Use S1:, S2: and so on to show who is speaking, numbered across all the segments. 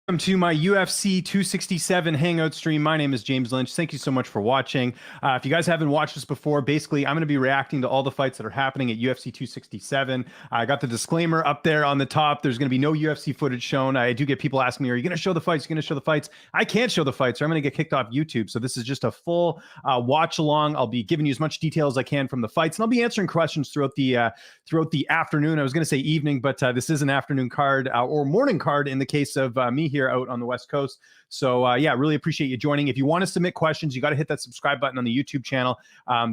S1: Welcome to my UFC 267 Hangout stream. My name is James Lynch. Thank you so much for watching. If you guys haven't watched this before, basically, I'm going to be reacting to all the fights that are happening at UFC 267. I got the disclaimer up there on the top. There's going to be no UFC footage shown. I do get people asking me, are you going to show the fights? Are you going to show the fights? I can't show the fights, or I'm going to get kicked off YouTube. So this is just a full watch along. I'll be giving you as much detail as I can from the fights, and I'll be answering questions throughout the afternoon. I was going to say evening, but this is an afternoon card or morning card in the case of me here out on the West Coast. So yeah, really appreciate you joining. If you want to submit questions, you got to hit that subscribe button on the YouTube channel.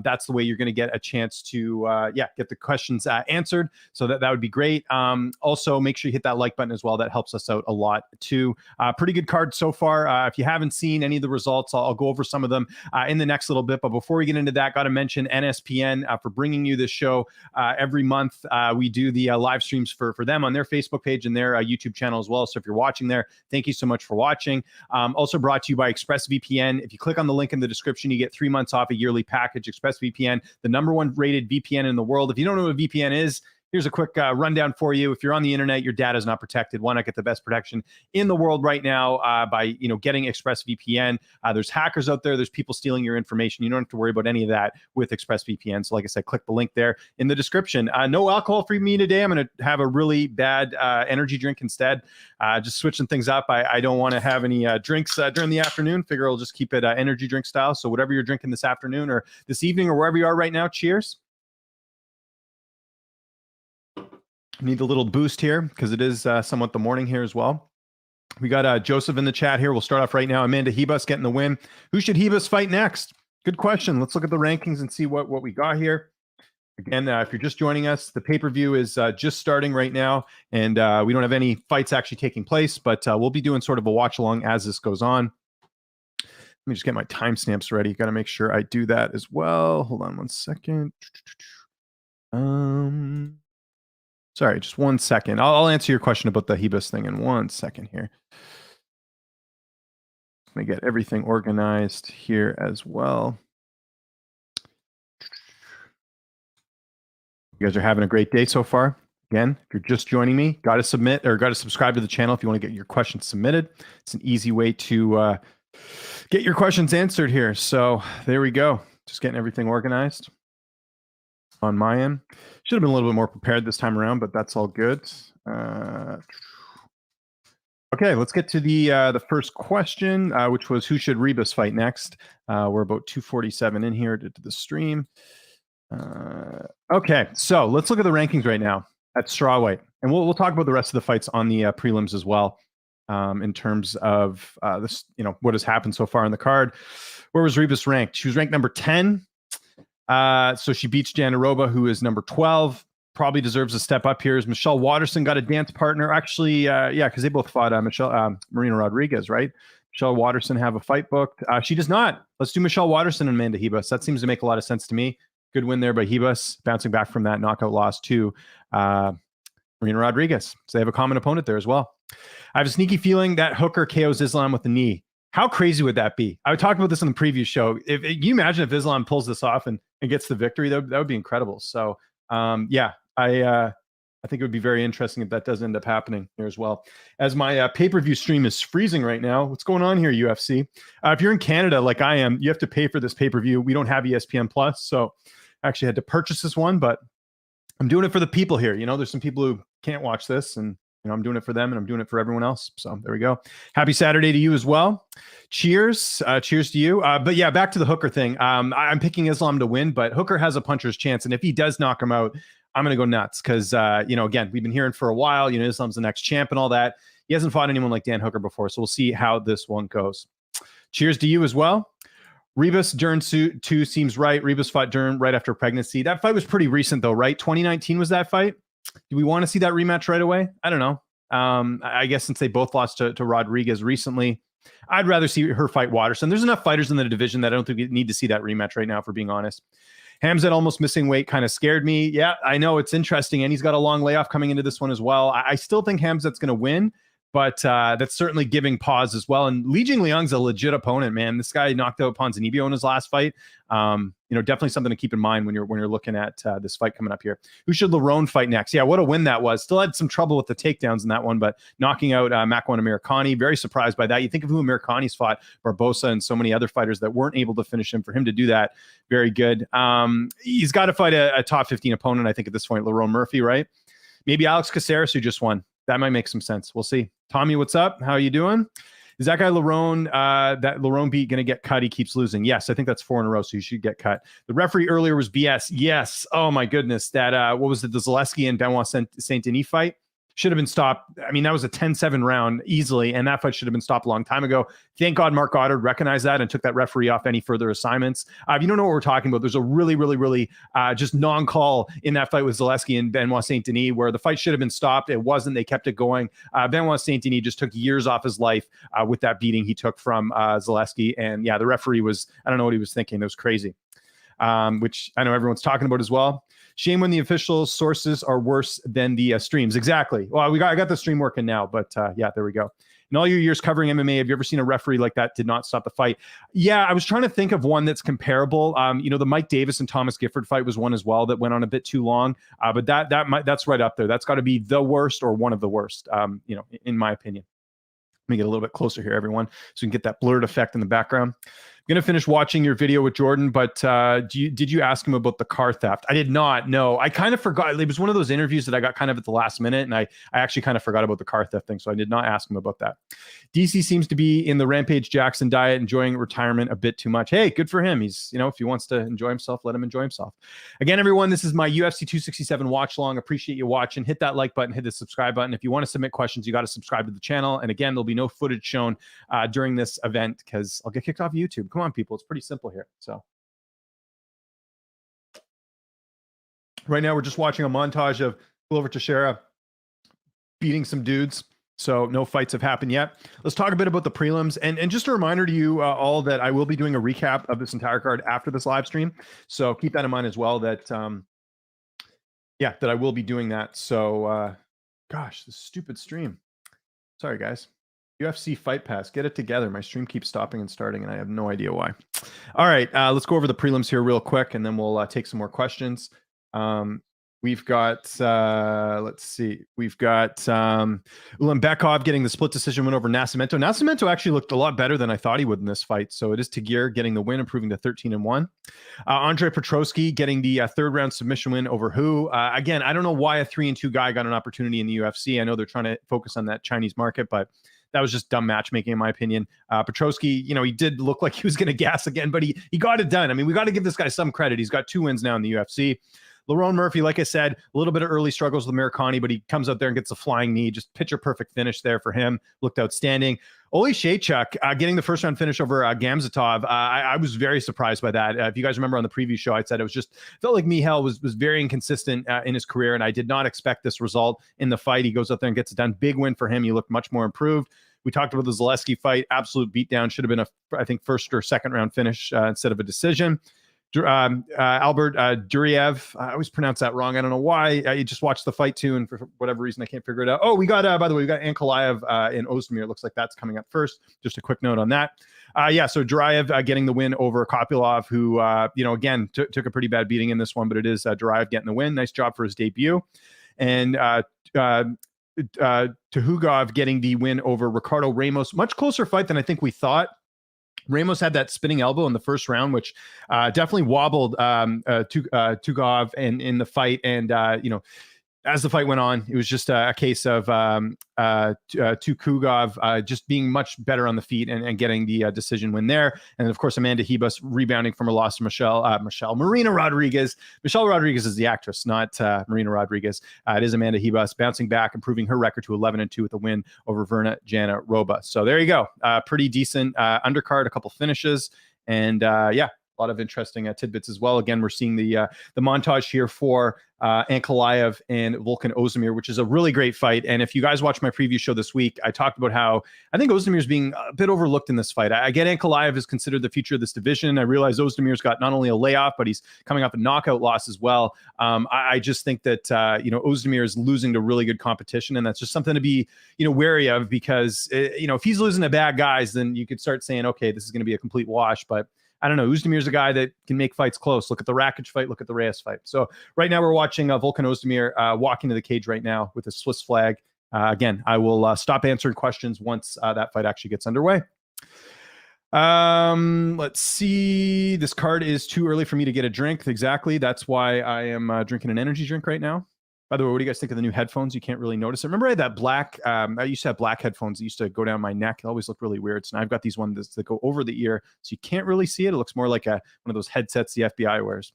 S1: That's the way you're going to get a chance to get the questions answered. So that would be great. Also, make sure you hit that like button as well. That helps us out a lot too. Pretty good card so far. If you haven't seen any of the results, I'll go over some of them in the next little bit. But before we get into that, got to mention NSPN for bringing you this show every month. We do the live streams for them on their Facebook page and their YouTube channel as well. So if you're watching there, thank you so much for watching. Also brought to you by ExpressVPN. If you click on the link in the description, you get 3 months off a yearly package. ExpressVPN, the #1 rated VPN in the world. If you don't know what a VPN is, here's a quick rundown for you. If you're on the internet, your data is not protected. Why not get the best protection in the world right now by getting ExpressVPN? There's hackers out there. There's people stealing your information. You don't have to worry about any of that with ExpressVPN. So like I said, click the link there in the description. No alcohol for me today. I'm going to have a really bad energy drink instead. Just switching things up. I don't want to have any drinks during the afternoon. Figure I'll just keep it energy drink style. So whatever you're drinking this afternoon or this evening or wherever you are right now, cheers. Need a little boost here because it is somewhat the morning here as well. We got Joseph in the chat here. We'll start off right now. Amanda Hebus getting the win. Who should Hebus fight next? Good question. Let's look at the rankings and see what we got here. Again, if you're just joining us, the pay-per-view is just starting right now, and we don't have any fights actually taking place, but we'll be doing sort of a watch-along as this goes on. Let me just get my timestamps ready. Got to make sure I do that as well. Hold on one second. Sorry, just 1 second. I'll answer your question about the Hebus thing in 1 second here. Let me get everything organized here as well. You guys are having a great day so far. Again, if you're just joining me, got to submit or got to subscribe to the channel if you want to get your questions submitted. It's an easy way to get your questions answered here. So there we go. Just getting everything organized on my end. Should have been a little bit more prepared this time around, but that's all good. Okay, let's get to the first question, which was who should Rebus fight next? We're about 247 in here to the stream. Okay, so let's look at the rankings right now at strawweight, and we'll talk about the rest of the fights on the prelims as well. In terms of this, what has happened so far in the card. Where was Rebus ranked? She was ranked number 10. So she beats Janaroba, who is number 12. Probably deserves a step up here. Is Michelle Waterson got a dance partner? Actually, yeah, because they both fought Marina Rodriguez, right? Michelle Waterson have a fight booked. She does not. Let's do Michelle Waterson and Amanda Hebus. That seems to make a lot of sense to me. Good win there by Hebus, bouncing back from that knockout loss to Marina Rodriguez. So they have a common opponent there as well. I have a sneaky feeling that Hooker KOs Islam with the knee. How crazy would that be? I talked about this on the previous show. If you imagine if Islam pulls this off and gets the victory, that would be incredible. So yeah, I think it would be very interesting if that does end up happening here as well. As my pay-per-view stream is freezing right now. What's going on here, UFC? If you're in Canada like I am, you have to pay for this pay-per-view. We don't have ESPN Plus, so I actually had to purchase this one, but I'm doing it for the people here. There's some people who can't watch this, and I'm doing it for them, and I'm doing it for everyone else. So there we go. Happy Saturday to you as well. Cheers. Cheers to you. But yeah, back to the Hooker thing. I'm picking Islam to win, but Hooker has a puncher's chance. And if he does knock him out, I'm going to go nuts because, again, we've been hearing for a while, Islam's the next champ and all that. He hasn't fought anyone like Dan Hooker before, so we'll see how this one goes. Cheers to you as well. Rebus Dern 2 seems right. Rebus fought Dern right after pregnancy. That fight was pretty recent though, right? 2019 was that fight. Do we want to see that rematch right away? I don't know. I guess since they both lost to Rodriguez recently, I'd rather see her fight Waterson. There's enough fighters in the division that I don't think we need to see that rematch right now, if we're being honest. Khamzat almost missing weight kind of scared me. Yeah, I know it's interesting, and he's got a long layoff coming into this one as well. I still think Khamzat's going to win, but that's certainly giving pause as well. And Li Jingliang's a legit opponent, man. This guy knocked out Ponzinibbio in his last fight. Definitely something to keep in mind when you're looking at this fight coming up here. Who should Lerone fight next? Yeah, what a win that was. Still had some trouble with the takedowns in that one, but knocking out Makwan Amirkhani. Very surprised by that. You think of who Amirkhani's fought, Barbosa and so many other fighters that weren't able to finish him. For him to do that, very good. He's got to fight a top 15 opponent, I think, at this point. Lerone Murphy, right? Maybe Alex Caceres, who just won. That might make some sense. We'll see. Tommy, what's up? How are you doing? Is that guy Lerone, that Lerone beat, going to get cut? He keeps losing. Yes, I think that's 4 in a row, so he should get cut. The referee earlier was BS. Yes. Oh, my goodness. That, what was it, the Zaleski and Benoit Saint-Denis fight? Should have been stopped. I mean, that was a 10-7 round easily, and that fight should have been stopped a long time ago. Thank God Mark Goddard recognized that and took that referee off any further assignments. If you don't know what we're talking about, there's a really just non-call in that fight with Zaleski and Benoit Saint-Denis where the fight should have been stopped. It wasn't. They kept it going. Benoit Saint-Denis just took years off his life with that beating he took from Zaleski. And yeah, the referee was, I don't know what he was thinking. That was crazy, which I know everyone's talking about as well. Shame when the official sources are worse than the streams. Exactly. Well, I got the stream working now, but yeah, there we go. In all your years covering MMA, have you ever seen a referee like that did not stop the fight? Yeah, I was trying to think of one that's comparable. The Mike Davis and Thomas Gifford fight was one as well that went on a bit too long. But that's right up there. That's got to be the worst or one of the worst. In my opinion. Let me get a little bit closer here, everyone, so you can get that blurred effect in the background. I'm going to finish watching your video with Jordan, but did you ask him about the car theft? I did not. No, I kind of forgot. It was one of those interviews that I got kind of at the last minute, and I actually kind of forgot about the car theft thing, so I did not ask him about that. DC seems to be in the Rampage Jackson diet, enjoying retirement a bit too much. Hey, good for him. He's, if he wants to enjoy himself, let him enjoy himself. Again, everyone, this is my UFC 267 watch long. Appreciate you watching. Hit that like button, hit the subscribe button. If you want to submit questions, you got to subscribe to the channel. And again, there'll be no footage shown during this event because I'll get kicked off YouTube. Come on, people. It's pretty simple here. So right now we're just watching a montage of Glover Teixeira beating some dudes. So no fights have happened yet. Let's talk a bit about the prelims. And just a reminder to you all that I will be doing a recap of this entire card after this live stream. So keep that in mind as well that, that I will be doing that. So, gosh, this stupid stream. Sorry, guys. UFC Fight Pass, get it together. My stream keeps stopping and starting, and I have no idea why. All right, let's go over the prelims here real quick, and then we'll take some more questions. We've got, let's see, we've got Ulanbekov getting the split decision win over Nascimento. Nascimento actually looked a lot better than I thought he would in this fight. So it is Tagir getting the win, improving to 13-1. Andre Petrovsky getting the third round submission win over Hu. Again, I don't know why a 3-2 guy got an opportunity in the UFC. I know they're trying to focus on that Chinese market, but that was just dumb matchmaking, in my opinion. Petrovsky, he did look like he was going to gas again, but he got it done. I mean, we got to give this guy some credit. He's got 2 wins now in the UFC. Lerone Murphy, like I said, a little bit of early struggles with Amirkhani, but he comes out there and gets a flying knee. Just picture perfect finish there for him. Looked outstanding. Oli Shaychuk getting the first round finish over Gamzatov. I was very surprised by that. If you guys remember on the preview show, I said it was just felt like Mihail was very inconsistent in his career, and I did not expect this result in the fight. He goes out there and gets it done. Big win for him. He looked much more improved. We talked about the Zaleski fight. Absolute beatdown. Should have been I think, first or second round finish instead of a decision. Albert Duriev, I always pronounce that wrong. I don't know why. I just watched the fight too, and for whatever reason, I can't figure it out. Oh, we got, by the way, we got Ankalaev in Oezdemir. It looks like that's coming up first. Just a quick note on that. So Duriev getting the win over Kopylov, who, again, took a pretty bad beating in this one, but it is Duriev getting the win. Nice job for his debut. And Tuhugov getting the win over Ricardo Ramos. Much closer fight than I think we thought. Ramos had that spinning elbow in the first round, which definitely wobbled Tuhugov in the fight. And, as the fight went on, it was just a case of Tuhugov just being much better on the feet and getting the decision win there. And, of course, Amanda Hebus rebounding from her loss to Marina Rodriguez. Michelle Rodriguez is the actress, not Marina Rodriguez. It is Amanda Hebus bouncing back, improving her record to 11-2 with a win over Verna Jana Roba. So there you go. Pretty decent undercard, a couple finishes. And, a lot of interesting tidbits as well. Again, we're seeing the montage here for Ankalaev and Volkan Oezdemir, which is a really great fight. And if you guys watch my preview show this week, I talked about how I think Oezdemir is being a bit overlooked in this fight. I get Ankalaev is considered the future of this division. I realize Ozdemir's got not only a layoff, but he's coming off a knockout loss as well. I just think that Oezdemir is losing to really good competition, and that's just something to be wary of, because if he's losing to bad guys, then you could start saying, okay, this is going to be a complete wash. But I don't know. Ozdemir's a guy that can make fights close. Look at the Rakic fight. Look at the Reyes fight. So right now we're watching Volkan Oezdemir walk into the cage right now with a Swiss flag. Again, I will stop answering questions once that fight actually gets underway. Let's see. This card is too early for me to get a drink. Exactly. That's why I am drinking an energy drink right now. By the way, what do you guys think of the new headphones? You can't really notice it. Remember I had that black, I used to have black headphones that used to go down my neck. It always looked really weird. So now I've got these ones that go over the ear, so you can't really see it. It looks more like one of those headsets the FBI wears.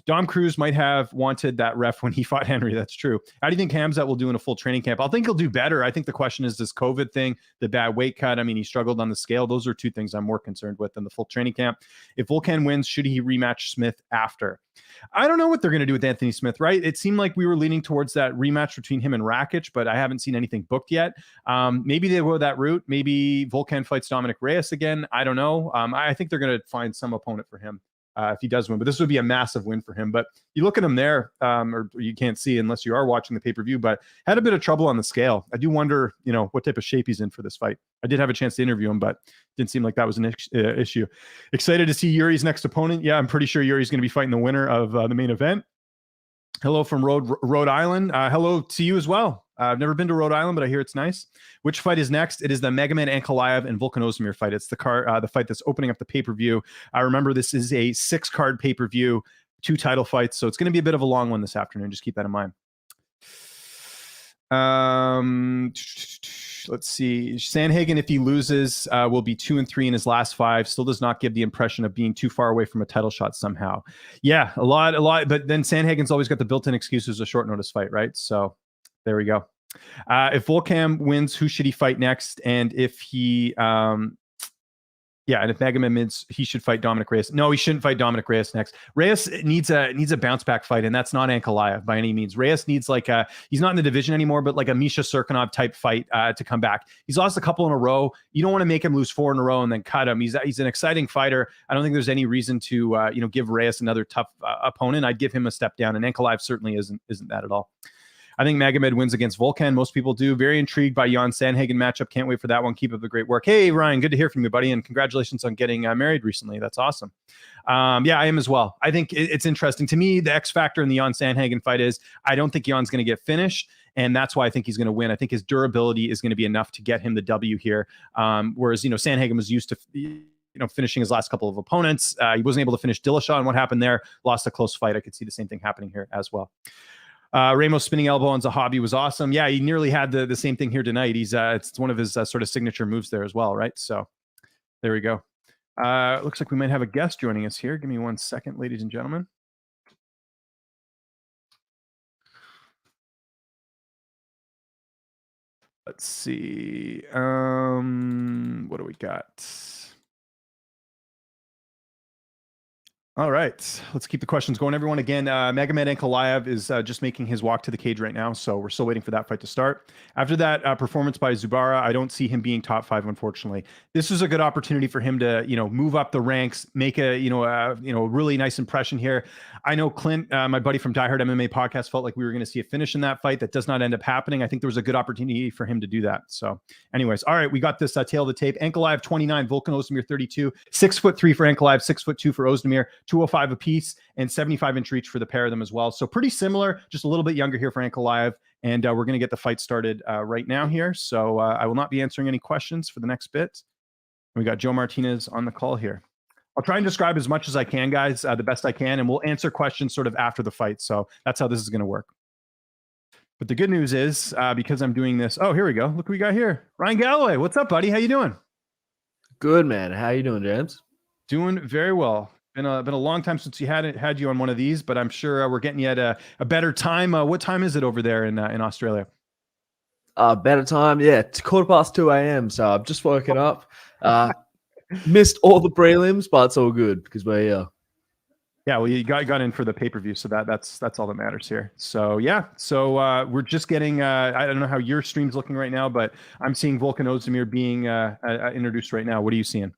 S1: Dom Cruz might have wanted that ref when he fought Henry. That's true. How do you think Khamzat will do in a full training camp? I think he'll do better. I think the question is this COVID thing, the bad weight cut. I mean, he struggled on the scale. Those are two things I'm more concerned with than the full training camp. If Volkan wins, should he rematch Smith after? I don't know what they're going to do with Anthony Smith, right? It seemed like we were leaning towards that rematch between him and Rakic, but I haven't seen anything booked yet. Maybe they go that route. Maybe Volkan fights Dominic Reyes again. I don't know. I think they're going to find some opponent for him if he does win, but this would be a massive win for him. But you look at him there, or you can't see unless you are watching the pay-per-view, but had a bit of trouble on the scale. I do wonder, what type of shape he's in for this fight. I did have a chance to interview him, but didn't seem like that was an issue. Excited to see Yuri's next opponent. Yeah, I'm pretty sure Yuri's going to be fighting the winner of the main event. Hello from Rhode Island. Hello to you as well. I've never been to Rhode Island, but I hear it's nice. Which fight is next? It is the Magomed Ankalaev and Volkan Oezdemir fight. It's the fight that's opening up the pay-per-view. I remember this is a 6-card pay-per-view, 2 title fights, so it's going to be a bit of a long one this afternoon. Just keep that in mind. Let's see. Sandhagen, if he loses, will be 2-3 in his last 5. Still does not give the impression of being too far away from a title shot somehow. Yeah, a lot. But then Sandhagen's always got the built-in excuse as a short notice fight, right? So there we go. If Volkan wins, who should he fight next? And if he, and if Magomed wins, he should fight Dominic Reyes. No, he shouldn't fight Dominic Reyes next. Reyes needs a bounce back fight, and that's not Ankalaev by any means. Reyes needs he's not in the division anymore, but like a Misha Serkinov type fight to come back. He's lost a couple in a row. You don't want to make him lose 4 in a row and then cut him. He's an exciting fighter. I don't think there's any reason to give Reyes another tough opponent. I'd give him a step down, and Ankalaev certainly isn't that at all. I think Magomed wins against Volkan. Most people do. Very intrigued by Jan Sandhagen matchup. Can't wait for that one. Keep up the great work. Hey, Ryan, good to hear from you, buddy. And congratulations on getting married recently. That's awesome. Yeah, I am as well. I think it's interesting. To me, the X factor in the Jan Sandhagen fight is I don't think Jan's going to get finished. And that's why I think he's going to win. I think his durability is going to be enough to get him the W here. Whereas, Sandhagen was used to finishing his last couple of opponents. He wasn't able to finish Dillashaw, and what happened there? Lost a close fight. I could see the same thing happening here as well. Ramos spinning elbow on Zahabi was awesome. Yeah, he nearly had the same thing here tonight. It's one of his sort of signature moves there as well, right? So there we go. Looks like we might have a guest joining us here. Give me 1 second, ladies and gentlemen. Let's see. What do we got? All right, let's keep the questions going, everyone. Again, Magomed Ankalaev is just making his walk to the cage right now, so we're still waiting for that fight to start. After that performance by Zubara, I don't see him being top 5, unfortunately. This is a good opportunity for him to, move up the ranks, make a, really nice impression here. I know Clint, my buddy from Die Hard MMA podcast, felt like we were going to see a finish in that fight. That does not end up happening. I think there was a good opportunity for him to do that. So, anyways, all right, we got this tail of the tape. Ankalaev 29, Volkan Oezdemir 32, 6'3" for Ankalaev, 6'2" for Oezdemir. 205 apiece and 75-inch reach for the pair of them as well. So pretty similar, just a little bit younger here for Ankalaev. And we're going to get the fight started right now here. So I will not be answering any questions for the next bit. We got Joe Martinez on the call here. I'll try and describe as much as I can, guys, the best I can, and we'll answer questions sort of after the fight. So that's how this is going to work. But the good news is, because I'm doing this, oh, here we go. Look what we got here. Ryan Galloway, what's up, buddy? How you doing?
S2: Good, man. How you doing, James?
S1: Doing very well. Been a long time since you had you on one of these, but I'm sure we're getting you at a better time. What time is it over there in Australia?
S2: Better time, yeah. It's 2:15 a.m. So I've just woken up. Missed all the prelims, but it's all good because we're here.
S1: Yeah, well, you got in for the pay-per-view, so that's all that matters here. So yeah, so we're just getting. I don't know how your stream's looking right now, but I'm seeing Volkan Oezdemir being introduced right now. What are you seeing?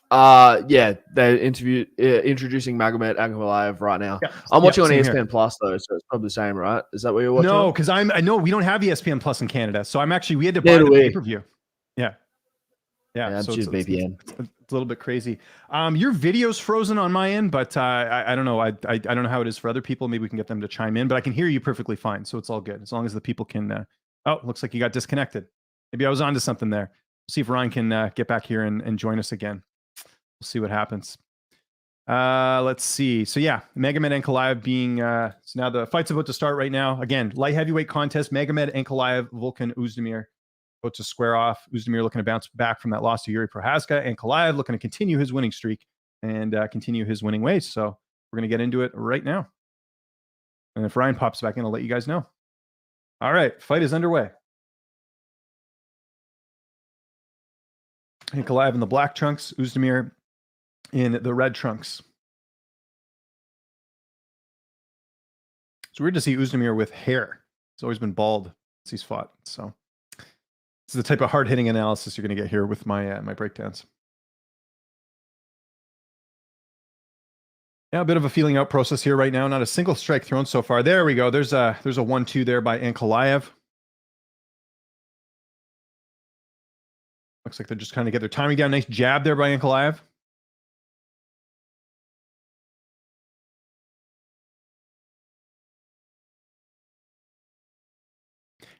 S2: Yeah, they're introducing Magomed Ankalaev right now.
S1: Yeah,
S2: I'm watching on
S1: same
S2: ESPN
S1: here.
S2: Plus though, so it's probably the same, right? Is that what you're watching?
S1: No, because I know we don't have ESPN Plus in Canada, so we had to buy
S2: Neither
S1: the
S2: we.
S1: pay-per-view. Yeah,
S2: I'm
S1: so
S2: choosing VPN.
S1: It's a little bit crazy. Your video's frozen on my end, but I don't know. I don't know how it is for other people. Maybe we can get them to chime in, but I can hear you perfectly fine, so it's all good as long as the people can. Oh, looks like you got disconnected. Maybe I was onto something there. See if Ryan can get back here and join us again. We'll see what happens. Let's see. So yeah, Magomed Ankalaev being so now the fight's about to start right now. Again, light heavyweight contest. Magomed Ankalaev, Volkan Oezdemir. About to square off. Oezdemir looking to bounce back from that loss to Yuri Prohaska. And Ankalaev looking to continue his winning streak and continue his winning ways. So we're going to get into it right now. And if Ryan pops back in, I'll let you guys know. All right, fight is underway. Ankalaev in the black trunks, Oezdemir in the red trunks. It's weird to see Oezdemir with hair. He's always been bald since he's fought. So this is the type of hard-hitting analysis you're going to get here with my my breakdowns. Yeah, a bit of a feeling out process here right now. Not a single strike thrown so far. There we go. There's a 1-2 there by Ankalaev. Looks like they're just trying to get their timing down. Nice jab there by Ankalaev.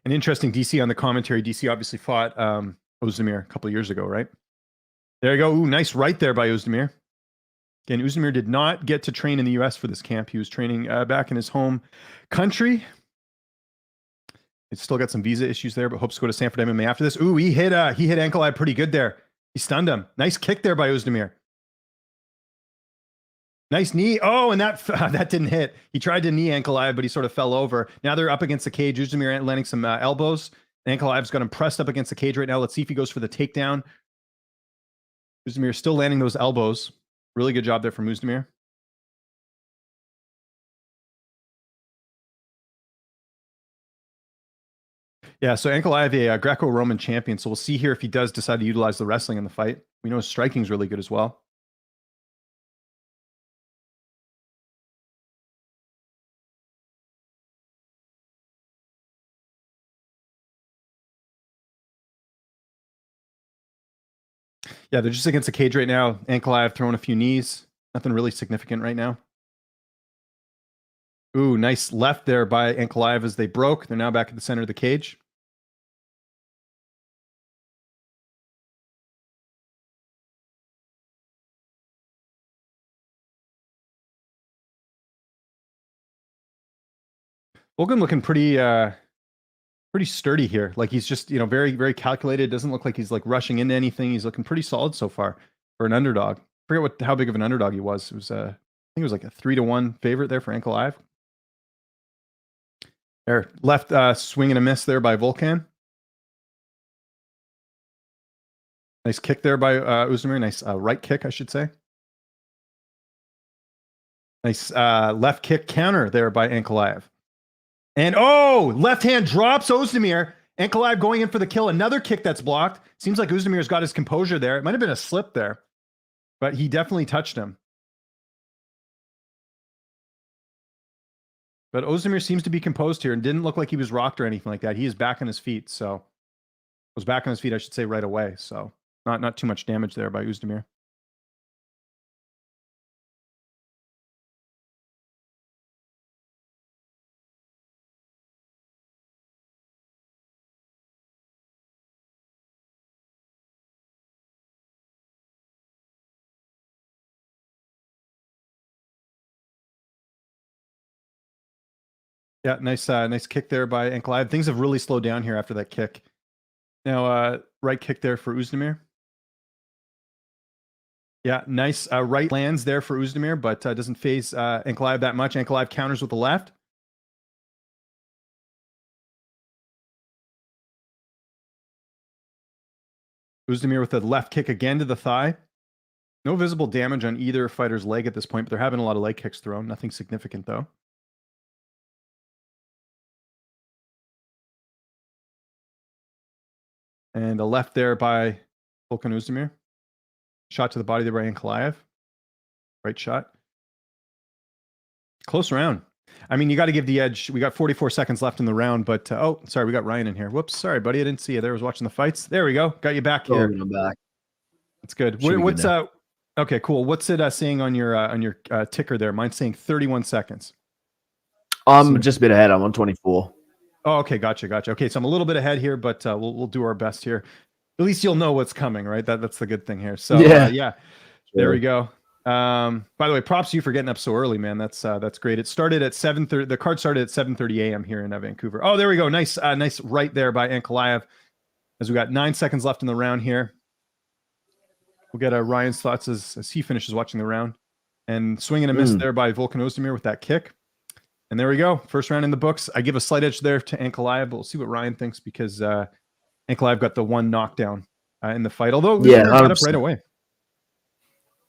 S1: An interesting DC on the commentary. DC obviously fought Oezdemir a couple of years ago, right? There you go. Ooh, nice right there by Oezdemir. Again, Oezdemir did not get to train in the U.S. for this camp. He was training back in his home country. He's still got some visa issues there, but hopes to go to Sanford MMA after this. Ooh, he hit Ankalaev pretty good there. He stunned him. Nice kick there by Oezdemir. Nice knee. Oh, and that didn't hit. He tried to knee Ankalaev, but he sort of fell over. Now they're up against the cage. Oezdemir landing some elbows. Ankalaev's got him pressed up against the cage right now. Let's see if he goes for the takedown. Oezdemir still landing those elbows. Really good job there from Oezdemir. Yeah, so Ankalaev, a Greco-Roman champion. So we'll see here if he does decide to utilize the wrestling in the fight. We know his striking's really good as well. Yeah, they're just against the cage right now. Ankalaev throwing a few knees. Nothing really significant right now. Ooh, nice left there by Ankalaev as they broke. They're now back at the center of the cage. Volkan looking pretty sturdy here. Like he's just, very, very calculated. Doesn't look like he's like rushing into anything. He's looking pretty solid so far for an underdog. I forget how big of an underdog he was. It was I think it was like a 3-1 favorite there for Ankalaev. There, left swing and a miss there by Volkan. Nice kick there by Oezdemir. Nice right kick, I should say. Nice left kick counter there by Ankalaev. And left hand drops Oezdemir. Ankalaev going in for the kill. Another kick that's blocked. Seems like Oezdemir's got his composure there. It might have been a slip there, but he definitely touched him. But Oezdemir seems to be composed here and didn't look like he was rocked or anything like that. He is back on his feet. So was back on his feet, I should say, right away. So not too much damage there by Oezdemir. Yeah, nice kick there by Ankalaev. Things have really slowed down here after that kick. Now, right kick there for Oezdemir. Yeah, nice right lands there for Oezdemir, but doesn't phase Ankalaev that much. Ankalaev counters with the left. Oezdemir with the left kick again to the thigh. No visible damage on either fighter's leg at this point, but they're having a lot of leg kicks thrown. Nothing significant, though. And a left there by Volkan Oezdemir. Shot to the body there by Ankalaev. Right shot. Close round. I mean, you got to give the edge. We got 44 seconds left in the round, but oh, sorry, we got Ryan in here. Whoops, sorry, buddy, I didn't see you there. I was watching the fights. There we go. Got you back here.
S2: I'm back.
S1: That's good. What's okay, cool. What's it saying on your ticker there? Mine's saying 31 seconds.
S2: I'm just a bit ahead. I'm on 24.
S1: Oh, okay, gotcha. Okay, so I'm a little bit ahead here, but we'll do our best here. At least you'll know what's coming, right? That's the good thing here. So yeah, there we go. By the way, props to you for getting up so early, man. That's great. It started at 7:30. The card started at 7:30 a.m. here in Vancouver. Oh, there we go. Nice right there by Ankalaev. As we got 9 seconds left in the round here. We'll get Ryan's thoughts as he finishes watching the round. And swing and a miss there by Volkan Oezdemir with that kick. And there we go. First round in the books. I give a slight edge there to Ankalaev, but we'll see what Ryan thinks because Ankalaev got the one knockdown in the fight. Although got up right away.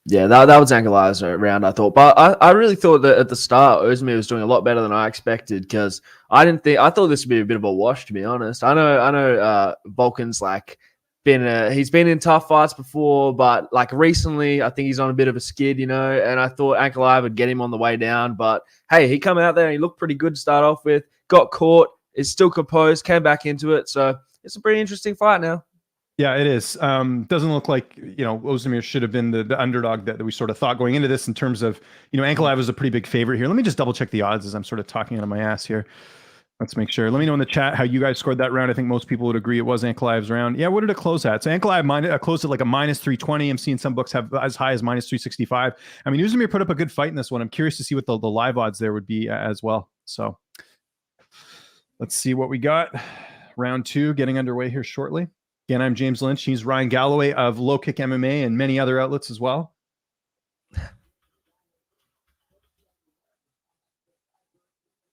S2: Yeah, that was Ankalaev's round, I thought. But I really thought that at the start, Oezdemir was doing a lot better than I expected because I thought this would be a bit of a wash, to be honest. I know Volkan's he's been in tough fights before, but like recently, I think he's on a bit of a skid, and I thought Ankalaev would get him on the way down. But hey, he come out there and he looked pretty good to start off with, got caught, is still composed, came back into it. So it's a pretty interesting fight now.
S1: Yeah, it is. Doesn't look like, Oezdemir should have been the underdog that we sort of thought going into this in terms of, Ankalaev was a pretty big favorite here. Let me just double check the odds as I'm sort of talking out of my ass here. Let's make sure. Let me know in the chat how you guys scored that round. I think most people would agree it was Ankalaev's round. Yeah, what did it close at? So Ankalaev closed at like a -320. I'm seeing some books have as high as -365. I mean, Oezdemir put up a good fight in this one. I'm curious to see what the live odds there would be as well. So let's see what we got. Round 2 getting underway here shortly. Again, I'm James Lynch. He's Ryan Galloway of Low Kick MMA and many other outlets as well.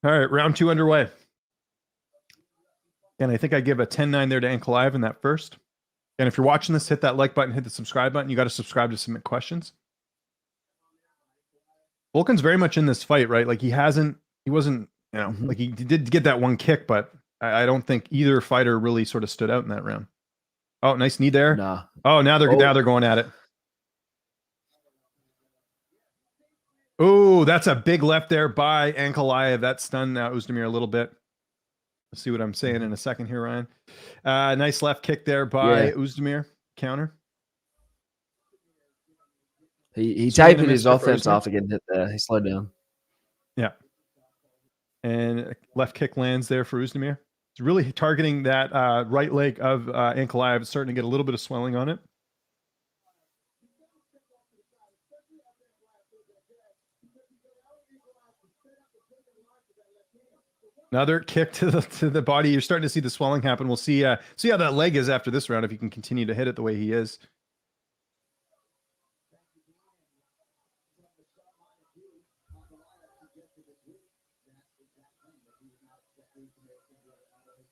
S1: All right, round 2 underway. And I think I give a 10-9 there to Ankalaev in that first. And if you're watching this, hit that like button, hit the subscribe button. You got to subscribe to submit questions. Volkan's very much in this fight, right? Like he wasn't, like he did get that one kick, but I don't think either fighter really sort of stood out in that round. Oh, nice knee there.
S2: Nah.
S1: Oh, now they're going at it. Oh, that's a big left there by Ankalaev. That stunned Oezdemir a little bit. Let's see what I'm saying in a second here, Ryan. Nice left kick there by Oezdemir. Counter.
S2: He tapered his offense after getting hit there. He slowed down.
S1: Yeah. And left kick lands there for Oezdemir. It's really targeting that right leg of Ankalaev. It's starting to get a little bit of swelling on it. Another kick to the body. You're starting to see the swelling happen. We'll see how that leg is after this round if you can continue to hit it the way he is.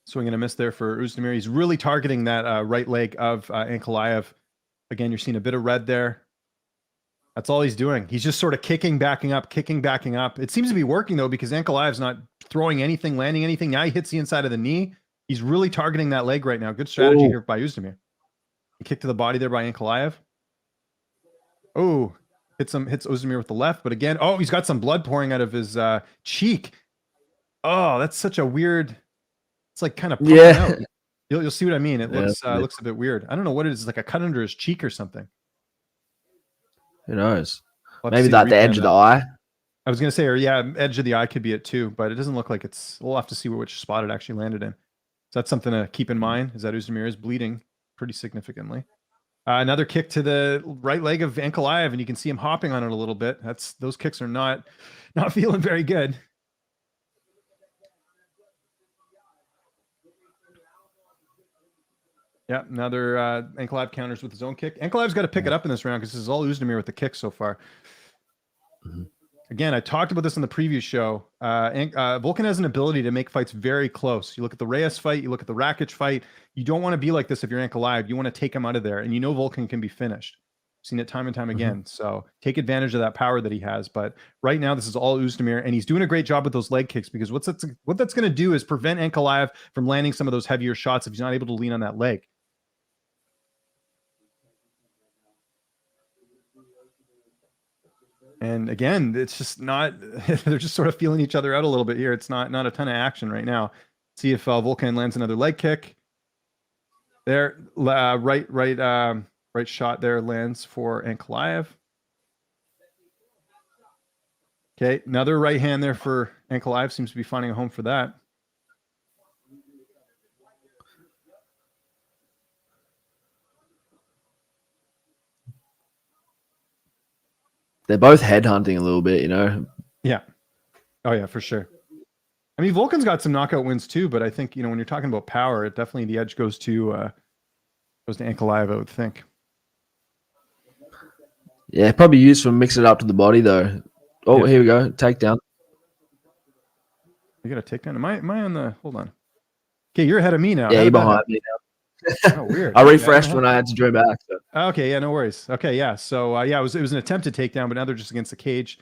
S1: Swing and a miss there for Oezdemir. He's really targeting that right leg of Ankalaev. Again, you're seeing a bit of red there. That's all he's doing. He's just sort of kicking, backing up. It seems to be working, though, because Ankalaev's not throwing anything, landing anything. Now he hits the inside of the knee. He's really targeting that leg right now. Good strategy here by Oezdemir. A kick to the body there by Ankalaev. Oh, hits Oezdemir with the left. But again, he's got some blood pouring out of his cheek. Oh, that's such a weird... It's like kind of out. You'll see what I mean. It looks a bit weird. I don't know what it is. It's like a cut under his cheek or something.
S2: Who knows? Maybe the edge of the eye.
S1: I was gonna say, edge of the eye could be it too, but it doesn't look like it's. We'll have to see which spot it actually landed in. So that's something to keep in mind. Is that Oezdemir is bleeding pretty significantly. Another kick to the right leg of Ankalaev, and you can see him hopping on it a little bit. Those kicks are not feeling very good. Yeah, another Ankalaev counters with his own kick. Ankalaev's got to pick it up in this round because this is all Oezdemir with the kick so far. Again, I talked about this in the previous show. Volkan has an ability to make fights very close. You look at the Reyes fight, you look at the Rakic fight. You don't want to be like this if you're Ankalaev. You want to take him out of there, and Volkan can be finished. Seen it time and time again. So take advantage of that power that he has. But right now, this is all Oezdemir, and he's doing a great job with those leg kicks, because what that's going to do is prevent Ankalaev from landing some of those heavier shots if he's not able to lean on that leg. And again, it's just not, they're just sort of feeling each other out a little bit here. It's not a ton of action right now. See if Volkan lands another leg kick. There, right shot there lands for Ankalaev. Okay, another right hand there for Ankalaev. Seems to be finding a home for that.
S2: They're both headhunting a little bit, you know?
S1: Yeah. Oh, yeah, for sure. I mean, Volkan's got some knockout wins too, but I think, you know, when you're talking about power, it definitely, the edge goes to Ankalaev, I would think.
S2: Yeah, probably used for mix it up to the body, though. Oh, yeah. Here we go. Takedown.
S1: You got a takedown? Am I on the... Hold on. Okay, you're ahead of me now.
S2: Yeah, you're behind me now.
S1: Oh, weird.
S2: I refreshed when I had to join back. So.
S1: Okay, yeah, no worries. Okay, yeah. So, yeah, it was an attempted takedown, but now they're just against the cage.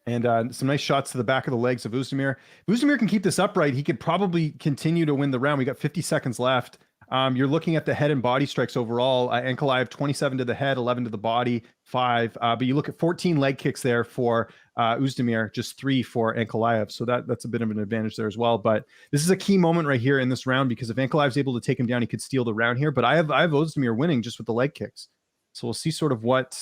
S1: And some nice shots to the back of the legs of Oezdemir. If Oezdemir can keep this upright, he could probably continue to win the round. We got 50 seconds left. You're looking at the head and body strikes overall. Ankalaev 27 to the head, 11 to the body, 5. But you look at 14 leg kicks there for Oezdemir, just 3 for Ankalaev. So that's a bit of an advantage there as well. But this is a key moment right here in this round, because if Ankalaev's able to take him down, he could steal the round here. But I have Oezdemir winning just with the leg kicks. So we'll see sort of what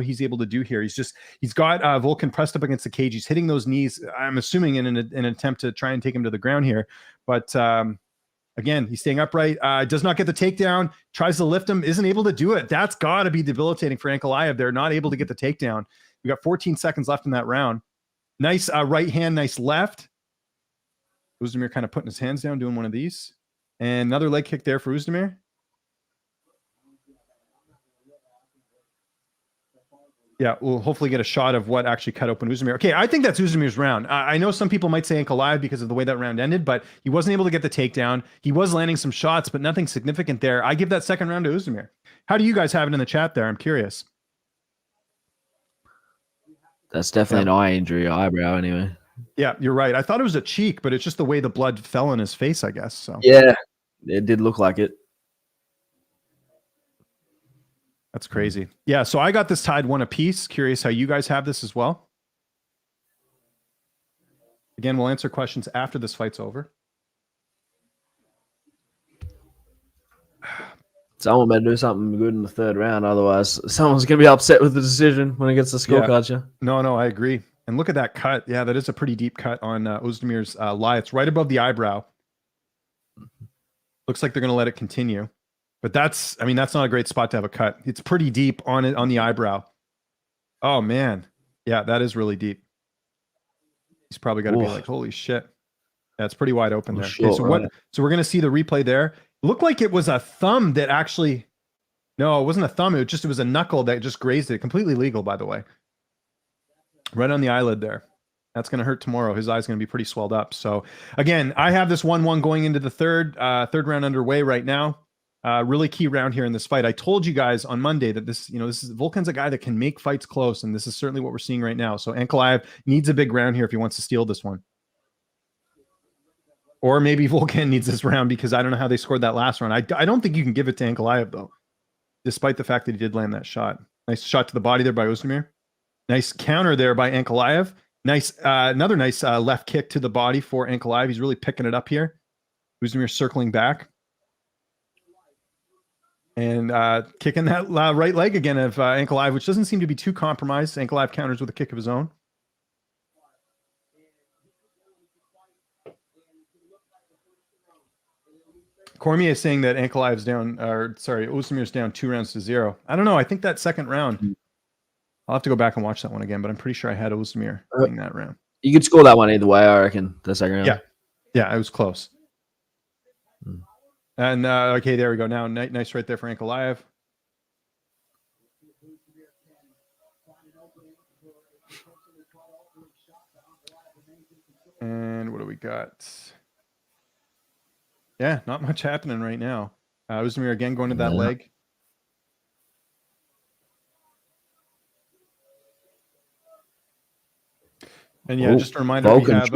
S1: he's able to do here. He's got Volkan pressed up against the cage. He's hitting those knees, I'm assuming in an attempt to try and take him to the ground here. But again, he's staying upright, does not get the takedown, tries to lift him, isn't able to do it. That's got to be debilitating for Ankalaev. They're not able to get the takedown. We got 14 seconds left in that round. Nice right hand, nice left. Oezdemir kind of putting his hands down, doing one of these. And another leg kick there for Oezdemir. Yeah, we'll hopefully get a shot of what actually cut open Oezdemir. Okay, I think that's Oezdemir's round. I know some people might say Ankalaev because of the way that round ended, but he wasn't able to get the takedown. He was landing some shots, but nothing significant there. I give that second round to Oezdemir. How do you guys have it in the chat there? I'm curious.
S2: That's definitely an eye injury, eyebrow anyway.
S1: Yeah, you're right. I thought it was a cheek, but it's just the way the blood fell in his face, I guess. So
S2: yeah, it did look like it.
S1: That's crazy. Yeah, so I got this tied 1 apiece. Curious how you guys have this as well. Again, we'll answer questions after this fight's over.
S2: Someone better do something good in the third round. Otherwise, someone's going to be upset with the decision when it gets the scorecard. Yeah.
S1: No, I agree. And look at that cut. Yeah, that is a pretty deep cut on Oezdemir's lie. It's right above the eyebrow. Looks like they're going to let it continue. But that's not a great spot to have a cut. It's pretty deep on it, on the eyebrow. Oh, man. Yeah, that is really deep. He's probably got to be like, holy shit. Yeah, it's pretty wide open there.
S2: Short,
S1: okay, so we're going to see the replay there. It looked like it was a thumb that actually... No, it wasn't a thumb. It was a knuckle that just grazed it. Completely legal, by the way. Right on the eyelid there. That's going to hurt tomorrow. His eye's going to be pretty swelled up. So, again, I have this 1-1 going into the third round underway right now. Really key round here in this fight. I told you guys on Monday that this is Volkan's a guy that can make fights close, and this is certainly what we're seeing right now. So Ankalaev needs a big round here if he wants to steal this one. Or maybe Volkan needs this round because I don't know how they scored that last round. I don't think you can give it to Ankalaev, though, despite the fact that he did land that shot. Nice shot to the body there by Oezdemir. Nice counter there by Ankalaev. Nice, another nice left kick to the body for Ankalaev. He's really picking it up here. Oezdemir circling back. And kicking that right leg again of Ankalaev, which doesn't seem to be too compromised. Ankalaev counters with a kick of his own. Cormier is saying that Ankalaev's down, Oezdemir's down 2-0. I don't know. I think that second round, I'll have to go back and watch that one again, but I'm pretty sure I had Oezdemir winning that round.
S2: You could score that one either way, I reckon, the second round.
S1: Yeah, it was close. And okay, there we go. Now, nice right there for Ankalaev. And what do we got? Yeah, not much happening right now. Oezdemir again going to that leg. And yeah, just a reminder, we have.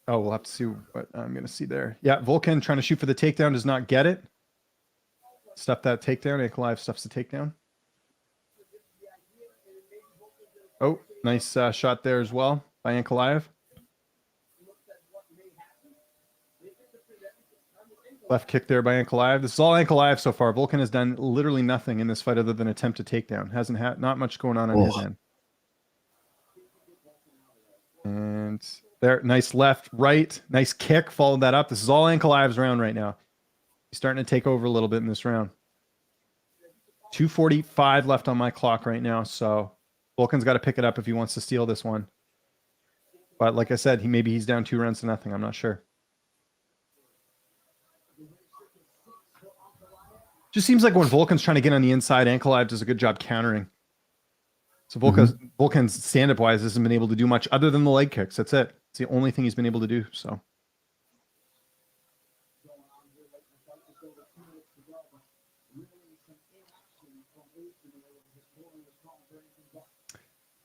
S1: We'll have to see what I'm going to see there. Yeah, Volkan trying to shoot for the takedown, does not get it. Stuff that takedown. Ankalaev stuffs the takedown. Oh, nice shot there as well by Ankalaev. Left kick there by Ankalaev. This is all Ankalaev so far. Volkan has done literally nothing in this fight other than attempt to takedown. Hasn't had not much going on his end. And there, nice left, right, nice kick. Followed that up. This is all Ankalaev's round right now. He's starting to take over a little bit in this round. 2:45 left on my clock right now. So Volkan's got to pick it up if he wants to steal this one. But like I said, maybe he's down 2-0. I'm not sure. Just seems like when Volkan's trying to get on the inside, Ankalaev does a good job countering. So Volkan's stand-up wise hasn't been able to do much other than the leg kicks. That's it. It's the only thing he's been able to do. So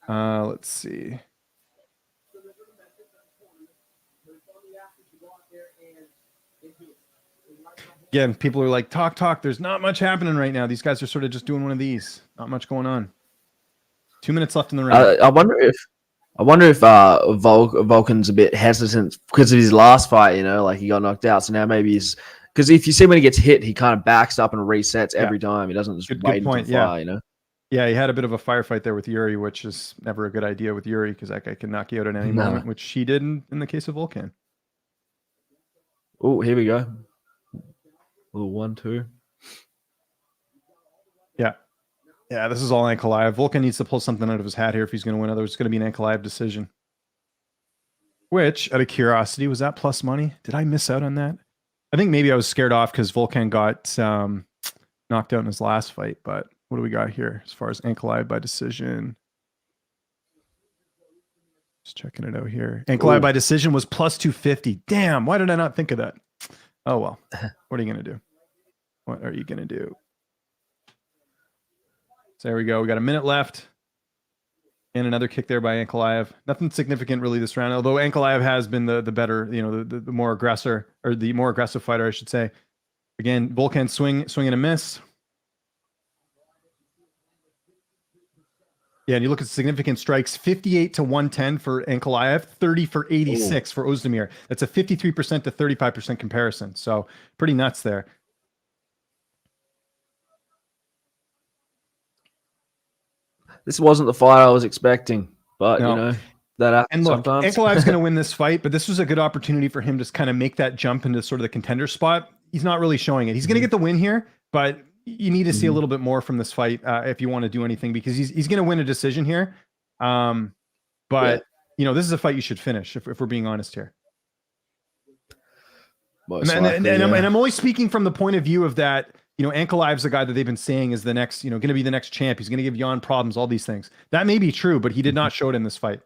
S1: let's see. Again, people are like, talk. There's not much happening right now. These guys are sort of just doing one of these. Not much going on. 2 minutes left in the round.
S2: I wonder if Volkan's a bit hesitant because of his last fight. You know, like he got knocked out, so now maybe he's because if you see when he gets hit, he kind of backs up and resets every time. He doesn't just wait until the fire. You know.
S1: Yeah, he had a bit of a firefight there with Yuri, which is never a good idea with Yuri because that guy can knock you out at any moment, which he did in the case of Volkan.
S2: Oh, here we go. Little 1-2.
S1: Yeah, this is all Ankalaev. Volkan needs to pull something out of his hat here if he's going to win. Otherwise, it's going to be an Ankalaev decision. Which, out of curiosity, was that plus money? Did I miss out on that? I think maybe I was scared off because Volkan got knocked out in his last fight. But what do we got here as far as Ankalaev by decision? Just checking it out here. Ankalaev by decision was plus 250. Damn, why did I not think of that? Oh, well. What are you going to do? What are you going to do? So there we go. We got a minute left. And another kick there by Ankalaev. Nothing significant really this round, although Ankalaev has been the better, the more aggressor, or the more aggressive fighter, I should say. Again, Volkan swing and a miss. Yeah, and you look at significant strikes, 58 to 110 for Ankalaev, 30 for 86 for Oezdemir. That's a 53% to 35% comparison. So pretty nuts there.
S2: This wasn't the fight I was expecting, but no. That happens.
S1: And look,
S2: sometimes.
S1: Ankalaev's going to win this fight, but this was a good opportunity for him to kind of make that jump into sort of the contender spot. He's not really showing it. He's going to get the win here, but you need to see a little bit more from this fight if you want to do anything, because he's going to win a decision here. But this is a fight you should finish if we're being honest here. And I'm only speaking from the point of view of that. Ankalaev's the guy that they've been saying is the next, going to be the next champ. He's going to give Jan problems, all these things. That may be true, but he did not show it in this fight.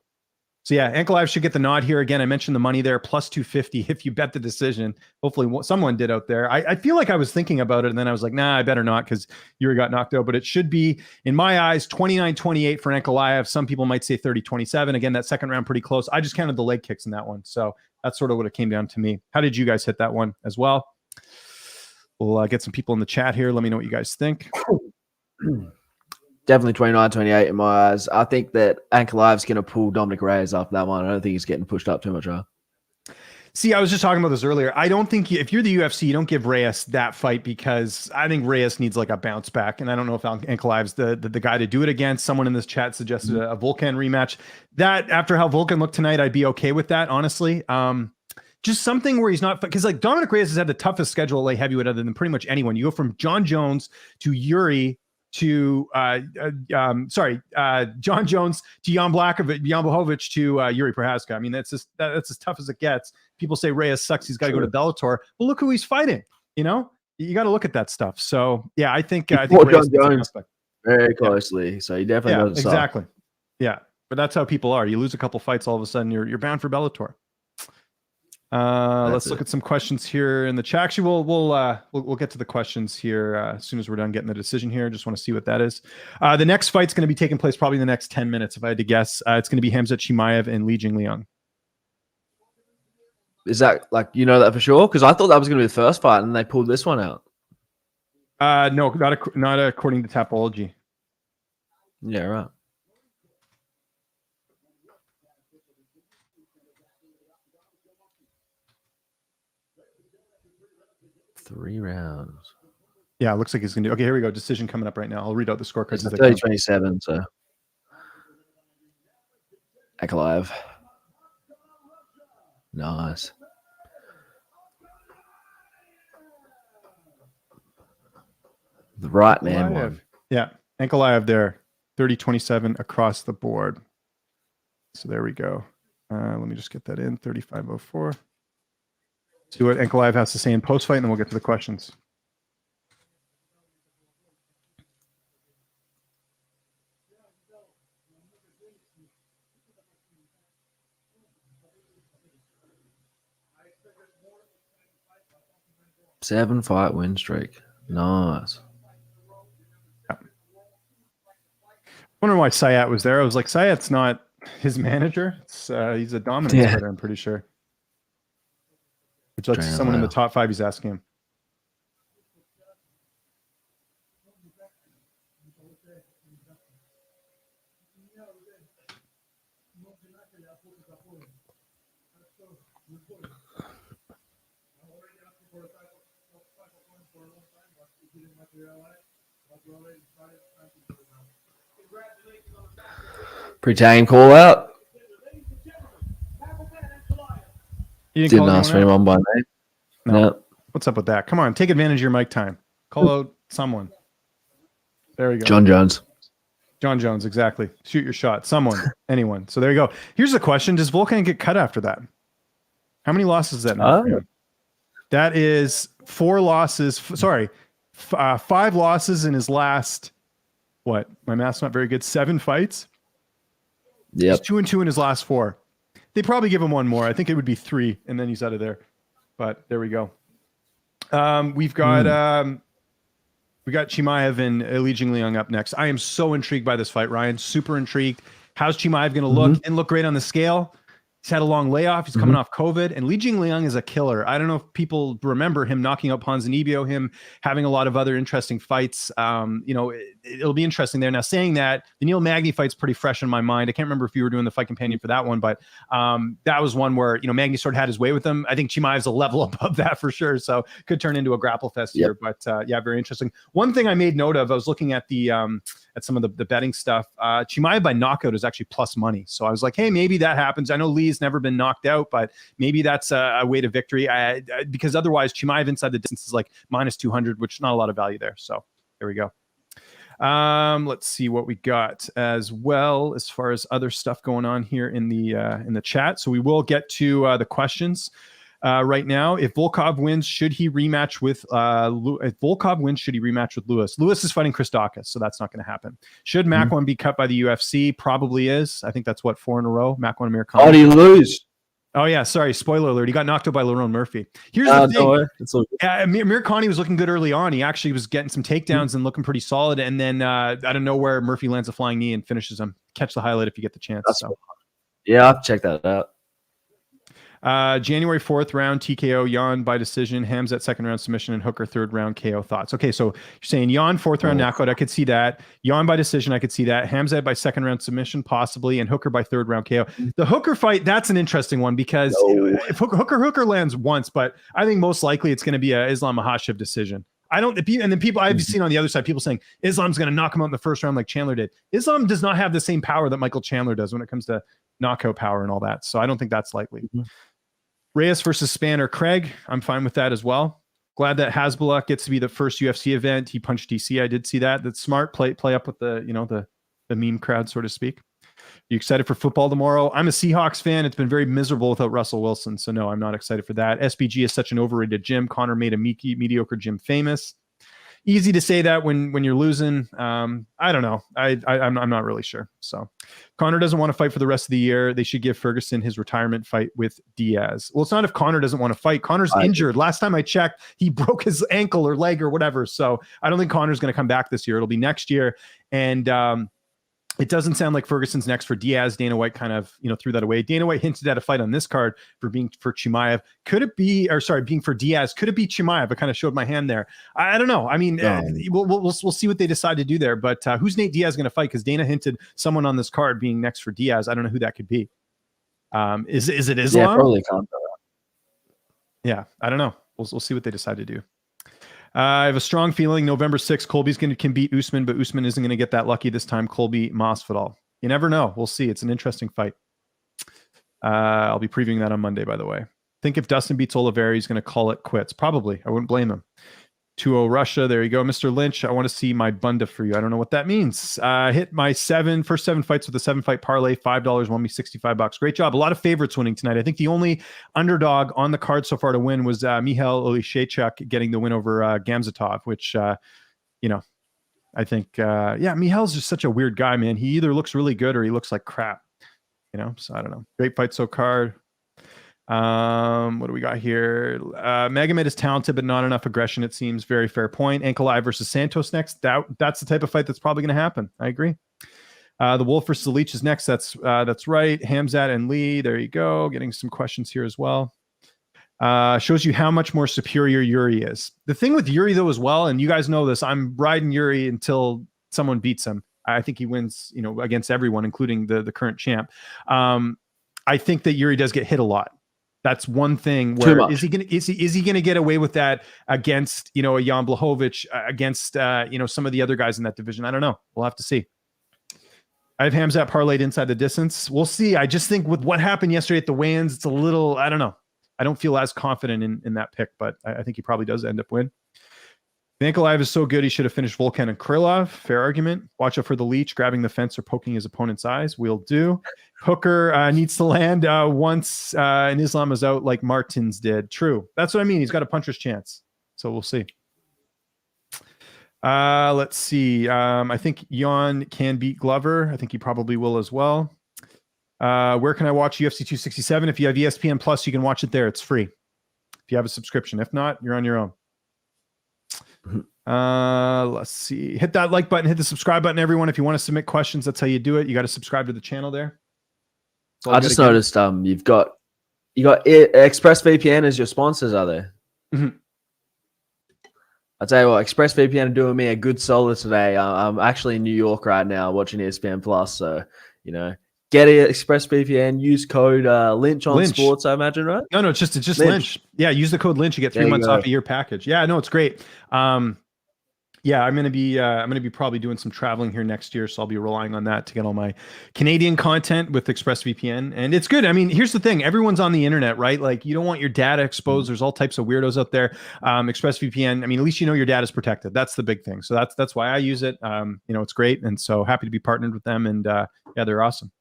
S1: So yeah, Ankalaev should get the nod here. Again, I mentioned the money there, plus 250 if you bet the decision. Hopefully someone did out there. I feel like I was thinking about it, and then I was like, nah, I better not, because Yuri got knocked out. But it should be, in my eyes, 29-28 for Ankalaev. Some people might say 30-27. Again, that second round pretty close. I just counted the leg kicks in that one. So that's sort of what it came down to me. How did you guys hit that one as well? We'll get some people in the chat here. Let me know what you guys think.
S2: Definitely 29-28 in my eyes. I think that Ankalaev's going to pull Dominic Reyes off that one. I don't think he's getting pushed up too much.
S1: See, I was just talking about this earlier. I don't think if you're the UFC, you don't give Reyes that fight, because I think Reyes needs like a bounce back. And I don't know if Ankalaev's the guy to do it against. Someone in this chat suggested a Volkan rematch. That, after how Volkan looked tonight, I'd be okay with that, honestly. Just something where he's not, because like Dominic Reyes has had the toughest schedule at light heavyweight other than pretty much anyone. You go from John Jones to Yuri to John Jones to Jan Błachowicz to Yuri Prochazka. I mean, that's as tough as it gets. People say Reyes sucks. He's got to go to Bellator. Well, look who he's fighting. You got to look at that stuff. So yeah, I think Reyes
S2: Jones very closely. So he definitely doesn't suck.
S1: Exactly. Yeah, but that's how people are. You lose a couple fights, all of a sudden you're bound for Bellator. Let's look at some questions here in the chat. Actually, we'll get to the questions here as soon as we're done getting the decision here. Just want to see what that is. The next fight's going to be taking place probably in the next 10 minutes, if I had to guess. It's going to be Hamza Chimaev and Jingliang.
S2: Is that like that for sure? Because I thought that was going to be the first fight, and they pulled this one out.
S1: No, not according to Tapology.
S2: Yeah, right. Three rounds.
S1: Yeah, it looks like he's going to do. Okay, here we go. Decision coming up right now. I'll read out the scorecards.
S2: It's 30-27, so Ankalaev. Nice. The right man won.
S1: Yeah, Ankalaev there. 30-27 across the board. So there we go. Let me just get that in. 35-04. See what Ankalaev has to say in post-fight, and then we'll get to the questions.
S2: Seven-fight win streak. Nice.
S1: Yeah. I wonder why Sayat was there. I was like, Sayat's not his manager. He's a dominant fighter, I'm pretty sure. Would you like to see someone in the top 5? He's asking him.
S2: Pre-game call out.
S1: You
S2: didn't ask for anyone by name. No.
S1: What's up with that? Come on, take advantage of your mic time. Call out someone. There we go.
S2: John Jones.
S1: John Jones, exactly. Shoot your shot. Someone, anyone. So there you go. Here's the question: does Volkan get cut after that? How many losses is that now? That is 4 losses. Sorry, 5 losses in his last. What? My math's not very good. 7 fights.
S2: Yep.
S1: He's 2-2 in his last 4. They probably give him one more. I think it would be 3, and then he's out of there. But there we go. We've got Chimaev and Jingliang up next. I am so intrigued by this fight, Ryan. Super intrigued. How's Chimaev going to look? And look great on the scale. He's had a long layoff. He's coming off COVID. And Jingliang is a killer. I don't know if people remember him knocking out Ponzinibbio, him having a lot of other interesting fights. It'll be interesting there. Now, saying that, the Neil Magny fight's pretty fresh in my mind. I can't remember if you were doing the fight companion for that one, but that was one where, Magny sort of had his way with him. I think Chimaev's a level above that for sure. So could turn into a grapple fest here. But yeah, very interesting. One thing I made note of, I was looking at the at some of the betting stuff. Chimaev by knockout is actually plus money. So I was like, hey, maybe that happens. I know Lee's never been knocked out, but maybe that's a way to victory. Because otherwise, Chimaev inside the distance is like minus 200, which is not a lot of value there. So there we go. Let's see what we got as well as far as other stuff going on here in the chat. So we will get to the questions. Right now, if Volkov wins, should he rematch with Lewis? Lewis is fighting Chris Daukaus, so that's not going to happen. Should Makwan be cut by the UFC? Probably is. I think that's 4 in a row. Makwan Amirkhani.
S2: How did he lose?
S1: Oh yeah, sorry. Spoiler alert. He got knocked out by Lerone Murphy. Here's the thing. Amirkhani was looking good early on. He actually was getting some takedowns and looking pretty solid. And then out of nowhere, Murphy lands a flying knee and finishes him. Catch the highlight if you get the chance.
S2: Yeah, I'll check that out.
S1: January 4th round TKO, Jan by decision, Khamzat second round submission, and Hooker third round KO. Thoughts? Okay, so you're saying Jan 4th round knockout. I could see that. Jan by decision, I could see that. Khamzat by second round submission, possibly, and Hooker by third round KO. The Hooker fight, that's an interesting one because if Hooker lands once, but I think most likely it's going to be a Islam Makhachev decision. And then people I've seen on the other side, people saying Islam's going to knock him out in the first round like Chandler did. Islam does not have the same power that Michael Chandler does when it comes to knockout power and all that. So I don't think that's likely. Reyes versus Spanner. Craig, I'm fine with that as well. Glad that Hasbulla gets to be the first UFC event. He punched DC. I did see that. That's smart. Play up with the meme crowd, so to speak. You excited for football tomorrow? I'm a Seahawks fan. It's been very miserable without Russell Wilson. So no, I'm not excited for that. SBG is such an overrated gym. Connor made a mediocre gym famous. easy to say that when you're losing. I don't know. I'm not really sure. So Conor doesn't want to fight for the rest of the year. They should give Ferguson his retirement fight with Diaz. Well, it's not if Conor doesn't want to fight. Conor's injured. Last time I checked, he broke his ankle or leg or whatever. So I don't think Conor's going to come back this year. It'll be next year. And it doesn't sound like Ferguson's next for Diaz. Dana White kind of, threw that away. Dana White hinted at a fight on this card for Chimaev. Could it be, being for Diaz? Could it be Chimaev? I kind of showed my hand there. I don't know. I mean, we'll see what they decide to do there. But who's Nate Diaz going to fight? Because Dana hinted someone on this card being next for Diaz. I don't know who that could be. Is it Islam?
S2: Yeah, probably can't.
S1: Yeah, I don't know. We'll see what they decide to do. I have a strong feeling November 6th, Colby's can beat Usman, but Usman isn't going to get that lucky this time. Colby Masvidal. You never know. We'll see. It's an interesting fight. I'll be previewing that on Monday, by the way. Think if Dustin beats Oliveira, he's going to call it quits. Probably. I wouldn't blame him. 2-0 Russia. There you go. Mr. Lynch, I want to see my bunda for you. I don't know what that means. Hit my first 7 fights with a 7-fight parlay. $5 won me $65. Great job. A lot of favorites winning tonight. I think the only underdog on the card so far to win was Mihail Olishechuk getting the win over Khamzat, which, I think, Mihail's just such a weird guy, man. He either looks really good or he looks like crap, so I don't know. Great fight so card. What do we got here? Magomed is talented, but not enough aggression, it seems. Very fair point. Ankalaev versus Santos next. That's the type of fight that's probably going to happen. I agree. The Wolf versus Leech is next. That's right. Khamzat and Lee. There you go. Getting some questions here as well. Shows you how much more superior Yuri is. The thing with Yuri, though, as well, and you guys know this, I'm riding Yuri until someone beats him. I think he wins, against everyone, including the current champ. I think that Yuri does get hit a lot. That's one thing. Where is he gonna get away with that against a Jan Błachowicz, against some of the other guys in that division? I don't know. We'll have to see. I have Khamzat parlayed inside the distance. We'll see. I just think with what happened yesterday at the weigh-ins, it's a little, I don't know. I don't feel as confident in that pick, but I think he probably does end up winning. Ankalaev is so good, he should have finished Volkan and Krylov. Fair argument. Watch out for the leech, grabbing the fence or poking his opponent's eyes. We'll do. Hooker needs to land once and Islam is out like Martins did. True. That's what I mean. He's got a puncher's chance. So we'll see. Let's see. I think Jan can beat Glover. I think he probably will as well. Where can I watch UFC 267? If you have ESPN Plus, you can watch it there. It's free. If you have a subscription. If not, you're on your own. Let's see. Hit that like button, hit the subscribe button, everyone. If you want to submit questions, that's how you do it. You got to subscribe to the channel there.
S2: I just noticed you got ExpressVPN as your sponsors, are there?
S1: Mm-hmm.
S2: I'll tell you what, ExpressVPN are doing me a good solid today. I'm actually in New York right now watching ESPN Plus, so get ExpressVPN, use code Lynch on Sports, I imagine, right?
S1: No, it's just Lynch. Yeah, use the code Lynch. You get 3 months off of your package. Yeah, no, it's great. I'm gonna be probably doing some traveling here next year, so I'll be relying on that to get all my Canadian content with ExpressVPN, and it's good. I mean, here's the thing: everyone's on the internet, right? Like, you don't want your data exposed. There's all types of weirdos out there. ExpressVPN. I mean, at least your data is protected. That's the big thing. So that's why I use it. It's great, and so happy to be partnered with them. And they're awesome.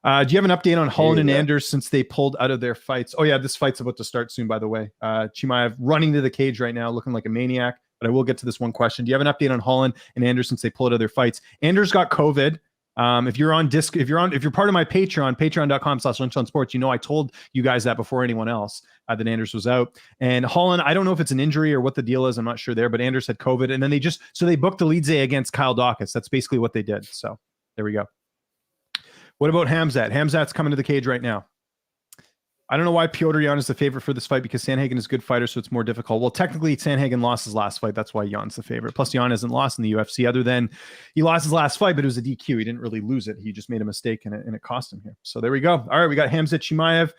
S1: Do you have an update on Holland and Anders since they pulled out of their fights? Oh yeah, this fight's about to start soon, by the way. Chimaev running to the cage right now, looking like a maniac. But I will get to this one question. Do you have an update on Holland and Anders since they pulled out of their fights? Anders got COVID. If you're part of my Patreon, patreon.com/LynchOnSports, I told you guys that before anyone else that Anders was out. And Holland, I don't know if it's an injury or what the deal is. I'm not sure there, but Anders had COVID. And then they booked Elidze against Kyle Dawkins. That's basically what they did. So there we go. What about Khamzat? Khamzat's coming to the cage right now. I don't know why Petr Yan is the favorite for this fight, because Sandhagen is a good fighter, so it's more difficult. Well, technically, Sandhagen lost his last fight. That's why Jan's the favorite. Plus, Jan hasn't lost in the UFC other than he lost his last fight, but it was a DQ. He didn't really lose it. He just made a mistake, and it cost him here. So there we go. All right, we got Hamza Chimaev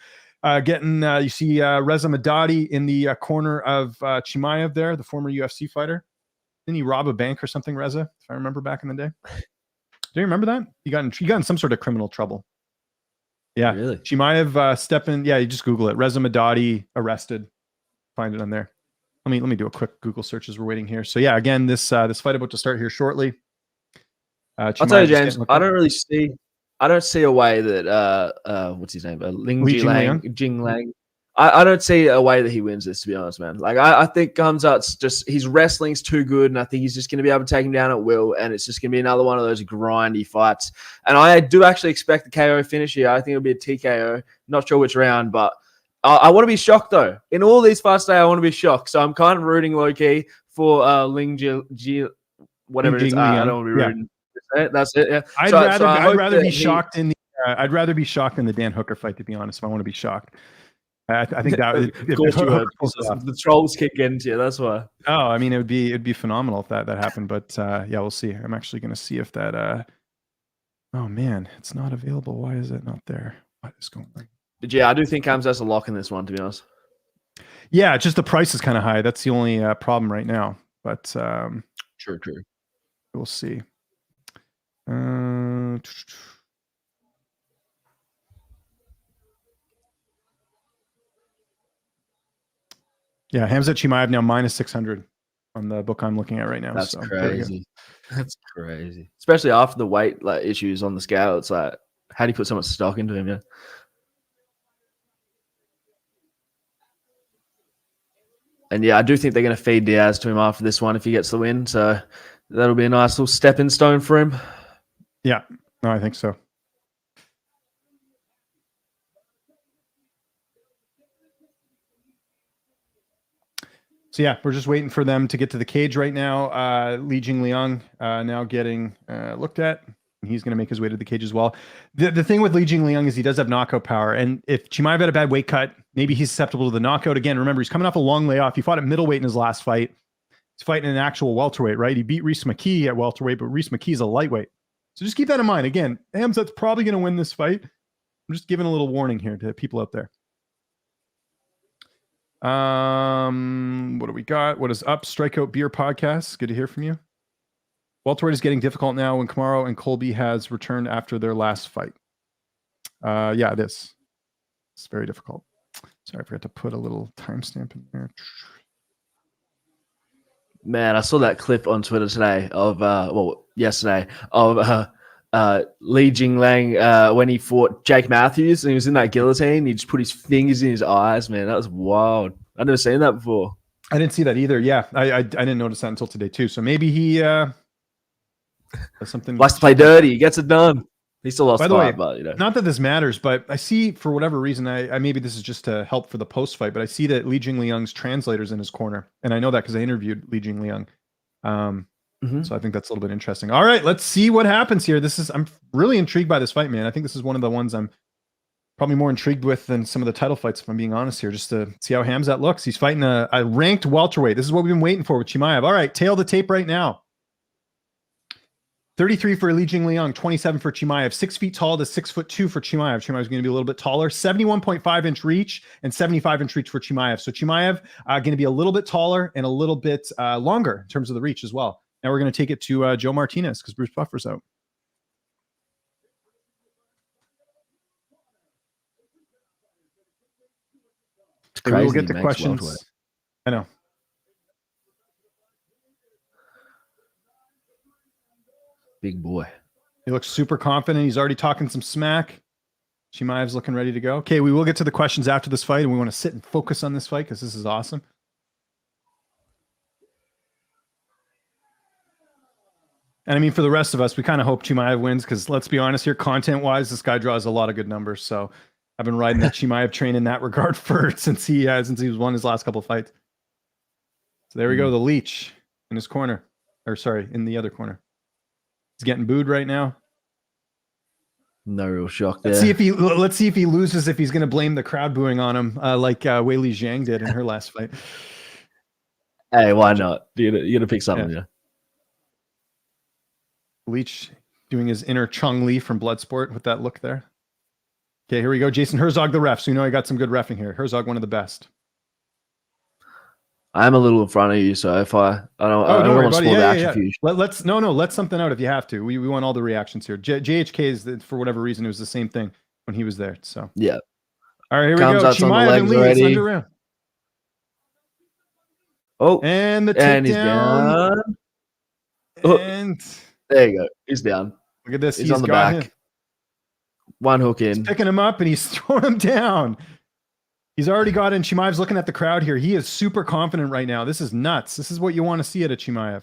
S1: getting, you see Reza Madadi in the corner of Chimaev there, the former UFC fighter. Didn't he rob a bank or something, Reza, if I remember back in the day? Do you remember that? He got in some sort of criminal trouble. Yeah,
S2: really?
S1: Chimaev stepping. Yeah, you just Google it. Reza Madadi arrested. Find it on there. Let me do a quick Google search as we're waiting here. So yeah, again, this fight about to start here shortly.
S2: I'll tell you, James, I don't see a way that what's his name, Jingliang. I don't see a way that he wins this, to be honest, man. Like, I think Khamzat's just, his wrestling's too good, and I think he's just going to be able to take him down at will, and it's just going to be another one of those grindy fights. And I do actually expect the KO finish here. I think it'll be a TKO. Not sure which round, but I want to be shocked, though. In all these fights today, I want to be shocked. So I'm kind of rooting low-key for whatever it is. I don't want to be rooting. Yeah. That's it, yeah.
S1: I'd rather be shocked in the I'd rather be shocked in the Dan Hooker fight, to be honest, if I want to be shocked. I think that
S2: of course you would. The trolls kick into you. That's why.
S1: Oh, I mean, it'd be phenomenal if that happened. But yeah, we'll see. I'm actually going to see if that. Oh man, it's not available. Why is it not there? What is going on?
S2: But yeah, I do think Khamzat's a lock in this one, to be honest.
S1: Yeah, just the price is kind of high. That's the only problem right now. But
S2: true.
S1: We'll see. Yeah, Hamza Chimayov now -600 on the book I'm looking at right now.
S2: That's crazy. That's crazy. Especially after the weight issues on the scale. It's like, how do you put so much stock into him? Yeah. And yeah, I do think they're going to feed Diaz to him after this one if he gets the win. So that'll be a nice little stepping stone for him.
S1: Yeah, no, I think so. So yeah, we're just waiting for them to get to the cage right now. Li Jingliang now getting looked at. He's going to make his way to the cage as well. The thing with Li Jingliang is he does have knockout power. And if Chimaev had a bad weight cut, maybe he's susceptible to the knockout. Again, remember, he's coming off a long layoff. He fought at middleweight in his last fight. He's fighting an actual welterweight, right? He beat Reese McKee at welterweight, but Reese McKee's a lightweight. So just keep that in mind. Again, Khamzat's probably going to win this fight. I'm just giving a little warning here to people out there. What do we got? What is up? Strikeout Beer Podcast. Good to hear from you. Welterweight is getting difficult now when Kamaru and Colby has returned after their last fight. Yeah, it is. It's very difficult. Sorry, I forgot to put a little timestamp in there.
S2: Man, I saw that clip on Twitter today of yesterday of Li Jingliang when he fought Jake Matthews and he was in that guillotine. He just put his fingers in his eyes, man. That was wild. I've never seen that before.
S1: I didn't see that either. Yeah, I didn't notice that until today too. So maybe he does something.
S2: Likes to play dirty. He gets it done. He still lost.
S1: By the way,
S2: but you know,
S1: not that this matters, but I see for whatever reason, I maybe this is just to help for the post fight, but I see that Li Jingliang's translator's in his corner, and I know that because I interviewed Li Jingliang. So I think that's a little bit interesting. All right, let's see what happens here. I'm really intrigued by this fight, man. I think this is one of the ones I'm probably more intrigued with than some of the title fights, if I'm being honest here, just to see how Khamzat looks. He's fighting a ranked welterweight. This is what we've been waiting for with Chimaev. All right, tail the tape right now. 33 for Li Jingliang, 27 for Chimaev, 6 feet tall to 6'2" for Chimaev. Chimaev's going to be a little bit taller, 71.5 inch reach and 75 inch reach for Chimaev. So Chimaev going to be a little bit taller and a little bit longer in terms of the reach as well. Now we're going to take it to Joe Martinez because Bruce Buffer's out.
S2: crazy.
S1: We'll get to questions. I know.
S2: Big boy.
S1: He looks super confident. He's already talking some smack. Chimaev's looking ready to go. Okay, we will get to the questions after this fight, and we want to sit and focus on this fight because this is awesome. And I mean, for the rest of us, we kind of hope Chimaev wins because let's be honest here, content-wise, this guy draws a lot of good numbers. So I've been riding that Chimaev train in that regard since he was won his last couple of fights. So there we go, the leech in his corner, or sorry, in the other corner. He's getting booed right now.
S2: No real shock there.
S1: Let's see if he loses, if he's going to blame the crowd booing on him, like Weili Zhang did in her last fight.
S2: Hey, why not? You're gonna pick something, yeah.
S1: Leach doing his inner Chung Lee from Bloodsport with that look there. Okay, here we go. Jason Herzog, the ref. So you know I got some good reffing here. Herzog, one of the best.
S2: I'm a little in front of you, so if I don't want to spoil the action for you.
S1: Let something out if you have to. We want all the reactions here. JHK is, for whatever reason, it was the same thing when he was there. So
S2: yeah.
S1: All right, here we go. Chimaev and Lee, it's under round.
S2: Oh,
S1: and the
S2: and he's down.
S1: And
S2: there you go. He's down.
S1: Look at this.
S2: He's on the back. One hook in.
S1: He's picking him up and he's throwing him down. He's already got in. Chimaev's looking at the crowd here. He is super confident right now. This is nuts. This is what you want to see at a Chimaev.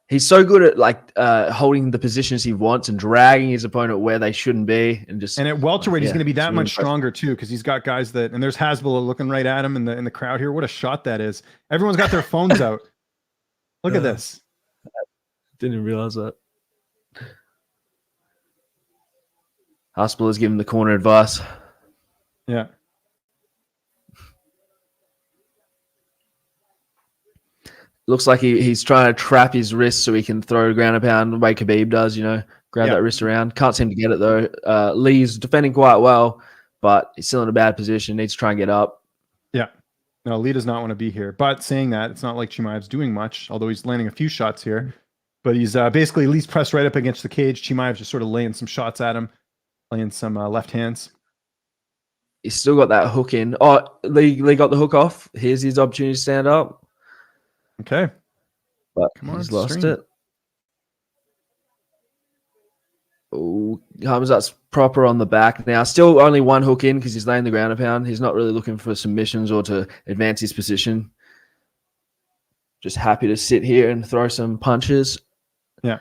S2: He's so good at like holding the positions he wants and dragging his opponent where they shouldn't be, and
S1: at welterweight, he's going to be that
S2: really
S1: much stronger too, because he's got guys that. And there's Hasbulla looking right at him in the crowd here. What a shot that is! Everyone's got their phones out. Look at this.
S2: Didn't realize that. Hasbulla's giving the corner advice.
S1: Yeah.
S2: Looks like he's trying to trap his wrist so he can throw ground and pound the way Khabib does, grab that wrist around. Can't seem to get it though. Lee's defending quite well, but he's still in a bad position. Needs to try and get up.
S1: Yeah. No, Lee does not want to be here. But saying that, it's not like Chimaev's doing much, although he's landing a few shots here. But he's basically Lee's pressed right up against the cage. Chimaev's just sort of laying some shots at him, laying some left hands.
S2: He's still got that hook in. Oh, Lee got the hook off. Here's his opportunity to stand up.
S1: Okay.
S2: But he's lost it. Oh, Khamzat's proper on the back now. Still only one hook in because he's laying the ground and pound. He's not really looking for submissions or to advance his position. Just happy to sit here and throw some punches.
S1: Yeah.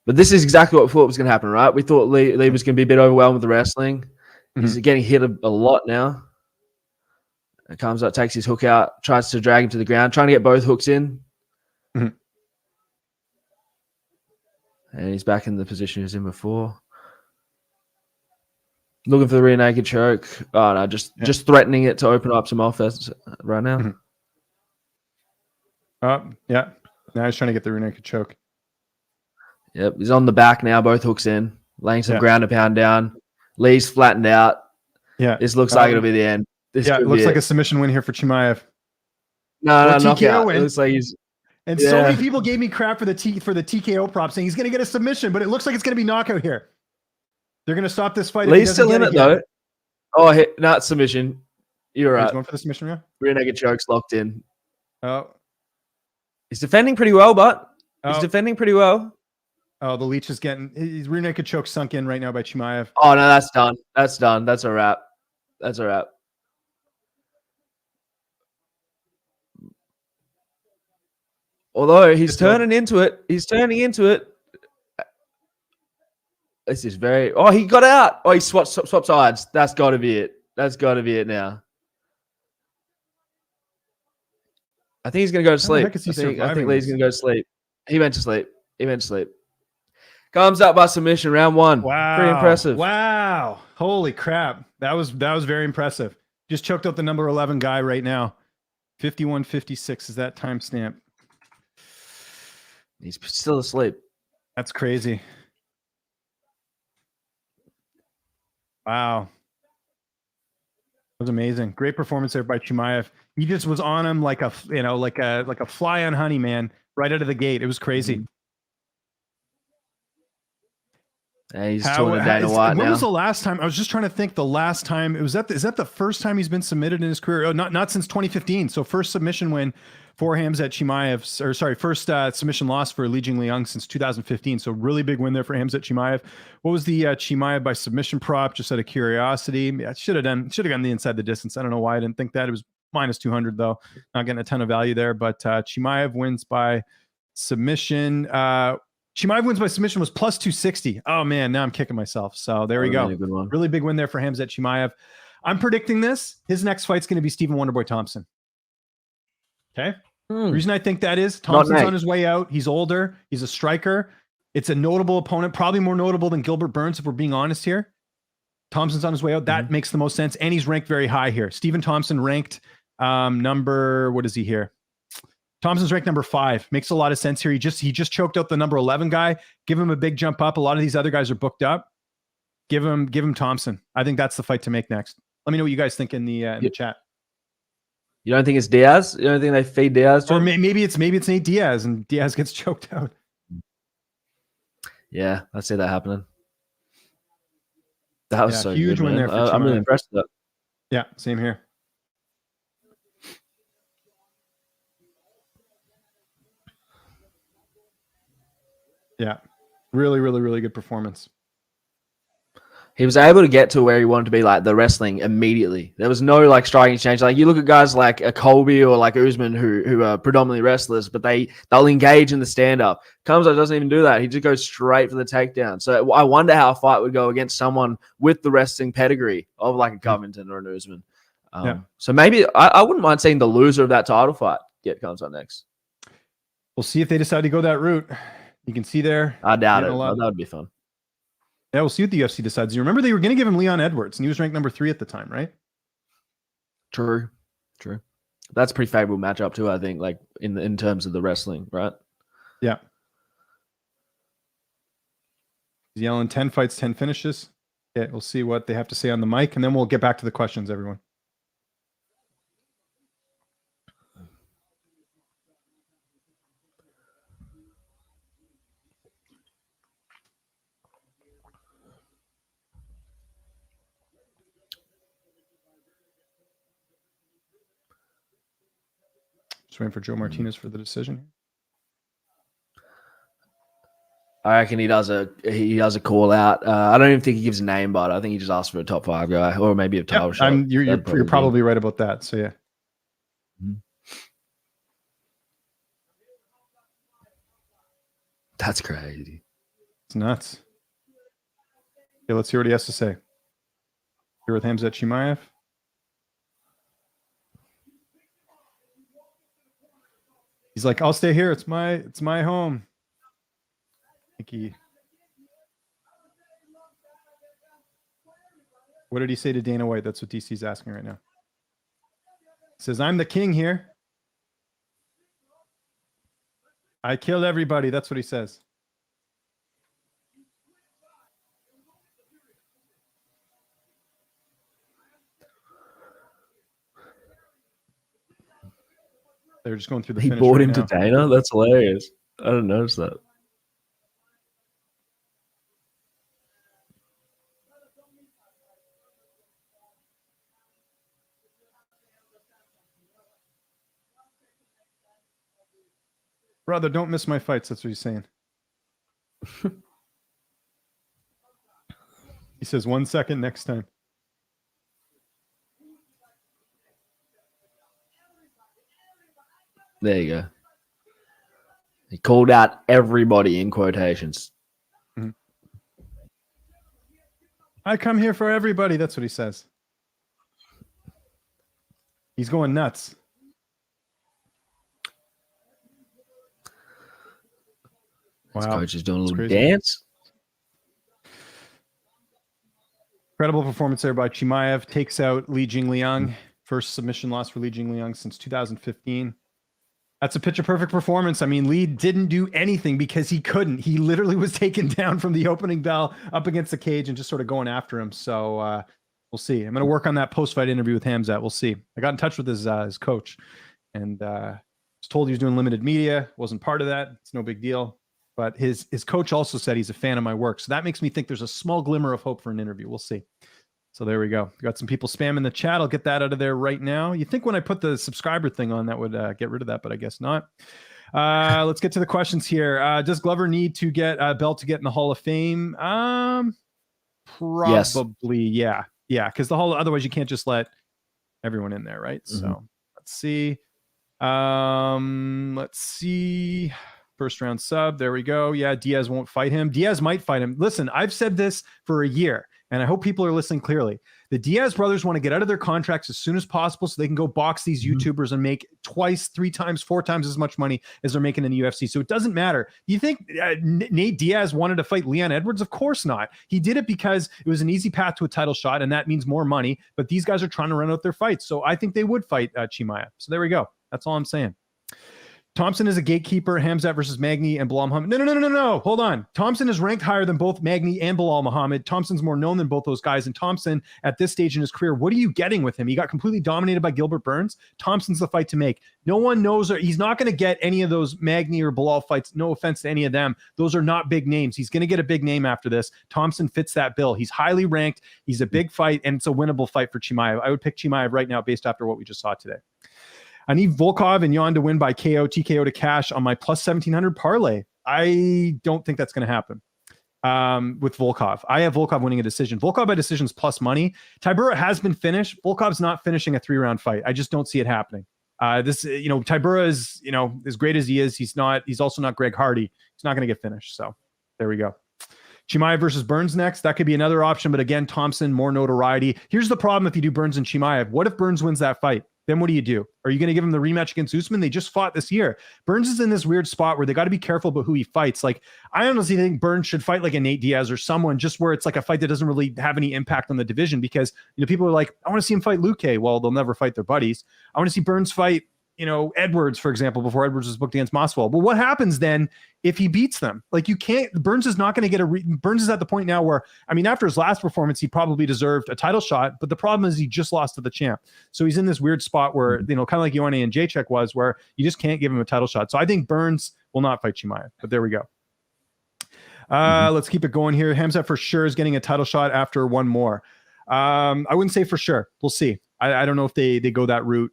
S2: But this is exactly what we thought was going to happen, right? We thought Lee was going to be a bit overwhelmed with the wrestling. He's getting hit a lot now. And Khamzat takes his hook out, tries to drag him to the ground, trying to get both hooks in. And he's back in the position he was in before. Looking for the rear naked choke. Oh, no, just threatening it to open up some offense right now.
S1: Oh, yeah. Now he's trying to get the rear naked choke.
S2: Yep, he's on the back now, both hooks in, laying some ground and pound down. Lee's flattened out.
S1: Yeah.
S2: This looks like it'll be the end.
S1: It looks like a submission win here for Chimaev.
S2: No, knockout. It looks like he's...
S1: And so many people gave me crap for the TKO prop, saying he's going to get a submission, but it looks like it's going to be knockout here. They're going to stop this fight.
S2: Lee's still in it, though. Oh, not submission. You're right.
S1: He's going for the submission, yeah?
S2: Rear naked choke's locked in.
S1: Oh.
S2: He's defending pretty well, but he's defending pretty well.
S1: Oh, the leech is getting his rear naked choke sunk in right now by Chimaev.
S2: Oh, no, that's done. That's done. That's a wrap. That's a wrap. Although he's turning into it. He's turning into it. This is very... Oh, he got out. Oh, he swapped sides. That's got to be it. That's got to be it now. I think he's going to go to sleep. I think Lee's going to go to sleep. He went to sleep. Comes up by submission, round one.
S1: Wow.
S2: Pretty impressive.
S1: Wow. Holy crap. That was very impressive. Just choked out the number 11 guy right now. 51:56 is that timestamp.
S2: He's still asleep.
S1: That's crazy. Wow. That was amazing. Great performance there by Chimaev. He just was on him like a fly on honey, man, right out of the gate. It was crazy.
S2: He's talking to Dana White now.
S1: When was the last time? I was just trying to think. The last time is that the first time he's been submitted in his career? Oh, not since 2015. So first submission win for Hamza Chimayov, or sorry, first submission loss for Li Jingliang since 2015. So really big win there for Hamza Chimaev. What was the Chimaev by submission prop? Just out of curiosity, yeah, should have gone the inside the distance. I don't know why I didn't think that. It was minus 200 though. Not getting a ton of value there, but Chimaev wins by submission. Chimaev wins by submission was plus 260. Oh man, now I'm kicking myself. So there we go. Really big win there for Hamza Chimaev. I'm predicting this. His next fight's going to be Stephen Wonderboy Thompson. Okay. The reason I think that is Thompson's on his way out. He's older. He's a striker. It's a notable opponent, probably more notable than Gilbert Burns, if we're being honest here. Thompson's on his way out. That makes the most sense. And he's ranked very high here. Stephen Thompson ranked number, what is he here? Thompson's ranked number 5. Makes a lot of sense here. He just choked out the number 11 guy. Give him a big jump up. A lot of these other guys are booked up. Give him Thompson. I think that's the fight to make next. Let me know what you guys think in the chat.
S2: You don't think it's Diaz? You don't think they feed Diaz to him?
S1: Or maybe it's Nate Diaz and Diaz gets choked out.
S2: Yeah, I see that happening. That was so
S1: huge
S2: good,
S1: win there for
S2: I'm really impressed with that.
S1: Yeah, same here. Yeah, really, really, really good performance.
S2: He was able to get to where he wanted to be, like the wrestling immediately. There was no like striking exchange. Like you look at guys like a Colby or like Usman who are predominantly wrestlers, but they'll engage in the stand up. Khamzat doesn't even do that. He just goes straight for the takedown. So I wonder how a fight would go against someone with the wrestling pedigree of like a Covington or an Usman. So maybe I wouldn't mind seeing the loser of that title fight get Khamzat next.
S1: We'll see if they decide to go that route. You can see there.
S2: I doubt it. That would be fun.
S1: Yeah, we'll see what the UFC decides. You remember they were going to give him Leon Edwards, and he was ranked number 3 at the time, right?
S2: True. That's a pretty favorable matchup too, I think, like in terms of the wrestling, right?
S1: Yeah. He's yelling 10 fights, 10 finishes. Yeah, we'll see what they have to say on the mic, and then we'll get back to the questions, everyone. Just waiting for Joe Martinez for the decision.
S2: I reckon he does a call out. I don't even think he gives a name, but I think he just asks for a top 5 guy or maybe a title shot.
S1: You're probably right about that. So yeah.
S2: That's crazy.
S1: It's nuts. Okay, let's hear what he has to say. Here with Hamza Chimaev. He's like, I'll stay here. It's my home. What did he say to Dana White? That's what DC's asking right now. He says, I'm the king here. I killed everybody. That's what he says. They're just going through the finish.
S2: He bought him to Dana? That's hilarious. I didn't notice that.
S1: Brother, don't miss my fights. That's what he's saying. He says 1 second next time.
S2: There you go. He called out everybody in quotations.
S1: Mm-hmm. I come here for everybody. That's what he says. He's going nuts.
S2: Wow. His coach is doing a little dance.
S1: Incredible performance there by Chimaev. Takes out Li Jingliang. First submission loss for Li Jingliang since 2015. That's a picture-perfect performance. I mean, Li didn't do anything because he couldn't. He literally was taken down from the opening bell up against the cage and just sort of going after him. So we'll see. I'm going to work on that post-fight interview with Khamzat. We'll see. I got in touch with his coach and was told he was doing limited media. Wasn't part of that. It's no big deal. But his coach also said he's a fan of my work. So that makes me think there's a small glimmer of hope for an interview. We'll see. So there we go. Got some people spamming the chat. I'll get that out of there right now. You think when I put the subscriber thing on that would get rid of that, but I guess not. Let's get to the questions here. Does Glover need to get a belt to get in the Hall of Fame? Probably, yes. Yeah. Because the Hall, otherwise you can't just let everyone in there, right? Mm-hmm. So let's see. First round sub. There we go. Yeah, Diaz won't fight him. Diaz might fight him. Listen, I've said this for a year, and I hope people are listening clearly. The Diaz brothers want to get out of their contracts as soon as possible so they can go box these YouTubers and make 2x, 3x, 4x as much money as they're making in the UFC. So it doesn't matter. You think Nate Diaz wanted to fight Leon Edwards? Of course not. He did it because it was an easy path to a title shot, and that means more money. But these guys are trying to run out their fights. So I think they would fight Chimaev. So there we go. That's all I'm saying. Thompson is a gatekeeper. Khamzat versus Magny and Bilal Muhammad. No. Hold on. Thompson is ranked higher than both Magny and Bilal Muhammad. Thompson's more known than both those guys. And Thompson, at this stage in his career, what are you getting with him? He got completely dominated by Gilbert Burns. Thompson's the fight to make. No one knows, or he's not going to get any of those Magny or Bilal fights. No offense to any of them. Those are not big names. He's going to get a big name after this. Thompson fits that bill. He's highly ranked. He's a big fight, and it's a winnable fight for Chimaev. I would pick Chimaev right now based after what we just saw today. I need Volkov and Yan to win by KO, TKO to cash on my plus 1,700 parlay. I don't think that's going to happen. with Volkov. I have Volkov winning a decision. Volkov by decisions plus money. Tybura has been finished. Volkov's not finishing a 3-round fight. I just don't see it happening. Tybura is, as great as he is, he's also not Greg Hardy. He's not going to get finished. So there we go. Chimaev versus Burns next. That could be another option, but again, Thompson, more notoriety. Here's the problem if you do Burns and Chimaev. What if Burns wins that fight? Then what do you do? Are you going to give him the rematch against Usman? They just fought this year. Burns is in this weird spot where they got to be careful about who he fights. Like, I honestly think Burns should fight like a Nate Diaz or someone just where it's like a fight that doesn't really have any impact on the division, because, people are like, I want to see him fight Luque. Well, they'll never fight their buddies. I want to see Burns fight, Edwards, for example, before Edwards was booked against Masvidal. But what happens then if he beats them? Like, you can't, Burns is not going to get Burns is at the point now where, after his last performance, he probably deserved a title shot, but the problem is he just lost to the champ. So he's in this weird spot where, kind of like Ioane and Jacek was, where you just can't give him a title shot. So I think Burns will not fight Chimaev, but there we go. Let's keep it going here. Khamzat for sure is getting a title shot after one more. I wouldn't say for sure. We'll see. I don't know if they go that route,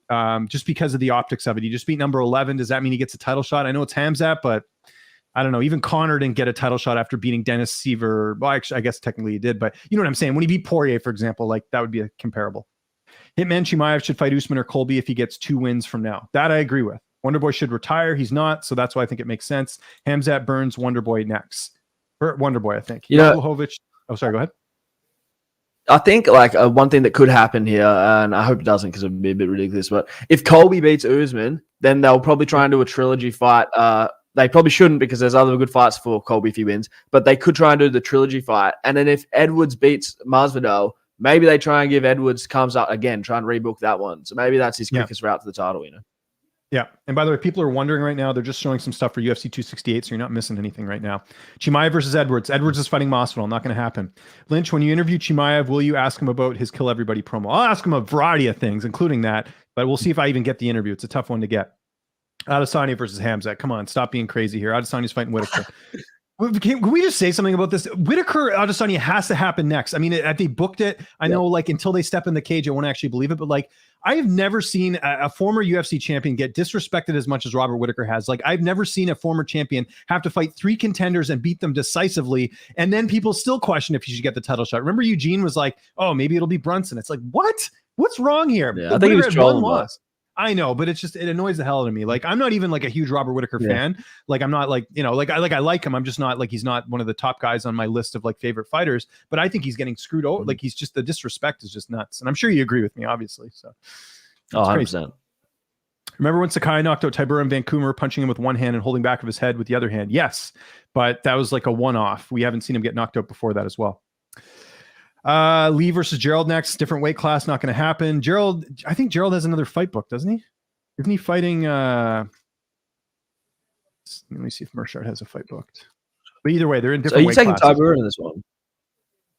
S1: just because of the optics of it. He just beat number 11. Does that mean he gets a title shot? I know it's Khamzat, but I don't know. Even Conor didn't get a title shot after beating Dennis Seaver. Well, actually, I guess technically he did, but you know what I'm saying? When he beat Poirier, for example, like that would be a comparable. Hitman Chimaev should fight Usman or Colby if he gets 2 wins from now. That I agree with. Wonderboy should retire. He's not, so that's why I think it makes sense. Khamzat, Burns, Wonderboy next. Wonderboy, I think. Błachowicz. Oh, sorry, go ahead.
S2: I think one thing that could happen here, and I hope it doesn't because it would be a bit ridiculous, but if Colby beats Usman, then they'll probably try and do a trilogy fight. They probably shouldn't because there's other good fights for Colby if he wins, but they could try and do the trilogy fight. And then if Edwards beats Masvidal, maybe they try and give Edwards Khamzat again, try and rebook that one. So maybe that's his quickest route to the title,
S1: Yeah. And by the way, people are wondering right now, they're just showing some stuff for UFC 268, so you're not missing anything right now. Chimaev versus Edwards. Edwards is fighting Masvidal. Not going to happen. Lynch, when you interview Chimaev, will you ask him about his Kill Everybody promo? I'll ask him a variety of things, including that, but we'll see if I even get the interview. It's a tough one to get. Adesanya versus Khamzat. Come on, stop being crazy here. Adesanya's fighting Whitaker. Can we just say something about this? Whitaker Adesanya has to happen next. They booked it. I know, until they step in the cage, I won't actually believe it. But I have never seen a former UFC champion get disrespected as much as Robert Whitaker has. I've never seen a former champion have to fight 3 contenders and beat them decisively, and then people still question if he should get the title shot. Remember, Eugene was like, "Oh, maybe it'll be Brunson." It's like, what? What's wrong here?
S2: Yeah, I think he was trolling.
S1: I know, but it annoys the hell out of me. I'm not even a huge Robert Whitaker fan. I'm not I like him. I'm just not he's not one of the top guys on my list of favorite fighters, but I think he's getting screwed over. He's just, the disrespect is just nuts. And I'm sure you agree with me, obviously. So
S2: 100%.
S1: Remember when Sakai knocked out Tybura in Vancouver, punching him with one hand and holding back of his head with the other hand? Yes, but that was a one-off. We haven't seen him get knocked out before that as well. Lee versus Gerald next. Different weight class, not going to happen. I think Gerald has another fight book, doesn't he? Isn't he fighting? Let me see if Mershard has a fight booked. But either way, they're in different weight classes.
S2: Are you taking Tybura in this one?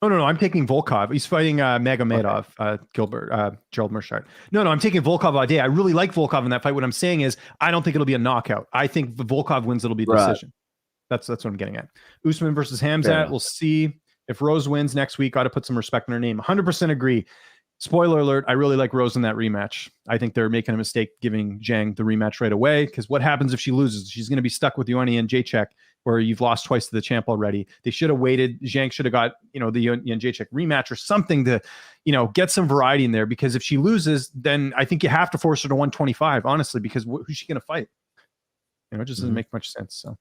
S1: No. I'm taking Volkov. He's fighting Magomed, Gerald Mershard. No, I'm taking Volkov all day. I really like Volkov in that fight. What I'm saying is, I don't think it'll be a knockout. I think if Volkov wins, it'll be a decision. That's what I'm getting at. Usman versus Khamzat. We'll see. If Rose wins next week, got to put some respect in her name. 100% agree. Spoiler alert, I really like Rose in that rematch. I think they're making a mistake giving Zhang the rematch right away, because what happens if she loses? She's going to be stuck with Ioane and Jacek, where you've lost twice to the champ already. They should have waited. Zhang should have got, the Ioane and Jacek rematch or something to, get some variety in there, because if she loses, then I think you have to force her to 125, honestly, because who's she going to fight? It just doesn't make much sense. So.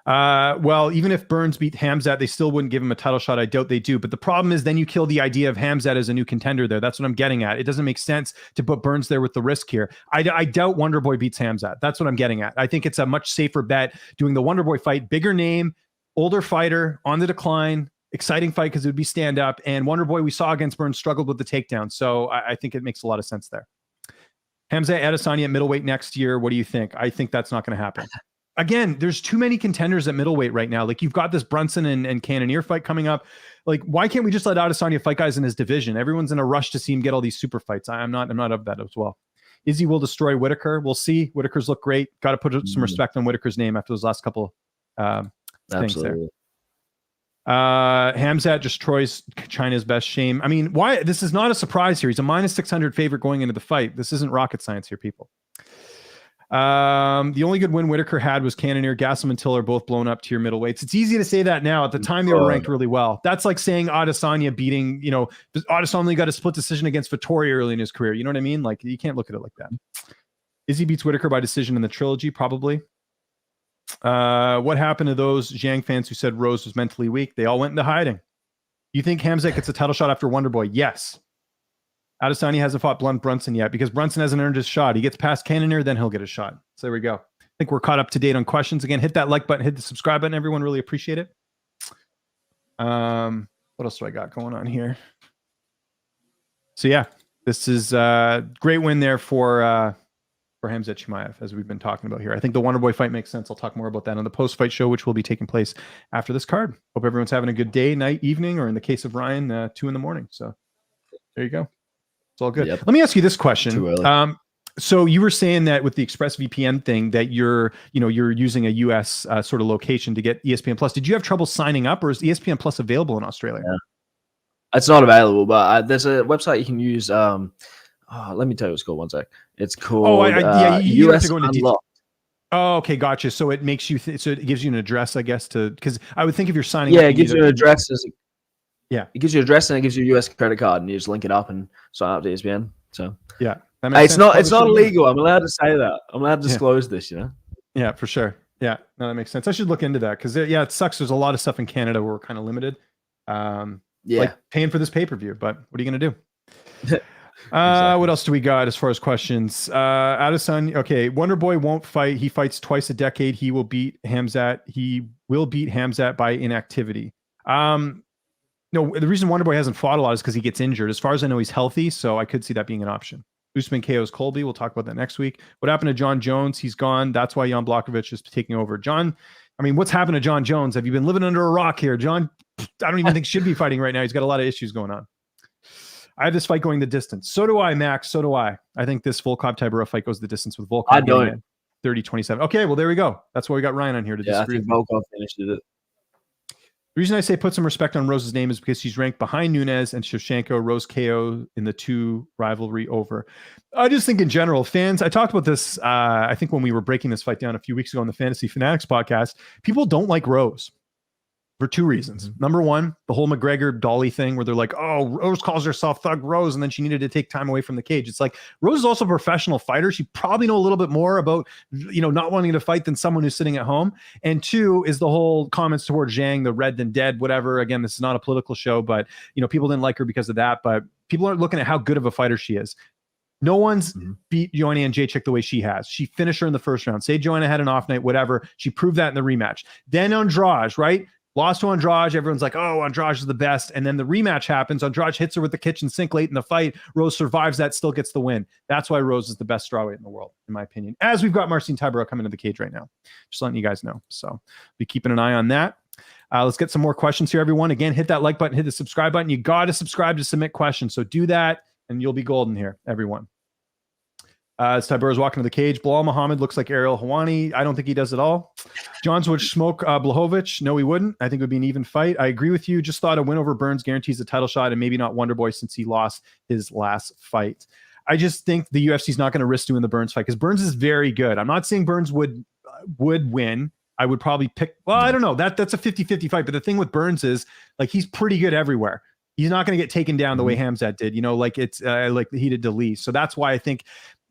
S1: Well, even if Burns beat Khamzat, they still wouldn't give him a title shot. I doubt they do. But the problem is then you kill the idea of Khamzat as a new contender there. That's what I'm getting at. It doesn't make sense to put Burns there with the risk here. I doubt Wonderboy beats Khamzat. That's what I'm getting at. I think it's a much safer bet doing the Wonderboy fight. Bigger name, older fighter, on the decline, exciting fight because it would be stand up. And Wonderboy we saw against Burns struggled with the takedown. So I think it makes a lot of sense there. Khamzat Adesanya at middleweight next year. What do you think? I think that's not going to happen. Again, there's too many contenders at middleweight right now. You've got this Brunson and Cannonier fight coming up. Why can't we just let Adesanya fight guys in his division? Everyone's in a rush to see him get all these super fights. I'm not of that as well. Izzy will destroy Whitaker. We'll see. Whitaker's look great. Got to put some respect on Whitaker's name after those last couple things there. Khamzat destroys China's best. Shame. Why? This is not a surprise here. He's a -600 favorite going into the fight. This isn't rocket science here, people. The only good win Whitaker had was Cannonier. Gastelum and Till are both blown up tier middleweights. It's easy to say that now. At the time, they were ranked really well. That's like saying Adesanya beating, Adesanya only got a split decision against Vettori early in his career. You know what I mean? Like, you can't look at it like that. Izzy beats Whitaker by decision in the trilogy, probably. What happened to those Zhang fans who said Rose was mentally weak? They all went into hiding. You think Khamzat gets a title shot after Wonderboy? Yes. Adesanya hasn't fought Blunt Brunson yet because Brunson hasn't earned his shot. He gets past Cannonier, then he'll get a shot. So there we go. I think we're caught up to date on questions. Again, hit that like button, hit the subscribe button. Everyone really appreciate it. What else do I got going on here? So yeah, this is a great win there for Hamza Chimaev, as we've been talking about here. I think the Wonderboy fight makes sense. I'll talk more about that on the post-fight show, which will be taking place after this card. Hope everyone's having a good day, night, evening, or in the case of Ryan, 2 a.m. So there you go. It's all good. Yep. Let me ask you this question. So you were saying that with the ExpressVPN thing that you're using a US sort of location to get ESPN Plus. Did you have trouble signing up, or is ESPN Plus available in Australia?
S2: Yeah. It's not available, but there's a website you can use. Let me tell you what it's called. One sec. It's called
S1: you
S2: US
S1: have to go into
S2: Unlocked.
S1: Oh, okay, gotcha. So it makes you so it gives you an address, I guess, because I would think if you're signing
S2: up,
S1: it
S2: gives you an address.
S1: Yeah,
S2: it gives you an address and it gives you a US credit card, and you just link it up and sign up to ESPN. So
S1: yeah,
S2: it's not illegal. I'm allowed to say that. I'm allowed to disclose this.
S1: Yeah, for sure. Yeah, no, that makes sense. I should look into that because it sucks. There's a lot of stuff in Canada where we're kind of limited. Like paying for this pay-per-view, but what are you gonna do? Exactly. What else do we got as far as questions? Adesanya, okay, Wonderboy won't fight. He fights twice a decade. He will beat Khamzat. He will beat Khamzat by inactivity. No, the reason Wonderboy hasn't fought a lot is because he gets injured. As far as I know, he's healthy, so I could see that being an option. Usman KO's Colby. We'll talk about that next week. What happened to John Jones? He's gone. That's why Jan Blachowicz is taking over. John, I mean, what's happened to John Jones? Have you been living under a rock here? John, I don't even think should be fighting right now. He's got a lot of issues going on. I have this fight going the distance. So do I, Max. So do I. I think this Volkov Tybura fight goes the distance with Volkan.
S2: I don't.
S1: 30-27. Okay, well, there we go. That's why we got Ryan on here to disagree.
S2: I think Volkov finished it.
S1: The reason I say put some respect on Rose's name is because she's ranked behind Nunes and Shevchenko. Rose KO in the 2 rivalry over. I just think in general, fans, I talked about this, I think when we were breaking this fight down a few weeks ago on the Fantasy Fanatics podcast, people don't like Rose for 2 reasons. Number one, the whole McGregor Dolly thing where they're like, oh, Rose calls herself Thug Rose, and then she needed to take time away from the cage. It's like, Rose is also a professional fighter. She probably know a little bit more about, not wanting to fight than someone who's sitting at home. And 2 is the whole comments towards Zhang, the red than dead, whatever. Again, this is not a political show, but, people didn't like her because of that. But people aren't looking at how good of a fighter she is. No one's beat Joanna and Jacek the way she has. She finished her in the first round. Say Joanna had an off night, whatever. She proved that in the rematch. Then Andrade, right? Lost to Andrade. Everyone's like, oh, Andrade is the best. And then the rematch happens. Andrade hits her with the kitchen sink late in the fight. Rose survives that, still gets the win. That's why Rose is the best strawweight in the world, in my opinion. As we've got Marcin Tybura coming to the cage right now. Just letting you guys know. So be keeping an eye on that. Let's get some more questions here, everyone. Again, hit that like button, hit the subscribe button. You got to subscribe to submit questions. So do that, and you'll be golden here, everyone. As Tybura's walking to the cage, Bilal Muhammad looks like Ariel Helwani. I don't think he does at all. Johns would smoke Błachowicz. No, he wouldn't. I think it would be an even fight. I agree with you. Just thought a win over Burns guarantees a title shot, and maybe not Wonderboy since he lost his last fight. I just think the UFC is not going to risk doing the Burns fight because Burns is very good. I'm not saying Burns would win. I would probably pick, well, I don't know. That's a 50-50 fight. But the thing with Burns is like he's pretty good everywhere. He's not going to get taken down the way Khamzat did. Like it's like he did to Lee. So that's why I think.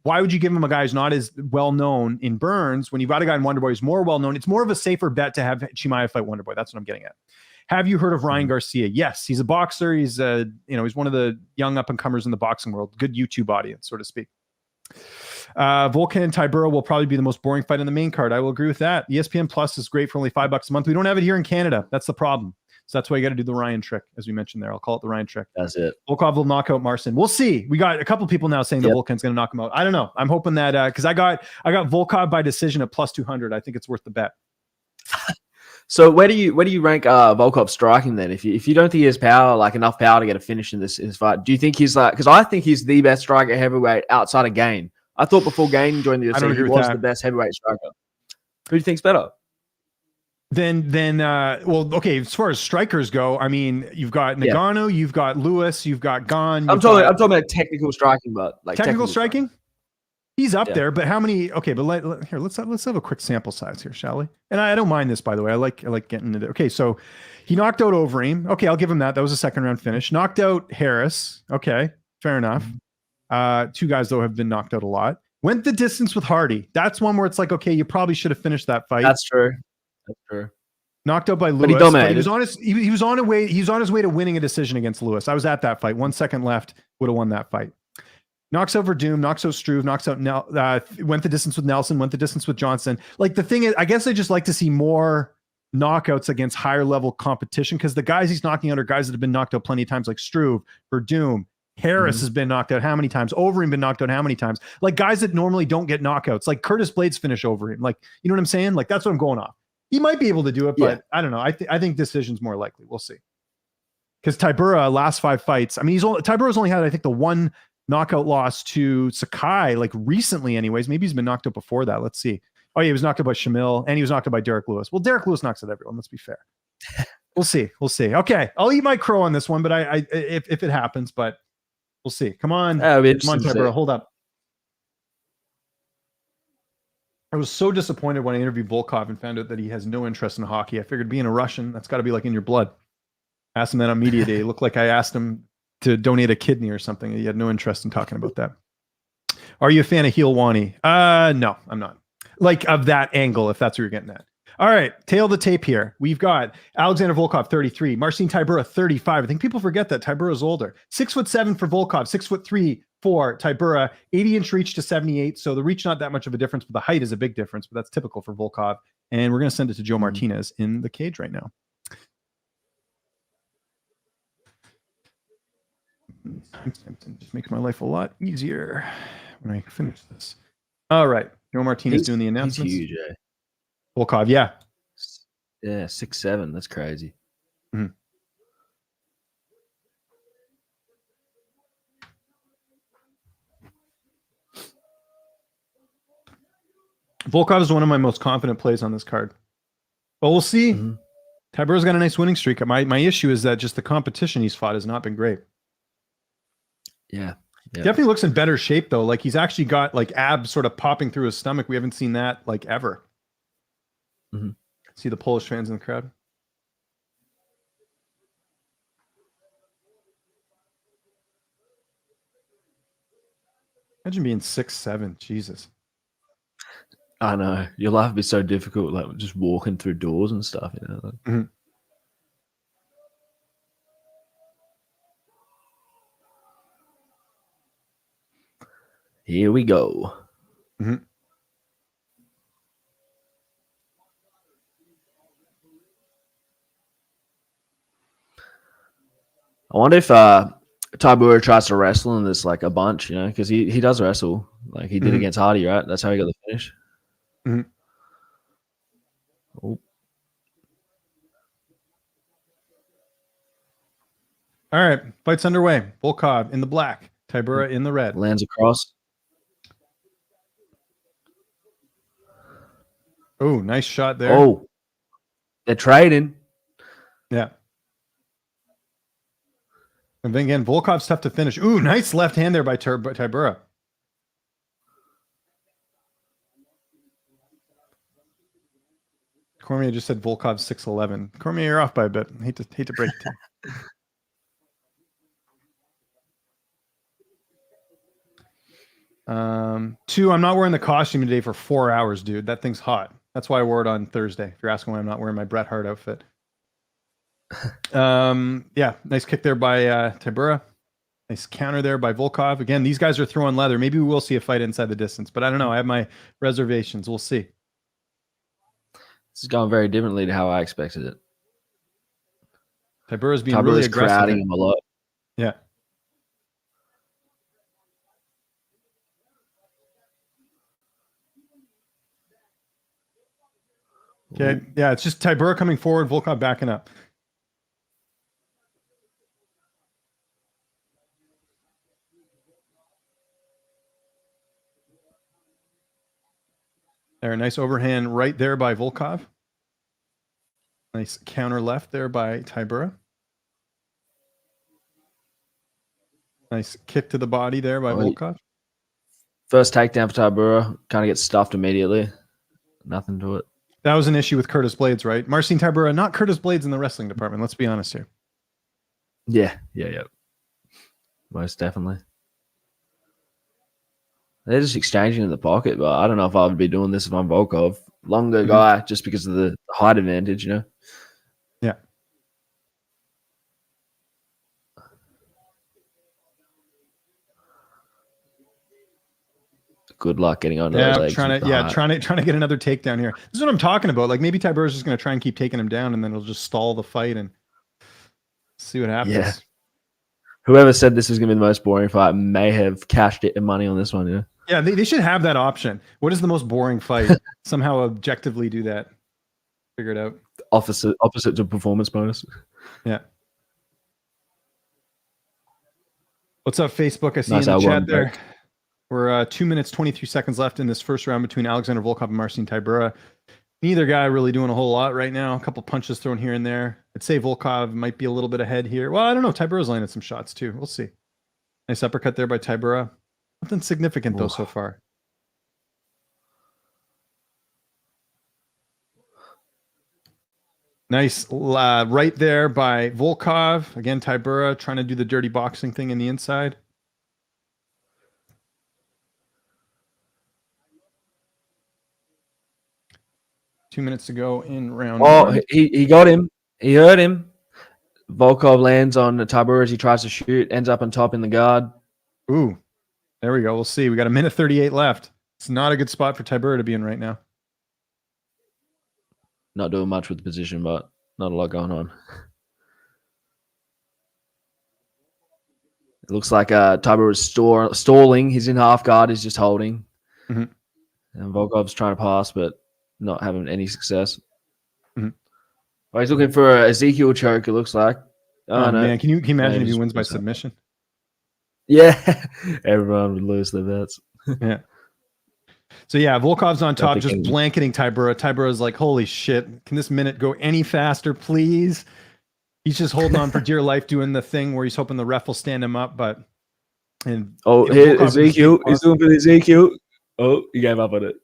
S1: Why would you give him a guy who's not as well-known in Burns when you've got a guy in Wonderboy who's more well-known? It's more of a safer bet to have Chimaev fight Wonderboy. That's what I'm getting at. Have you heard of Ryan Garcia? Yes, he's a boxer. He's he's one of the young up-and-comers in the boxing world. Good YouTube audience, so to speak. Volkan Tybura will probably be the most boring fight in the main card. I will agree with that. ESPN Plus is great for only $5 a month. We don't have it here in Canada. That's the problem. So that's why you got to do the Ryan trick, as we mentioned there. I'll call it the Ryan trick.
S2: That's it.
S1: Volkov will knock out Marcin. We'll see. We got a couple people now saying that Volkan's going to knock him out. I don't know. I'm hoping that because I got Volkov by decision at plus 200. I think it's worth the bet.
S2: So where do you rank Volkov striking then? If you don't think he has power, like enough power to get a finish in this fight, do you think he's like? Because I think he's the best striker heavyweight outside of Gane. I thought before Gane joined the UFC, he was the best heavyweight striker. Who do you think's better?
S1: Well, okay, as far as strikers go, I mean, you've got Nagano, you've got Lewis, you've got Gane.
S2: I'm talking about technical striking, but like
S1: technical striking? He's up there, but how many? Okay, but let's have a quick sample size here, shall we? And I don't mind this, by the way. I like getting into it. Okay, so he knocked out Overeem. Okay, I'll give him that. That was a second round finish. Knocked out Harris. Okay, fair enough. Two guys though have been knocked out a lot. Went the distance with Hardy. That's one where it's like, okay, you probably should have finished that fight.
S2: That's true. That's true.
S1: Knocked out by Lewis.
S2: But he dominated.
S1: He was on his way to winning a decision against Lewis. I was at that fight. 1 second left, would have won that fight. Knocks over Doom, knocks out Struve, knocks out went the distance with Nelson, went the distance with Johnson. Like the thing is, I guess I just like to see more knockouts against higher level competition because the guys he's knocking out are guys that have been knocked out plenty of times, like Struve, for Doom. Harris has been knocked out how many times? Overeem been knocked out how many times? Like guys that normally don't get knockouts, like Curtis Blades finish Overeem. Like, you know what I'm saying? Like that's what I'm going off. He might be able to do it, but I don't know. I think decision's more likely. We'll see. Because Tybura, last 5 fights, I mean, Tybura's only had, I think, the one knockout loss to Sakai, like recently anyways. Maybe he's been knocked out before that. Let's see. Oh yeah, he was knocked out by Shamil and he was knocked out by Derek Lewis. Well, Derek Lewis knocks out everyone. Let's be fair. We'll see. Okay. I'll eat my crow on this one, but if it happens, but we'll see. Come on. Come on, Tybura, hold up. I was so disappointed when I interviewed Volkov and found out that he has no interest in hockey. I figured being a Russian, that's got to be like in your blood. Asked him that on media day. It looked like I asked him to donate a kidney or something. He had no interest in talking about that. Are you a fan of Helwani? No, I'm not. Like of that angle, if that's what you're getting at. All right, tail of the tape here. We've got Alexander Volkov, 33. Marcin Tybura, 35. I think people forget that Tybura's older. 6'7" for Volkov, 6'3" for Tybura, 80-inch reach to 78. So the reach, not that much of a difference, but the height is a big difference. But that's typical for Volkov. And we're going to send it to Joe Martinez in the cage right now. Just makes my life a lot easier when I finish this. All right, Joe Martinez doing the announcements.
S2: He's huge, eh?
S1: Volkov, yeah.
S2: Yeah, 6'7". That's crazy.
S1: Mm-hmm. Volkov is one of my most confident plays on this card. But we'll see. Tybura's got a nice winning streak. My issue is that just the competition he's fought has not been great.
S2: Yeah.
S1: Definitely looks in better shape though. Like he's actually got like abs sort of popping through his stomach. We haven't seen that like ever. See the Polish fans in the crowd. Imagine being 6'7". Jesus.
S2: I know. Your life would be so difficult, like just walking through doors and stuff, you know. Like. Here we go. I wonder if Tybura tries to wrestle in this like a bunch, you know, because he does wrestle like he did against Hardy, right? That's how he got the finish. Oh.
S1: All right, fight's underway. Volkov in the black, Tybura in the red.
S2: Lands across.
S1: Oh, nice shot there.
S2: Oh, they're trading.
S1: Yeah. And then again, Volkov's tough to finish. Ooh, nice left hand there by Tybura. Cormier just said Volkov 6'11". Cormier, you're off by a bit. Hate to break it to you. 2, I'm not wearing the costume today for 4 hours, dude. That thing's hot. That's why I wore it on Thursday. If you're asking why I'm not wearing my Bret Hart outfit. Yeah, nice kick there by Tybura. Nice counter there by Volkov. Again, these guys are throwing leather. Maybe we will see a fight inside the distance, but I don't know. I have my reservations. We'll see.
S2: This has gone very differently to how I expected it.
S1: Tybura's being really aggressive.
S2: Crowding him a lot.
S1: Yeah. Okay. Yeah, it's just Tybura coming forward, Volkov backing up. There, nice overhand right there by Volkov. Nice counter left there by Tybura. Nice kick to the body there by Volkov.
S2: First takedown for Tybura. Kind of gets stuffed immediately. Nothing to it.
S1: That was an issue with Curtis Blades, right? Marcin Tybura, not Curtis Blades in the wrestling department. Let's be honest here.
S2: Yeah. Most definitely. They're just exchanging in the pocket, but I don't know if I would be doing this if I'm Volkov. Longer guy, just because of the height advantage,
S1: Yeah.
S2: Good luck getting on those legs.
S1: Trying to get another takedown here. This is what I'm talking about. Like maybe Tybura's just going to try and keep taking him down, and then it'll just stall the fight and see what happens.
S2: Yeah. Whoever said this was going to be the most boring fight may have cashed it in money on this one. Yeah.
S1: Yeah, they should have that option. What is the most boring fight? Somehow objectively do that. Figure it out.
S2: Opposite to performance bonus.
S1: Yeah. What's up, Facebook? I see in the chat there. We're 2 minutes, 23 seconds left in this first round between Alexander Volkov and Marcin Tybura. Neither guy really doing a whole lot right now. A couple punches thrown here and there. I'd say Volkov might be a little bit ahead here. Well, I don't know. Tybura's landed some shots too. We'll see. Nice uppercut there by Tybura. Nothing significant though so far. Nice right there by Volkov. Again, Tybura trying to do the dirty boxing thing in the inside. Two minutes to go in round one.
S2: He got him. He hurt him. Volkov lands on Tybura as he tries to shoot. Ends up on top in the guard.
S1: Ooh. There we go. We'll see. We got a minute 38 left. It's not a good spot for Tybura to be in right now.
S2: Not doing much with the position, but not a lot going on. It looks like Tybura is stalling. He's in half guard. He's just holding. And Volkov's trying to pass, but not having any success. Oh, he's looking for a Ezekiel choke, it looks like.
S1: Oh no. Man, can you imagine if he wins by submission?
S2: Yeah. Everyone would lose their bets.
S1: Yeah. So yeah, Volkov's on top, just blanketing Tybura. Tybura's like, holy shit, can this minute go any faster, please? He's just holding on for dear life, doing the thing where he's hoping the ref will stand him up, but
S2: here Ezekiel. He's doing for Ezekiel. Oh, he gave up on it.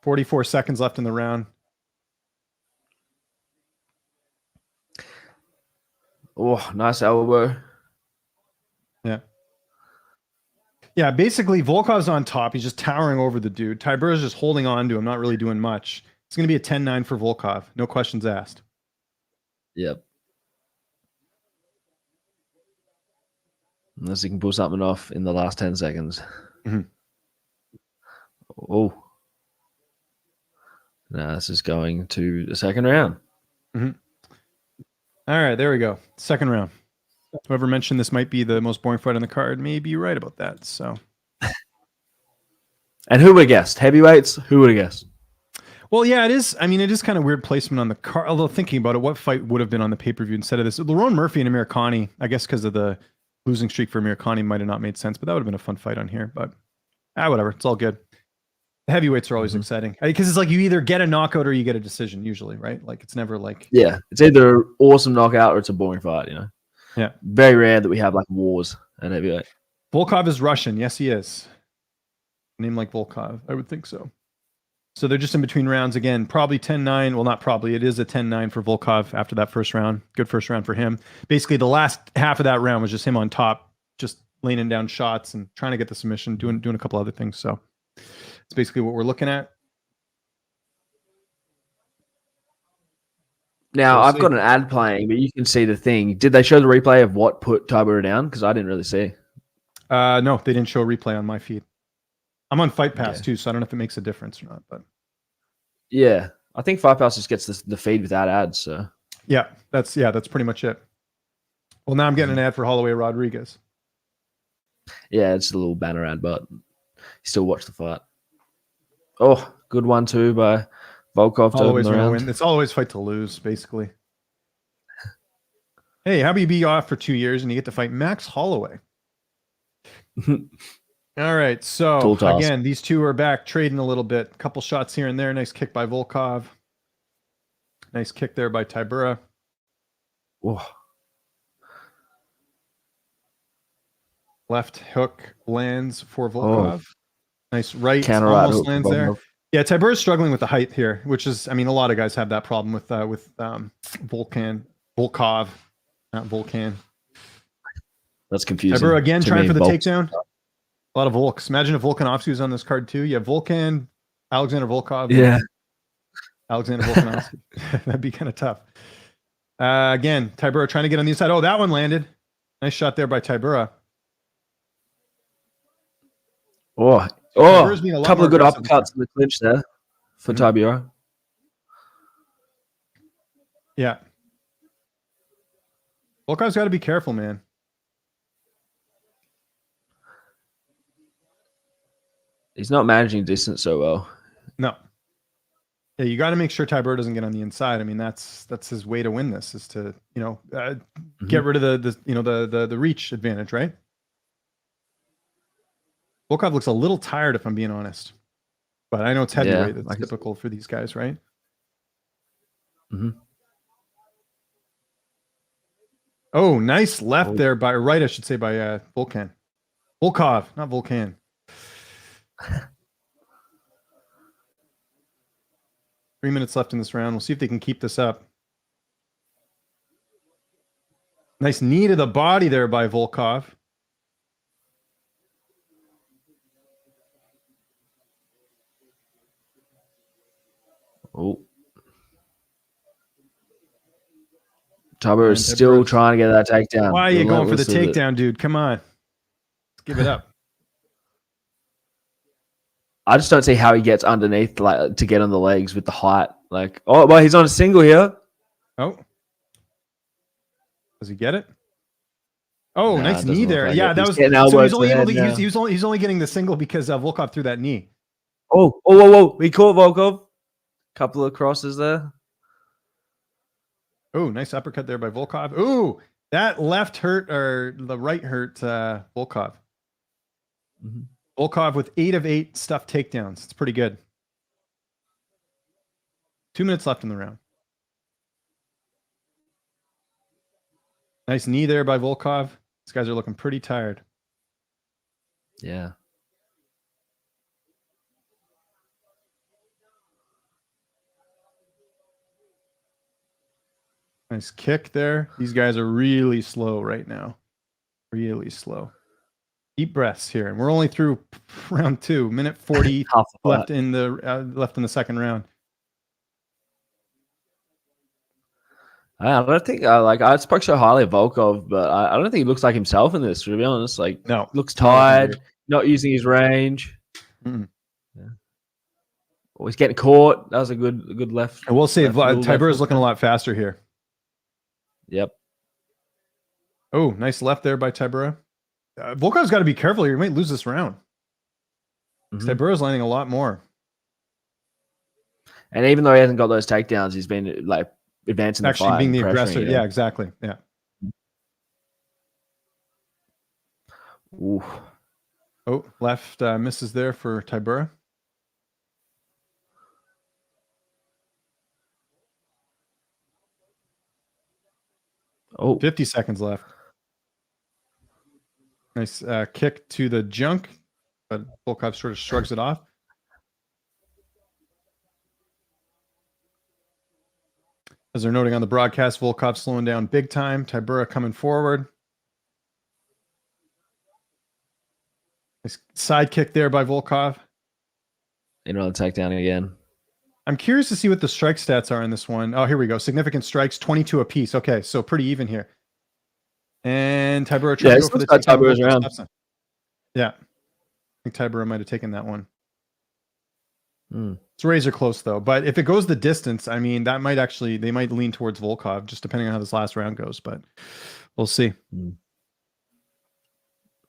S1: .44 seconds left in the round.
S2: Oh, nice elbow.
S1: Yeah. Yeah, basically Volkov's on top. He's just towering over the dude. Tybura's just holding on to him, not really doing much. It's going to be a 10-9 for Volkov. No questions asked.
S2: Yep. Unless he can pull something off in the last 10 seconds. Oh. Now this is going to the second round.
S1: All right, there we go. Second round. Whoever mentioned this might be the most boring fight on the card may be right about that. So,
S2: and who would have guessed? Heavyweights? Who would have guessed?
S1: Well, yeah, it is. I mean, it is kind of weird placement on the card. Although thinking about it, what fight would have been on the pay-per-view instead of this? Lerone Murphy and Amir Khani, I guess because of the losing streak for Amir Khani might have not made sense, but that would have been a fun fight on here. But whatever. It's all good. The heavyweights are always exciting because it's like you either get a knockout or you get a decision usually, right? Like it's never like...
S2: Yeah, it's either an awesome knockout or it's a boring fight, you know?
S1: Yeah.
S2: Very rare that we have like wars and heavyweight.
S1: Volkov is Russian. Yes, he is. Name like Volkov. I would think so. So they're just in between rounds again. Probably 10-9. Well, not probably. It is a 10-9 for Volkov after that first round. Good first round for him. Basically, the last half of that round was just him on top, just laying down shots and trying to get the submission, doing a couple other things. So it's basically what we're looking at.
S2: Now, I've got an ad playing, but you can see the thing. Did they show the replay of what put Tybura down? Because I didn't really see.
S1: No, they didn't show a replay on my feed. I'm on Fight Pass too, so I don't know if it makes a difference or not. But
S2: yeah, I think Fight Pass just gets the feed without ads. So
S1: yeah, that's pretty much it. Well, now I'm getting an ad for Holloway Rodriguez.
S2: Yeah, it's a little banner ad, but you still watch the fight. Oh, good one too by Volkov.
S1: Always win. It's always fight to lose, basically. Hey, how about you be off for 2 years and you get to fight Max Holloway? All right, so again, these two are back trading a little bit. Couple shots here and there. Nice kick by Volkov. Nice kick there by Tybura.
S2: Oh.
S1: Left hook lands for Volkov. Nice right,
S2: Counter
S1: almost
S2: hook
S1: lands
S2: for
S1: there.
S2: Volkov.
S1: Yeah, Tybura is struggling with the height here, which is, I mean, a lot of guys have that problem with Volkov, not Volkan.
S2: That's confusing.
S1: Tybura again
S2: to
S1: trying
S2: me,
S1: for the
S2: Volk.
S1: takedown. A lot of Volks. Imagine if Volkanovski was on this card too. You have Volkan, Alexander Volkov.
S2: Yeah.
S1: Alexander Volkanovski. That'd be kind of tough. Again, Tybura trying to get on the inside. Oh, that one landed. Nice shot there by Tybura.
S2: Oh,
S1: Tybura's being a
S2: a
S1: lot
S2: couple
S1: more
S2: of good
S1: aggressive
S2: uppercuts in the clinch there for Tybura.
S1: Yeah. Volkov's got to be careful, man.
S2: He's not managing distance so well.
S1: No. Yeah, you got to make sure Tybura doesn't get on the inside. I mean, that's his way to win this, is to, get rid of the reach advantage, right? Volkov looks a little tired, if I'm being honest. But I know it's heavyweight. That's typical for these guys, right? Oh, nice left there by right, I should say, by Volkan. Volkov, not Volkan. 3 minutes left in this round. We'll see if they can keep this up. Nice knee to the body there by Volkov.
S2: Oh. Tybura is still trying to get that takedown.
S1: Why are you going for the takedown, dude? Come on. Let's give it up.
S2: I just don't see how he gets underneath to get on the legs with the height. Well, he's on a single here.
S1: Oh. Does he get it? Oh, nice knee there. Yeah, that was. So he's only getting the single because Volkov threw that knee.
S2: Oh! He caught Volkov. Couple of crosses there.
S1: Oh, nice uppercut there by Volkov. Ooh, that left hurt, or the right hurt Volkov. Volkov with 8 of 8 stuffed takedowns. It's pretty good. 2 minutes left in the round. Nice knee there by Volkov. These guys are looking pretty tired.
S2: Yeah.
S1: Nice kick there. These guys are really slow right now. Really slow. Deep breaths here, and we're only through round 2. Minute 40 left in the second round.
S2: I don't think I spoke so highly of Volkov, but I don't think he looks like himself in this. To be honest,
S1: no,
S2: looks tired, not using his range. Yeah. Oh, he's getting caught. That was a good left.
S1: I will say Tybura is looking a lot faster here.
S2: Yep.
S1: Oh, nice left there by Tybura. Volkov's got to be careful here. He might lose this round. Tybura's landing a lot more.
S2: And even though he hasn't got those takedowns, he's been advancing the fight.
S1: Actually being the aggressor. Yeah, exactly. Yeah.
S2: Ooh.
S1: Oh, left misses there for Tybura.
S2: Oh,
S1: 50 seconds left. Nice kick to the junk, but Volkov sort of shrugs it off. As they're noting on the broadcast, Volkov slowing down big time. Tybura coming forward. Nice side kick there by Volkov.
S2: Another takedown again.
S1: I'm curious to see what the strike stats are in this one. Oh, here we go. Significant strikes, 22 apiece. Okay, so pretty even here. And Tybura trying to go for the
S2: Tybura's round.
S1: Yeah. I think Tybura might have taken that one. It's razor close, though. But if it goes the distance, I mean, they might lean towards Volkov, just depending on how this last round goes. But we'll see.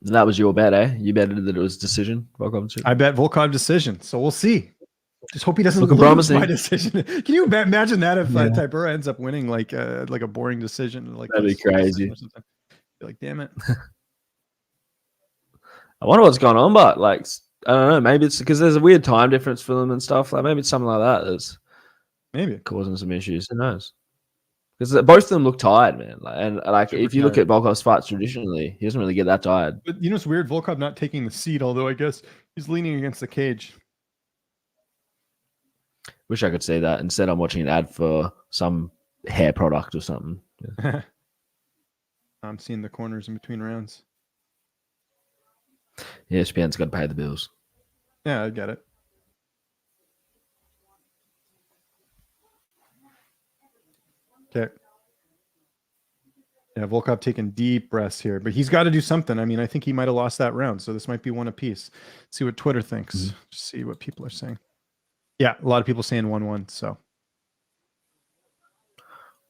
S2: That was your bet, eh? You betted that it was decision, Volkov decision?
S1: I bet Volkov decision. So we'll see. Just hope he doesn't lose by decision. Can you imagine that if Tybura ends up winning like a boring decision?
S2: That'd be crazy.
S1: Be like, damn it.
S2: I wonder what's going on, but I don't know. Maybe it's because there's a weird time difference for them and stuff. Maybe it's something like that that's
S1: maybe
S2: causing some issues. Who knows? Because both of them look tired, man.
S1: Super
S2: If you look
S1: tired.
S2: at Volkov's fights traditionally, he doesn't really get that tired.
S1: But you know, it's weird. Volkov not taking the seat, although I guess he's leaning against the cage.
S2: Wish I could see that. Instead, I'm watching an ad for some hair product or something. Yeah.
S1: I'm seeing the corners in between rounds.
S2: ESPN's got to pay the bills.
S1: Yeah, I get it. Okay. Yeah, Volkov taking deep breaths here, but he's got to do something. I mean, I think he might have lost that round, so this might be one apiece. See what Twitter thinks.
S2: Mm-hmm.
S1: See what people are saying. Yeah, a lot of people saying 1-1. So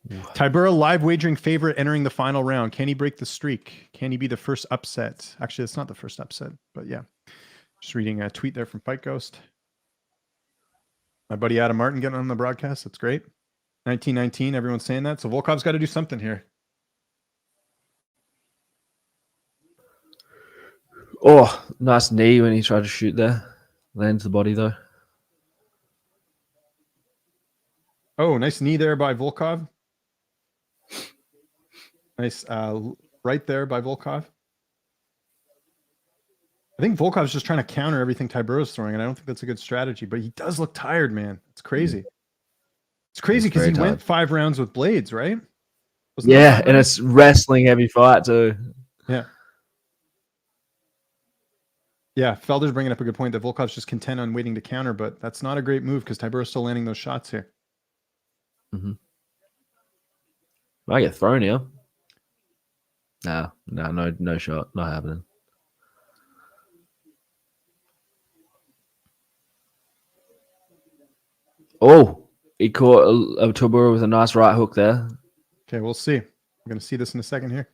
S1: Tybura live wagering favorite entering the final round. Can he break the streak? Can he be the first upset? Actually, it's not the first upset, but yeah. Just reading a tweet there from Fight Ghost. My buddy Adam Martin getting on the broadcast. That's great. 1919, everyone's saying that. So Volkov's got to do something here.
S2: Oh, nice knee when he tried to shoot there. Lands the body, though.
S1: Oh, nice knee there by Volkov. Nice right there by Volkov. I think Volkov's just trying to counter everything Tybura's throwing, and I don't think that's a good strategy, but he does look tired, man. It's crazy. It's crazy because he went 5 rounds with blades, right?
S2: Yeah, and it's wrestling heavy fight, too.
S1: Yeah. Yeah, Felder's bringing up a good point that Volkov's just content on waiting to counter, but that's not a great move because Tybura's still landing those shots here.
S2: Mm-hmm. Might get thrown here. No shot. Not happening. Oh, he caught a Tybura with a nice right hook there.
S1: Okay, we'll see. We're going to see this in a second here.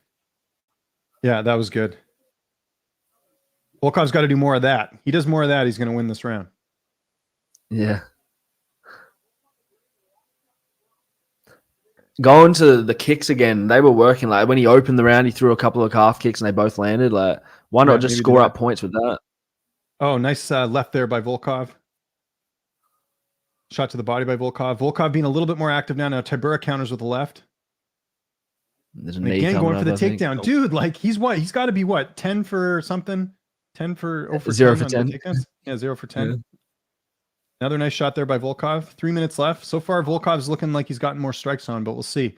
S1: Yeah, that was good. Volkov's got to do more of that. He does more of that, he's going to win this round.
S2: Yeah. Going to the kicks again, they were working. Like when he opened the round, he threw a couple of calf kicks and they both landed. Like, why not just score up points with that?
S1: Oh, nice left there by Volkov. Shot to the body by Volkov. Volkov being a little bit more active now. Now Tybura counters with the left.
S2: There's a
S1: and
S2: knee
S1: again, going for the takedown.
S2: Oh.
S1: Dude, like he's got to be 10 for something? 10 for
S2: 0 for 10.
S1: Yeah, 0 for 10. Yeah. Another nice shot there by Volkov. 3 minutes left. So far, Volkov's looking like he's gotten more strikes on, but we'll see.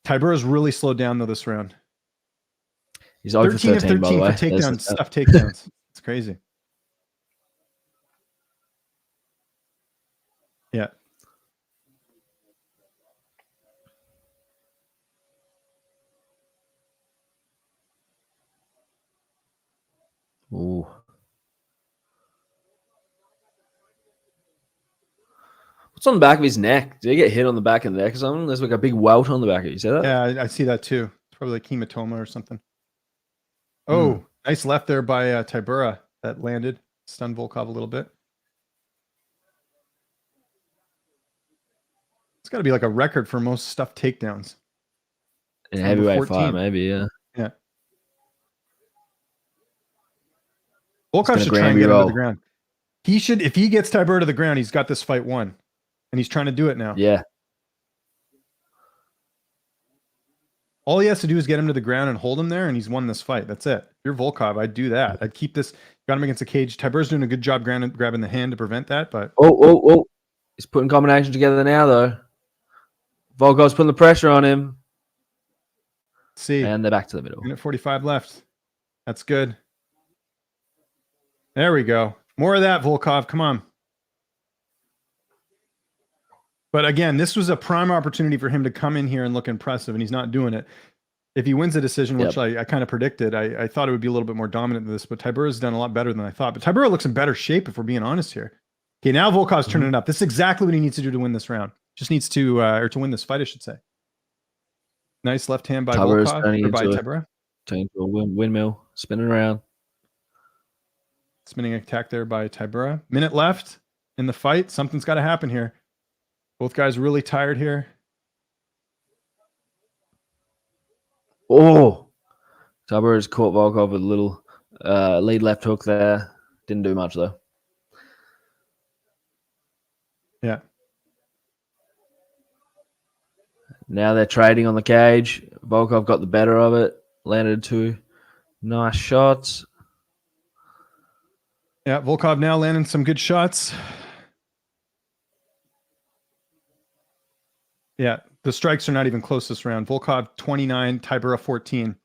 S1: Tybura's really slowed down though this round.
S2: He's over 13 of 13 by the way.
S1: For takedowns, stuff takedowns. It's crazy. Yeah.
S2: Ooh. What's on the back of his neck? Did he get hit on the back of the neck or something? There's like a big welt on the back of it. You see that?
S1: Yeah, I see that too. It's probably like hematoma or something. Oh, nice left there by Tybura. That landed. Stunned Volkov a little bit. It's got to be like a record for most stuffed takedowns.
S2: In a heavyweight fight, maybe, yeah.
S1: Yeah. Volkov should try and get him to the ground. He should, if he gets Tybura to the ground, he's got this fight won. And he's trying to do it now.
S2: Yeah.
S1: All he has to do is get him to the ground and hold him there, and he's won this fight. That's it. If you're Volkov, I'd do that. I'd keep this, got him against the cage. Tybura's doing a good job grabbing the hand to prevent that, but...
S2: Oh. He's putting combinations together now, though. Volkov's putting the pressure on him.
S1: Let's see.
S2: And they're back to the middle.
S1: Minute 45 left. That's good. There we go. More of that, Volkov. Come on. But again, this was a prime opportunity for him to come in here and look impressive, and he's not doing it. If he wins a decision, which I kind of predicted, I thought it would be a little bit more dominant than this, but Tybura's done a lot better than I thought. But Tybura looks in better shape, if we're being honest here. Okay, now Volkov's turning it up. This is exactly what he needs to do to win this round. Just needs to, or to win this fight, I should say. Nice left hand by Volkov, or by Tybura.
S2: Turning to a windmill, spinning around.
S1: Spinning attack there by Tybura. Minute left in the fight. Something's got to happen here. Both guys really tired here.
S2: Oh, Tybura's caught Volkov with a little lead left hook there. Didn't do much though.
S1: Yeah.
S2: Now they're trading on the cage. Volkov got the better of it. Landed 2 nice shots.
S1: Yeah, Volkov now landing some good shots. Yeah, the strikes are not even close this round. Volkov 29, Tybura 14.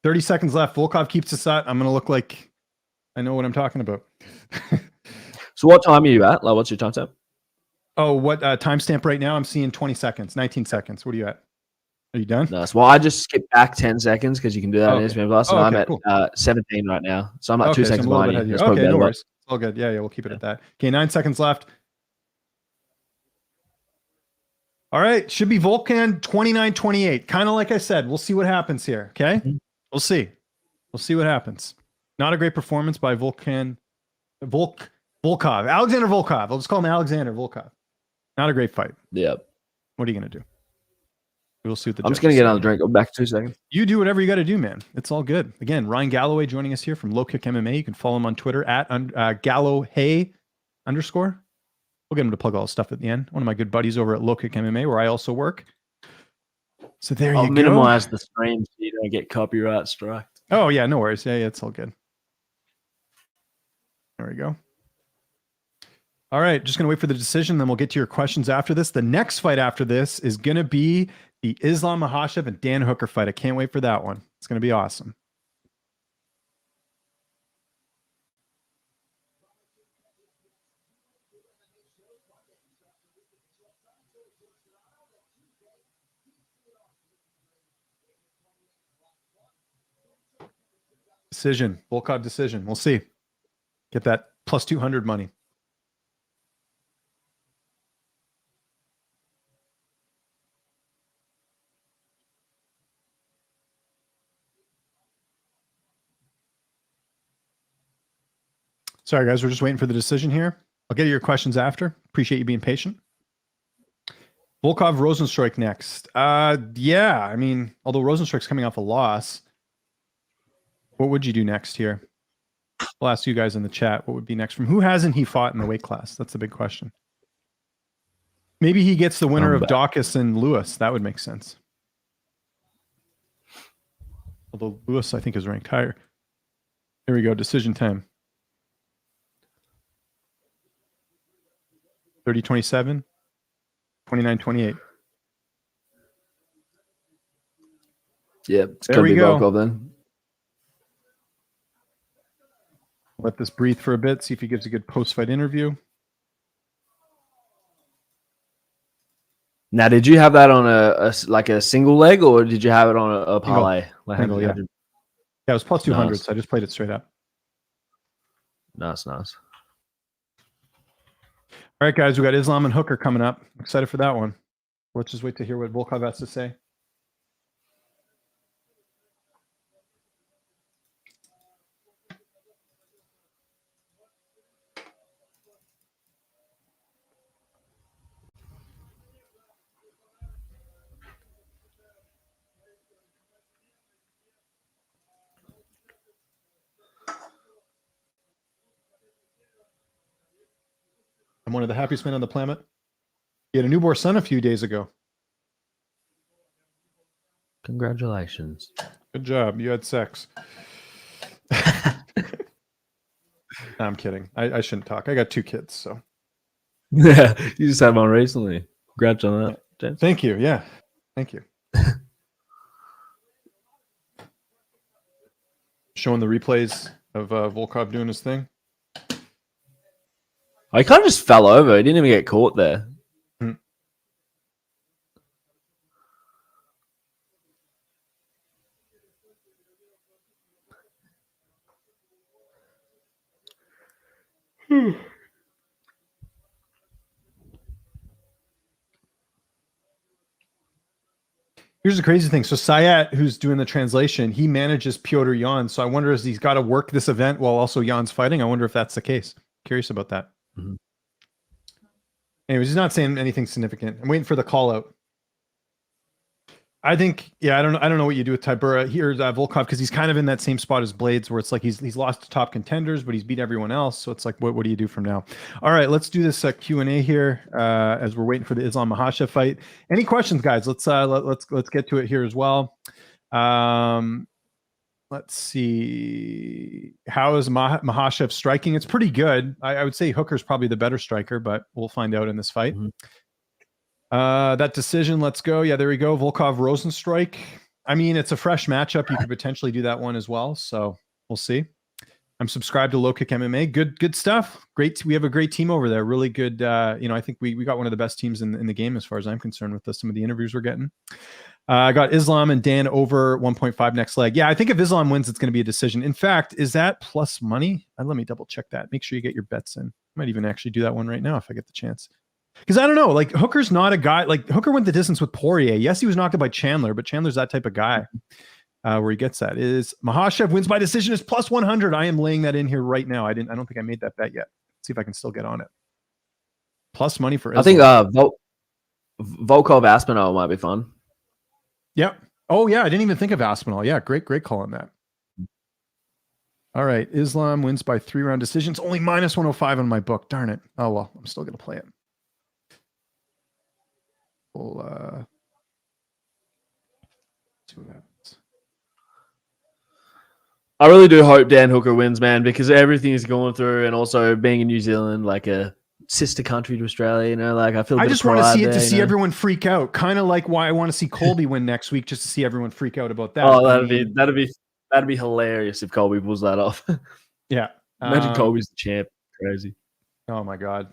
S1: 30 seconds left. Volkov keeps us at. I'm going to look like I know what I'm talking about.
S2: So what time are you at? Like, what's your time stamp?
S1: Oh, what timestamp right now? I'm seeing 20 seconds, 19 seconds. What are you at? Are you done?
S2: Nice. Well, I just skipped back 10 seconds because you can do that in Instagram Plus, and I'm at
S1: cool.
S2: 17 right now. So I'm like 2 seconds
S1: so
S2: behind you.
S1: Okay, no worries. It's all good. Yeah, we'll keep it at that. Okay, 9 seconds left. All right, should be Volkan 29-28. Kind of like I said, we'll see what happens here. Okay, We'll see. We'll see what happens. Not a great performance by Volkan. Volkov. Alexander Volkov. I'll just call him Alexander Volkov. Not a great fight.
S2: Yeah.
S1: What are you going to do? We'll see what the
S2: I'm just going to get another drink. Go back 2 seconds.
S1: You do whatever you got to do, man. It's all good. Again, Ryan Galloway joining us here from Low Kick MMA. You can follow him on Twitter at @GallowHey_. We'll get him to plug all his stuff at the end. One of my good buddies over at Low Kick MMA, where I also work. So there you go.
S2: I'll minimize the stream so you don't get copyright strike.
S1: Oh, yeah, no worries. Yeah, it's all good. There we go. All right, just going to wait for the decision, then we'll get to your questions after this. The next fight after this is going to be the Islam Makhachev and Dan Hooker fight. I can't wait for that one. It's going to be awesome. Decision. Volkov decision. We'll see. Get that plus 200 money. Sorry, guys. We're just waiting for the decision here. I'll get to your questions after. Appreciate you being patient. Volkov Rosenstrike next. Yeah, I mean, although Rosenstrike's coming off a loss, what would you do next here? I'll ask you guys in the chat what would be next from who hasn't he fought in the weight class? That's the big question. Maybe he gets the winner of Dawkins and Lewis. That would make sense. Although Lewis, I think, is ranked higher. Here we go. Decision time. 30-27, 29-28.
S2: Yeah, it's going to be Volkov then.
S1: Let this breathe for a bit. See if he gives a good post-fight interview.
S2: Now, did you have that on a single leg, or did you have it on a parlay?
S1: Single, yeah. Yeah, it was plus 200, so I just played it straight up.
S2: Nice.
S1: All right, guys, we got Islam and Hooker coming up. Excited for that one. Let's just wait to hear what Volkov has to say. I'm one of the happiest men on the planet. He had a newborn son a few days ago.
S2: Congratulations.
S1: Good job. You had sex. No, I'm kidding. I shouldn't talk. I got 2 kids, so.
S2: Yeah, you just had one recently. Congrats on that, James.
S1: Thank you. Yeah. Thank you. Showing the replays of Volkov doing his thing.
S2: He kind of just fell over. He didn't even get caught there.
S1: Here's the crazy thing. So Sayat, who's doing the translation, he manages Petr Yan. So I wonder if he's got to work this event while also Yan's fighting. I wonder if that's the case. Curious about that.
S2: Mm-hmm.
S1: Anyways, he's not saying anything significant. I'm waiting for the call out. I think, yeah, I don't know what you do with Tybura. Here's Volkov, because he's kind of in that same spot as Blades, where it's like he's lost to top contenders, but he's beat everyone else. So it's like, what do you do from now? All right, let's do this Q&A here as we're waiting for the Islam Makhachev fight. Any questions, guys? Let's get to it here as well. Let's see. How is Makhachev striking? It's pretty good. I would say Hooker's probably the better striker, but we'll find out in this fight. Mm-hmm. That decision, let's go. Yeah, there we go. Volkov Rosenstrike. I mean, it's a fresh matchup. You could potentially do that one as well. So we'll see. I'm subscribed to Low Kick MMA. Good stuff. Great. We have a great team over there. Really good. I think we got one of the best teams in the game as far as I'm concerned with some of the interviews we're getting. I got Islam and Dan over 1.5 next leg. Yeah, I think if Islam wins, it's going to be a decision. In fact, is that plus money? Let me double check that. Make sure you get your bets in. I might even actually do that one right now if I get the chance. Because I don't know, like Hooker's not a guy, like Hooker went the distance with Poirier. Yes, he was knocked out by Chandler, but Chandler's that type of guy where he gets that. Is Makhachev wins by decision is plus 100. I am laying that in here right now. I don't think I made that bet yet. Let's see if I can still get on it. Plus money for Islam.
S2: I think Volkov Aspinall might be fun.
S1: Yep. Oh yeah, I didn't even think of Aspinall. Yeah, great call on that. All right, Islam wins by 3-round decisions. Only minus 105 on my book. Darn it. Oh well, I'm still gonna play it. We'll see what happens.
S2: I really do hope Dan Hooker wins, man, because everything he's going through, and also being in New Zealand, like a sister country to Australia, like I feel. I
S1: just want to see it to see everyone freak out, kind of like why I want to see Colby win next week, just to see everyone freak out about that.
S2: Oh, that'd be hilarious if Colby pulls that off.
S1: Yeah,
S2: imagine Colby's the champ. Crazy.
S1: Oh my god.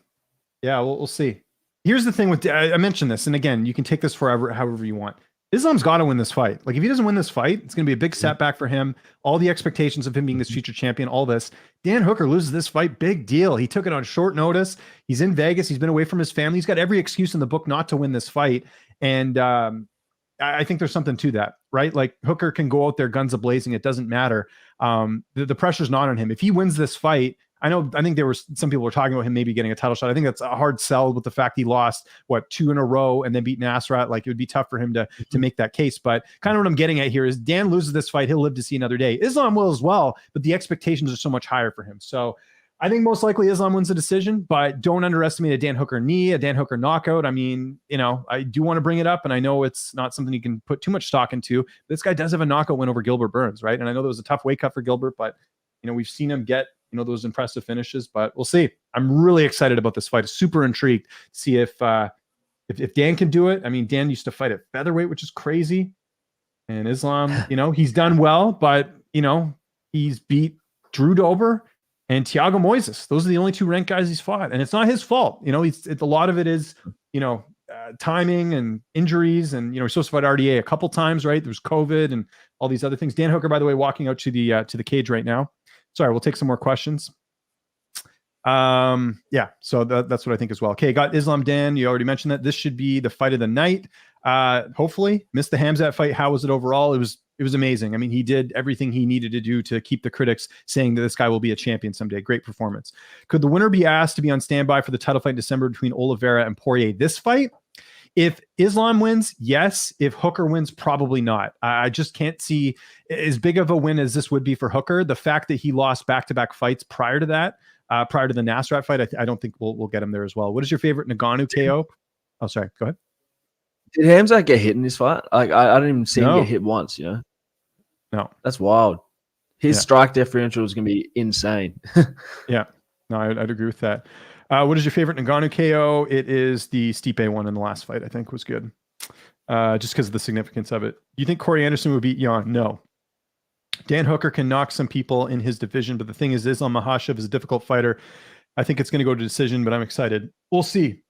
S1: Yeah, we'll see. Here's the thing with, I mentioned this, and again, you can take this forever, however you want. Islam's got to win this fight. Like, if he doesn't win this fight, it's going to be a big setback for him. All the expectations of him being this future champion, all this. Dan Hooker loses this fight, big deal. He took it on short notice. He's in Vegas. He's been away from his family. He's got every excuse in the book not to win this fight. And I think there's something to that, right? Like, Hooker can go out there guns a-blazing. It doesn't matter. The pressure's not on him. If he wins this fight, I think there were some people were talking about him maybe getting a title shot. I think that's a hard sell with the fact he lost 2 in a row and then beat Nasrat. Like, it would be tough for him to make that case. But kind of what I'm getting at here is Dan loses this fight, he'll live to see another day. Islam will as well, but the expectations are so much higher for him. So I think most likely Islam wins the decision, but don't underestimate a Dan Hooker knee, a Dan Hooker knockout. I mean, I do want to bring it up, and I know it's not something you can put too much stock into. This guy does have a knockout win over Gilbert Burns, right? And I know that was a tough weight cut for Gilbert, but we've seen him get those impressive finishes, but we'll see. I'm really excited about this fight. Super intrigued to see if Dan can do it. I mean, Dan used to fight at featherweight, which is crazy. And Islam, he's done well, but he's beat Drew Dober and Thiago Moises. Those are the only 2 ranked guys he's fought, and it's not his fault. A lot of it is timing and injuries, and he's supposed to fight RDA a couple times, right? There's COVID and all these other things. Dan Hooker, by the way, walking out to the cage right now. Sorry, we'll take some more questions. Yeah, so that's what I think as well. Okay, got Islam Dan. You already mentioned that. This should be the fight of the night. Hopefully, missed the Khamzat fight. How was it overall? It was amazing. I mean, he did everything he needed to do to keep the critics saying that this guy will be a champion someday. Great performance. Could the winner be asked to be on standby for the title fight in December between Oliveira and Poirier? This fight? If Islam wins, yes. If Hooker wins, probably not. I just can't see as big of a win as this would be for Hooker. The fact that he lost back-to-back fights prior to that, prior to the Nasrat fight, I don't think we'll get him there as well. What is your favorite Ngannou KO? Oh, sorry. Go ahead.
S2: Did Hamza get hit in this fight? Like, I didn't even see him get hit once,
S1: No.
S2: That's wild. His strike differential is going to be insane.
S1: Yeah. No, I'd agree with that. What is your favorite Ngannou KO? It is the Stipe one in the last fight. I think was good, just because of the significance of it. Do you think Corey Anderson would beat Jan? No. Dan Hooker can knock some people in his division, but the thing is, Islam Makhachev is a difficult fighter. I think it's going to go to decision, but I'm excited. We'll see.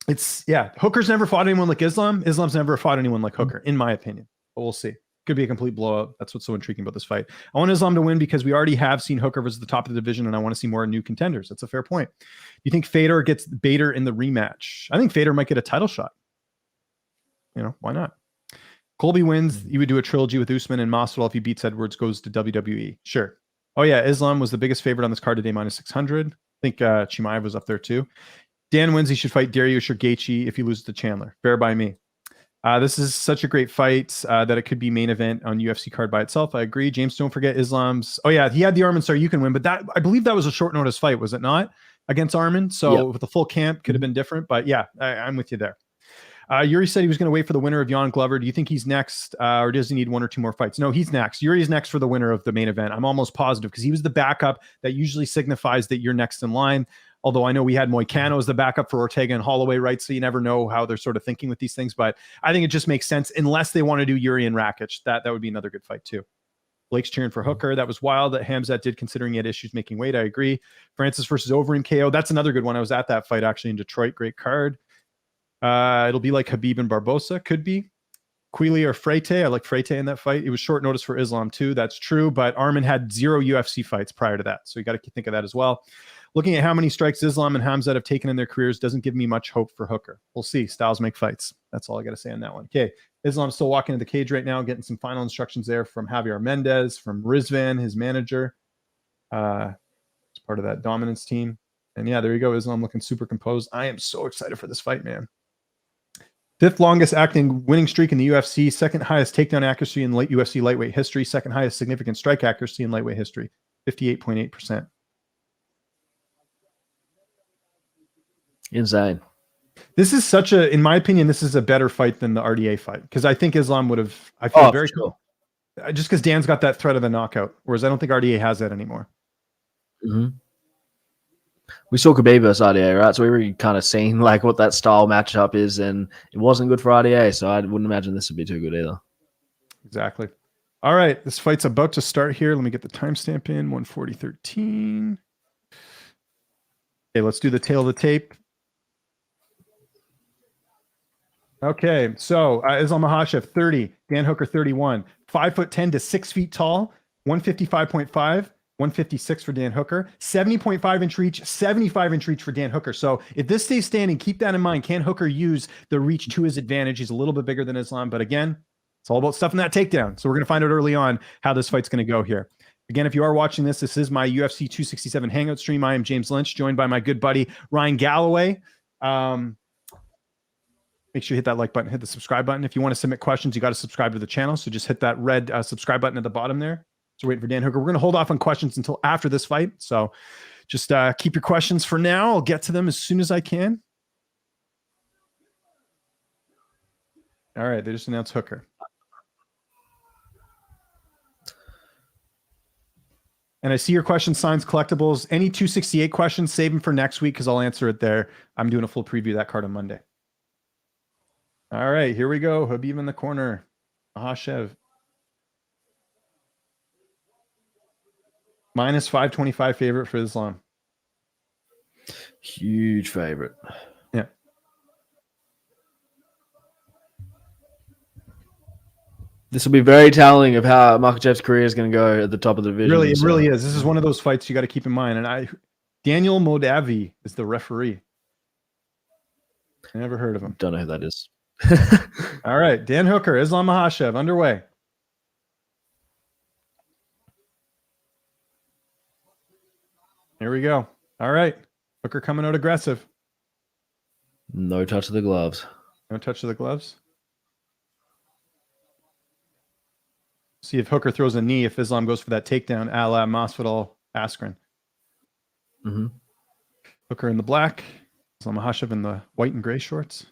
S1: Hooker's never fought anyone like Islam. Islam's never fought anyone like Hooker, in my opinion. But we'll see. Could be a complete blowout. That's what's so intriguing about this fight. I want Islam to win because we already have seen Hooker versus the top of the division, and I want to see more new contenders. That's a fair point. Do you think Fedor gets Bader in the rematch? I think Fedor might get a title shot. Why not? Colby wins. You would do a trilogy with Usman and Masvidal if he beats Edwards, goes to WWE. Sure. Oh yeah, Islam was the biggest favorite on this card today, minus 600. I think Chimaev was up there too. Dan wins. He should fight Dariush or Gaethje if he loses to Chandler. Fair by me. This is such a great fight that it could be main event on UFC card by itself. I agree. James, don't forget Islam's. Oh yeah, he had the Armin Star. You can win, but that I believe that was a short notice fight, was it not? Against Armin. So with the full camp, could have been different. But yeah, I'm with you there. Yuri said he was going to wait for the winner of Jan Glover. Do you think he's next, or does he need one or two more fights? No, he's next. Yuri is next for the winner of the main event. I'm almost positive because he was the backup. That usually signifies that you're next in line. Although I know we had Moicano as the backup for Ortega and Holloway, right? So you never know how they're sort of thinking with these things. But I think it just makes sense unless they want to do Yuri and Rakic. That would be another good fight too. Blake's cheering for Hooker. That was wild that Khamzat did, considering he had issues making weight. I agree. Francis versus Over in KO. That's another good one. I was at that fight actually in Detroit. Great card. It'll be like Khabib and Barbosa. Could be. Quealy or Freite. I like Freite in that fight. It was short notice for Islam too. That's true. But Armin had 0 UFC fights prior to that. So you got to think of that as well. Looking at how many strikes Islam and Khamzat have taken in their careers doesn't give me much hope for Hooker. We'll see. Styles make fights. That's all I got to say on that one. Okay. Islam's still walking into the cage right now, getting some final instructions there from Javier Mendez, from Rizvan, his manager. It's part of that dominance team. And yeah, there you go. Islam looking super composed. I am so excited for this fight, man. 5th longest acting winning streak in the UFC, 2nd highest takedown accuracy in late UFC lightweight history, 2nd highest significant strike accuracy in lightweight history, 58.8%.
S2: Insane.
S1: This is such a, in my opinion, this is a better fight than the RDA fight because I think Islam would have. I feel very cool. Just because Dan's got that threat of the knockout, whereas I don't think RDA has that anymore.
S2: Mm-hmm. We saw Khabib versus RDA, right? So we were kind of seeing like what that style matchup is, and it wasn't good for RDA. So I wouldn't imagine this would be too good either.
S1: Exactly. All right, this fight's about to start here. Let me get the timestamp in 1:40:13. Okay, let's do the tail of the tape. Okay, so Islam Makhachev 30, Dan Hooker 31, 5'10" to 6 feet tall, 155.5, 156 for Dan Hooker, 70.5 inch reach, 75 inch reach for Dan Hooker. So if this stays standing, keep that in mind. Can Hooker use the reach to his advantage? He's a little bit bigger than Islam, but again, it's all about stuffing that takedown. So we're going to find out early on how this fight's going to go here. Again, if you are watching this, this is my UFC 267 Hangout stream. I am James Lynch, joined by my good buddy, Ryan Galloway. Make sure you hit that like button, hit the subscribe button. If you want to submit questions, you got to subscribe to the channel. So just hit that red subscribe button at the bottom there. So waiting for Dan Hooker. We're going to hold off on questions until after this fight. So just keep your questions for now. I'll get to them as soon as I can. All right. They just announced Hooker. And I see your questions, signs, collectibles. Any 268 questions, save them for next week because I'll answer it there. I'm doing a full preview of that card on Monday. All right, here we go. Khabib in the corner. Makhachev. Minus 525 favorite for Islam.
S2: Huge favorite.
S1: Yeah.
S2: This will be very telling of how Makhachev's career is going to go at the top of the division.
S1: Really, it really is. This is one of those fights you got to keep in mind. And Daniel Modavi is the referee. I never heard of him.
S2: Don't know who that is.
S1: All right, Dan Hooker, Islam Makhachev, underway. Here we go. All right, Hooker coming out aggressive.
S2: No touch of the gloves.
S1: No touch of the gloves. See if Hooker throws a knee, if Islam goes for that takedown, a la Masvidal Askren.
S2: Mm-hmm.
S1: Hooker in the black, Islam Makhachev in the white and gray shorts.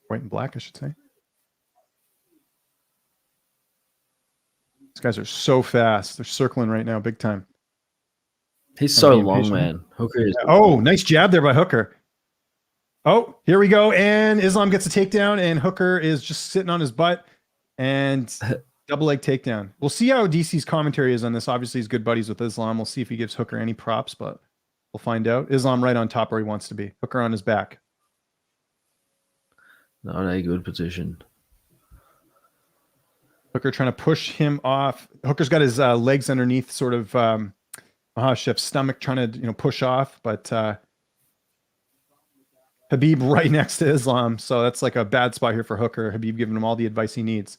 S1: White and black, I should say. These guys are so fast. They're circling right now, big time.
S2: He's so long, man. Hooker is.
S1: Oh, nice jab there by Hooker. Oh, here we go. And Islam gets a takedown, and Hooker is just sitting on his butt. And double leg takedown. We'll see how DC's commentary is on this. Obviously, he's good buddies with Islam. We'll see if he gives Hooker any props, but we'll find out. Islam right on top where he wants to be. Hooker on his back.
S2: Not a good position.
S1: Hooker trying to push him off. Hooker's got his legs underneath sort of Makhachev's stomach trying to push off, but Khabib right next to Islam. So that's like a bad spot here for Hooker. Khabib giving him all the advice he needs.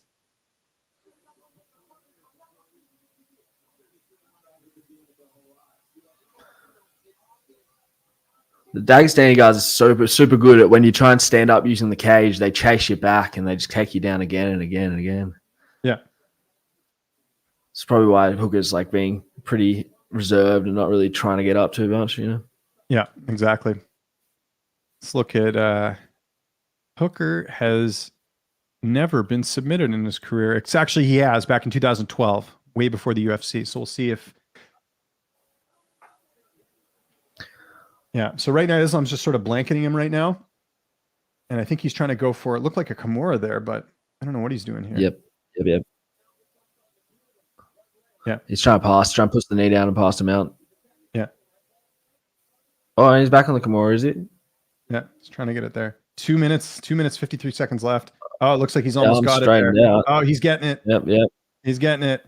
S2: The Dagestani guys are super good at when you try and stand up using the cage, they chase you back and they just take you down again and again and again.
S1: Yeah.
S2: It's probably why Hooker's like being pretty reserved and not really trying to get up too much, you know?
S1: Yeah, exactly. Let's look at Hooker has never been submitted in his career. It's actually, he has back in 2012, way before the UFC. So we'll see if. Yeah. So right now, Islam's just sort of blanketing him right now. And I think he's trying to go for it. Looked like a Kimura there, but I don't know what he's doing here.
S2: Yep.
S1: Yeah.
S2: He's trying to push the knee down and pass him out.
S1: Yeah.
S2: Oh, and he's back on the Kimura, is it?
S1: Yeah. He's trying to get it there. 2 minutes, 53 seconds left. Oh, it looks like he's almost got it there.
S2: Out.
S1: Oh, he's getting it.
S2: Yep.
S1: He's getting it.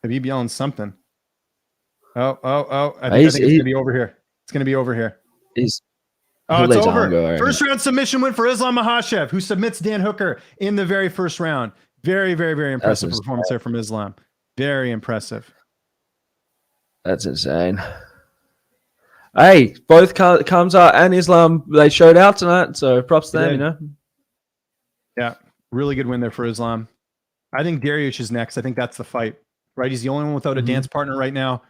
S1: Khabib yelling something. Oh. I think it's going to be over here. It's going to be over here.
S2: It's
S1: over. First round submission win for Islam Makhachev, who submits Dan Hooker in the very first round. Very, very, very impressive performance there from Islam. Very impressive.
S2: That's insane. Hey, both Khamzat and Islam, they showed out tonight, so props to them, you know?
S1: Yeah, really good win there for Islam. I think Dariush is next. I think that's the fight, right? He's the only one without a dance partner right now.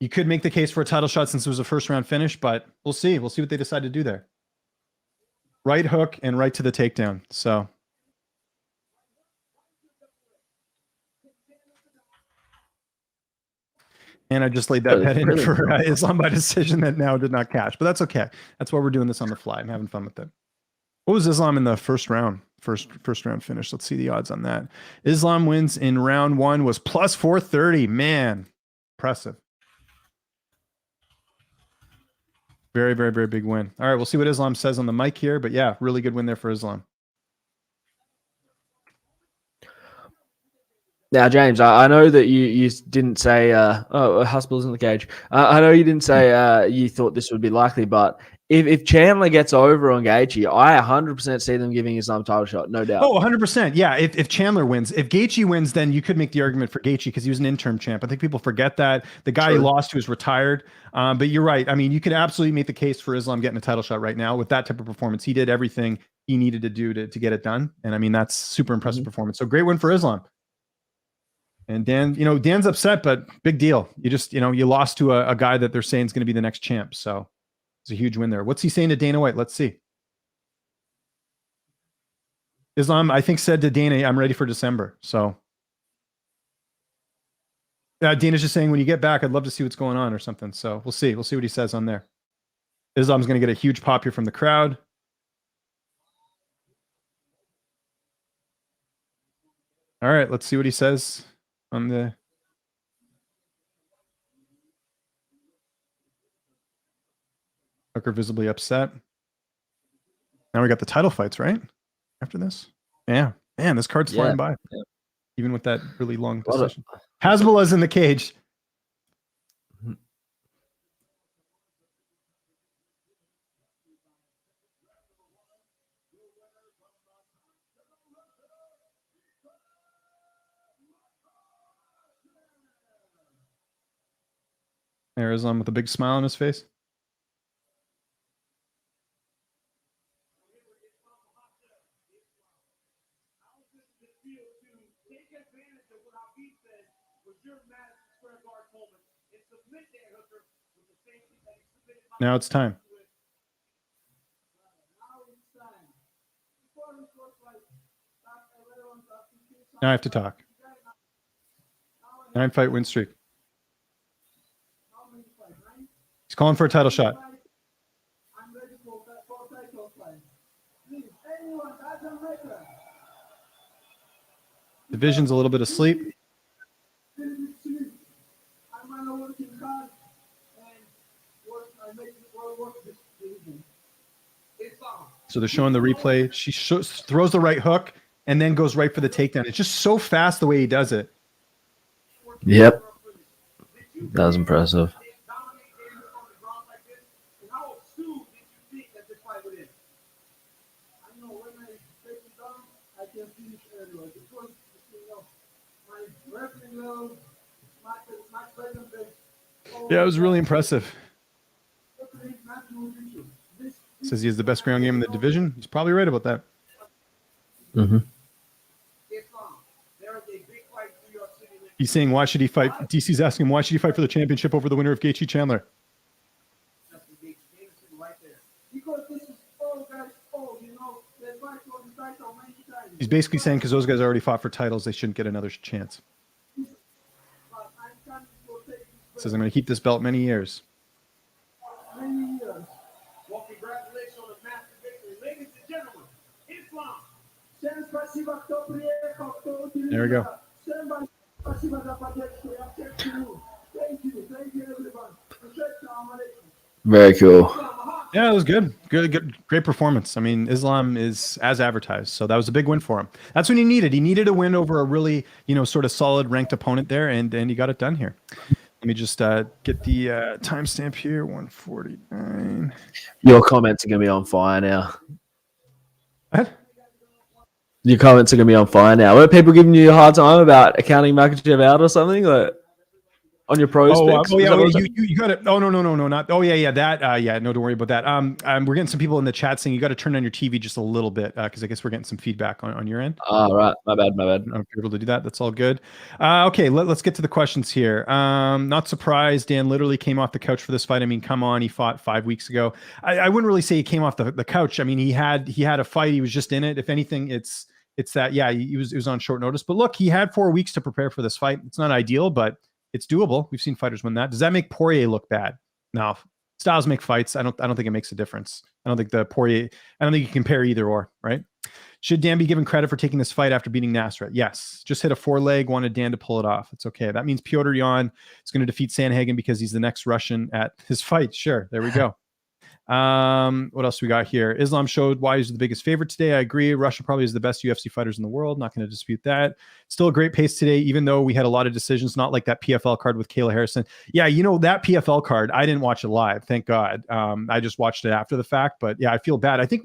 S1: You could make the case for a title shot since it was a first round finish, but we'll see. We'll see what they decide to do there. Right hook and right to the takedown. So. And I just laid that bet in for Islam by decision that now did not cash, but that's okay. That's why we're doing this on the fly. I'm having fun with it. What was Islam in the first round? First round finish. Let's see the odds on that. Islam wins in round 1 was plus 430. Man, impressive. Very, very, very big win. All right, we'll see what Islam says on the mic here, but yeah, really good win there for Islam.
S2: Now, James, I know that you didn't say, Huspill's in the cage. I know you didn't say you thought this would be likely, but if Chandler gets over on Gaethje, I 100% see them giving Islam a title shot, no doubt.
S1: Oh, 100%. Yeah, if Chandler wins. If Gaethje wins, then you could make the argument for Gaethje because he was an interim champ. I think people forget that. The guy he lost to is retired. But you're right. I mean, you could absolutely make the case for Islam getting a title shot right now with that type of performance. He did everything he needed to do to get it done. And I mean, that's super impressive performance. So great win for Islam. And Dan, Dan's upset, but big deal. You just, you lost to a guy that they're saying is going to be the next champ. So it's a huge win there. What's he saying to Dana White? Let's see. Islam, I think, said to Dana, I'm ready for December. So Dana's just saying, when you get back, I'd love to see what's going on or something. So we'll see. We'll see what he says on there. Islam's going to get a huge pop here from the crowd. All right, let's see what he says on the. Hooker visibly upset. Now we got the title fights, right? After this? Yeah. Man, this card's flying by. Yeah. Even with that really long decision. Hasbullah's in the cage. There Islam with a big smile on his face. Now it's time. Now I have to talk. 9-fight win streak. He's calling for a title shot. Division's a little bit asleep. So they're showing the replay. She throws the right hook and then goes right for the takedown. It's just so fast the way he does it.
S2: Yep. That was impressive.
S1: Yeah, it was really impressive. Says he has the best ground game in the division. He's probably right about that.
S2: Mm-hmm.
S1: He's saying, why should he fight? DC's asking him, why should he fight for the championship over the winner of Gaethje Chandler? He's basically saying because those guys already fought for titles, they shouldn't get another chance. Says, I'm going to keep this belt many years.
S3: Well, congratulations on a massive victory. Ladies and gentlemen, Islam.
S1: There we go.
S2: Very cool.
S1: Yeah, it was good. Good, great performance. I mean, Islam is as advertised, so that was a big win for him. That's what he needed. He needed a win over a really, sort of solid ranked opponent there, and he got it done here. Let me just get the timestamp here, 149.
S2: Your comments are going to be on fire now.
S1: What?
S2: Your comments are going to be on fire now. Were people giving you a hard time about accounting Makhachev out or something? Like, on your pros picks?
S1: You got it. Oh, no, not. Oh, yeah, that. No, don't worry about that. We're getting some people in the chat saying you got to turn on your TV just a little bit because I guess we're getting some feedback on your end.
S2: Oh, right. My bad.
S1: If you're able to do that, that's all good. Okay, let's get to the questions here. Not surprised. Dan literally came off the couch for this fight. I mean, come on, he fought 5 weeks ago. I wouldn't really say he came off the couch. I mean, he had a fight. He was just in it. If anything, it's that. Yeah, he was on short notice. But look, he had 4 weeks to prepare for this fight. It's not ideal, but it's doable. We've seen fighters win that. Does that make Poirier look bad? No. Styles make fights. I don't think it makes a difference. I don't think you can compare either or, right? Should Dan be given credit for taking this fight after beating Nasrat? Yes. Just hit a 4-leg, wanted Dan to pull it off. It's okay. That means Petr Yan is going to defeat Sandhagen because he's the next Russian at his fight. Sure. There we go. What else we got here? Islam showed why he's the biggest favorite today. I agree. Russia probably is the best UFC fighters in the world. Not going to dispute that. Still a great pace today, even though we had a lot of decisions, not like that PFL card with Kayla Harrison. Yeah, that PFL card, I didn't watch it live. Thank God. I just watched it after the fact, but yeah, I feel bad. I think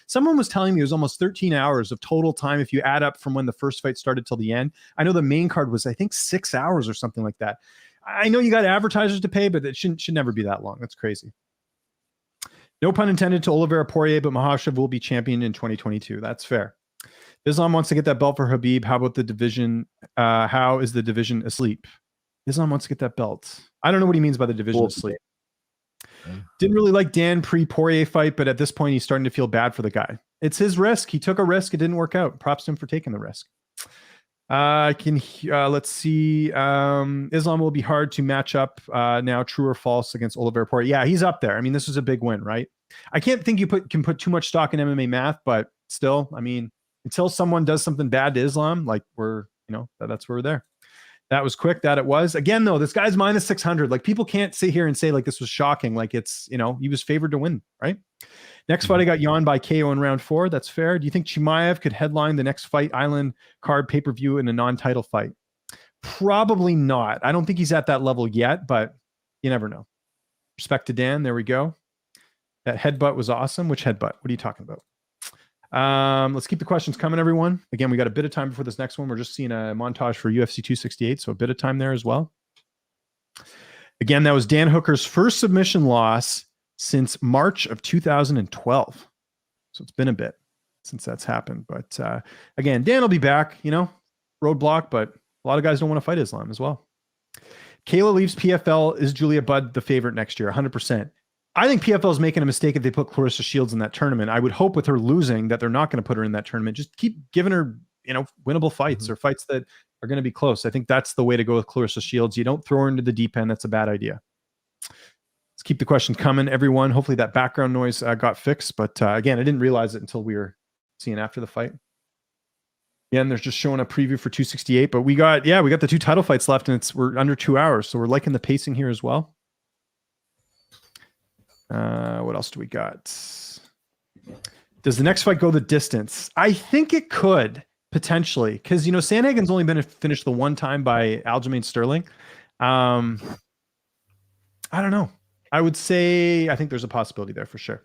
S1: someone was telling me it was almost 13 hours of total time if you add up from when the first fight started till the end. I know the main card was, I think, 6 hours or something like that. I know you got advertisers to pay, but it should never be that long. That's crazy. No pun intended to Oliveira Poirier, but Makhachev will be champion in 2022. That's fair. Islam wants to get that belt for Khabib. How about the division? How is the division asleep? Islam wants to get that belt. I don't know what he means by the division asleep. Didn't really like Dan pre-Poirier fight, but at this point, he's starting to feel bad for the guy. It's his risk. He took a risk. It didn't work out. Props to him for taking the risk. Let's see. Islam will be hard to match up now, true or false, against Oliveira Poirier. Yeah, he's up there. I mean, this was a big win, right? I can't think you can put too much stock in MMA math, but still, I mean, until someone does something bad to Islam, like that's where we're there. That was quick. That it was. Again, though, this guy's minus 600. Like, people can't sit here and say like this was shocking. Like, it's, he was favored to win, right? Next fight, I got yawned by KO in round 4. That's fair. Do you think Chimaev could headline the next Fight Island card pay-per-view in a non-title fight? Probably not. I don't think he's at that level yet, but you never know. Respect to Dan. There we go. That headbutt was awesome. Which headbutt? What are you talking about? Let's keep the questions coming, everyone. Again, we got a bit of time before this next one. We're just seeing a montage for UFC 268, so a bit of time there as well. Again, that was Dan Hooker's first submission loss since March of 2012. So it's been a bit since that's happened. But again, Dan will be back, roadblock, but a lot of guys don't want to fight Islam as well. Kayla leaves PFL. Is Julia Budd the favorite next year? 100%. I think PFL is making a mistake if they put Clarissa Shields in that tournament. I would hope with her losing that they're not going to put her in that tournament. Just keep giving her, winnable fights or fights that are going to be close. I think that's the way to go with Clarissa Shields. You don't throw her into the deep end. That's a bad idea. Let's keep the questions coming, everyone. Hopefully that background noise got fixed. But again, I didn't realize it until we were seeing after the fight. Again, there's just showing a preview for 268. But we got the 2 title fights left, and we're under 2 hours. So we're liking the pacing here as well. What else do we got? Does the next fight go the distance? I think it could, potentially. Because, Sandhagen's only been finished the one time by Aljamain Sterling. I don't know. I would say I think there's a possibility there for sure.